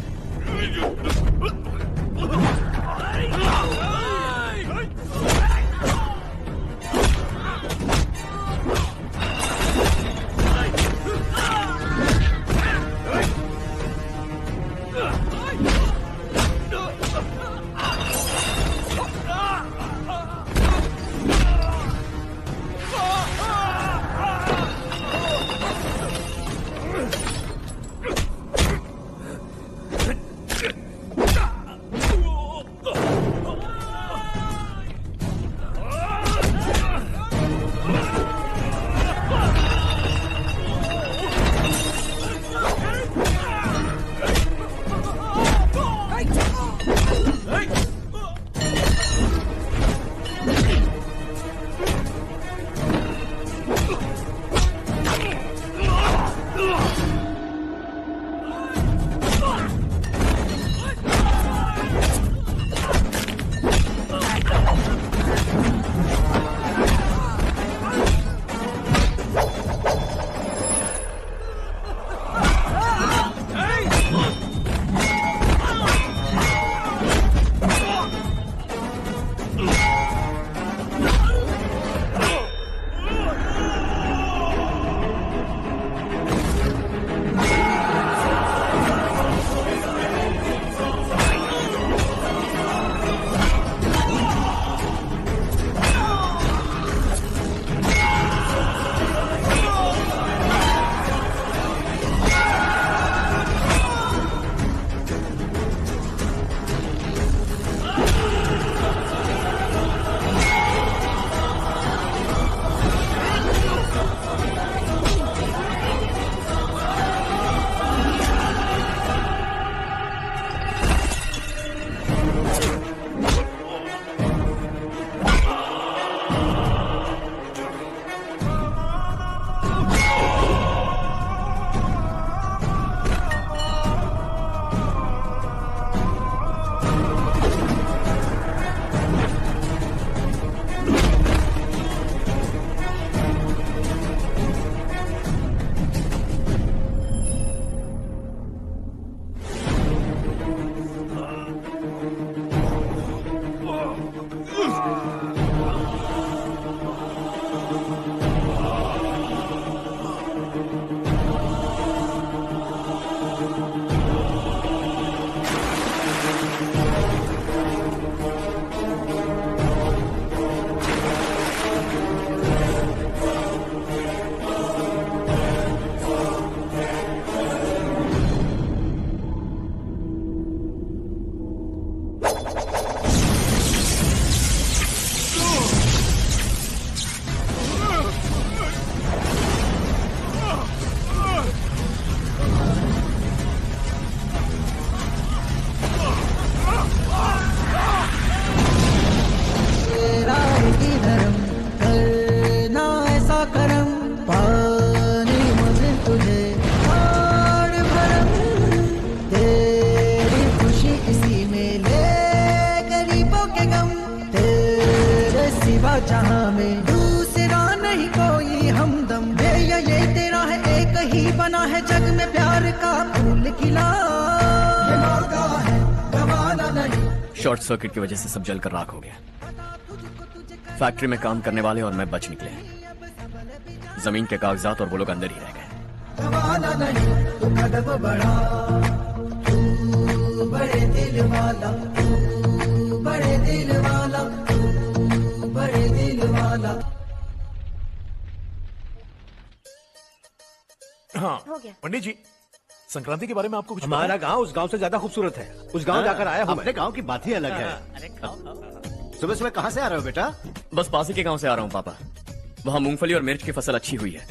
[SPEAKER 21] जहां में दूसरा नहीं कोई हमदम ये तेरा है एक ही बना है जग में प्यार का फूल खिला ये मौका है गवाना नहीं।
[SPEAKER 1] शॉर्ट सर्किट की वजह से सब जलकर राख हो गया। फैक्ट्री में काम करने वाले और मैं बच निकले। जमीन के कागजात और वो लोग अंदर ही रह गए।
[SPEAKER 21] गवाना नहीं तू कदम बढ़ा, तू बड़े दिल वाला, तू बड़े दिल वाला, तू बड़े दिल वाला।
[SPEAKER 8] हाँ
[SPEAKER 4] हो गया।
[SPEAKER 8] पंडित जी, संक्रांति के बारे में आपको कुछ
[SPEAKER 11] हमारा गांव उस गांव से ज्यादा खूबसूरत है। उस गांव जाकर आया हूँ।
[SPEAKER 6] अपने गांव की बात ही अलग है। सुबह सुबह कहाँ से आ रहे हो बेटा?
[SPEAKER 1] बस पास ही के गांव से आ रहा हूँ पापा। वहाँ मूंगफली और मिर्च की फसल अच्छी हुई है।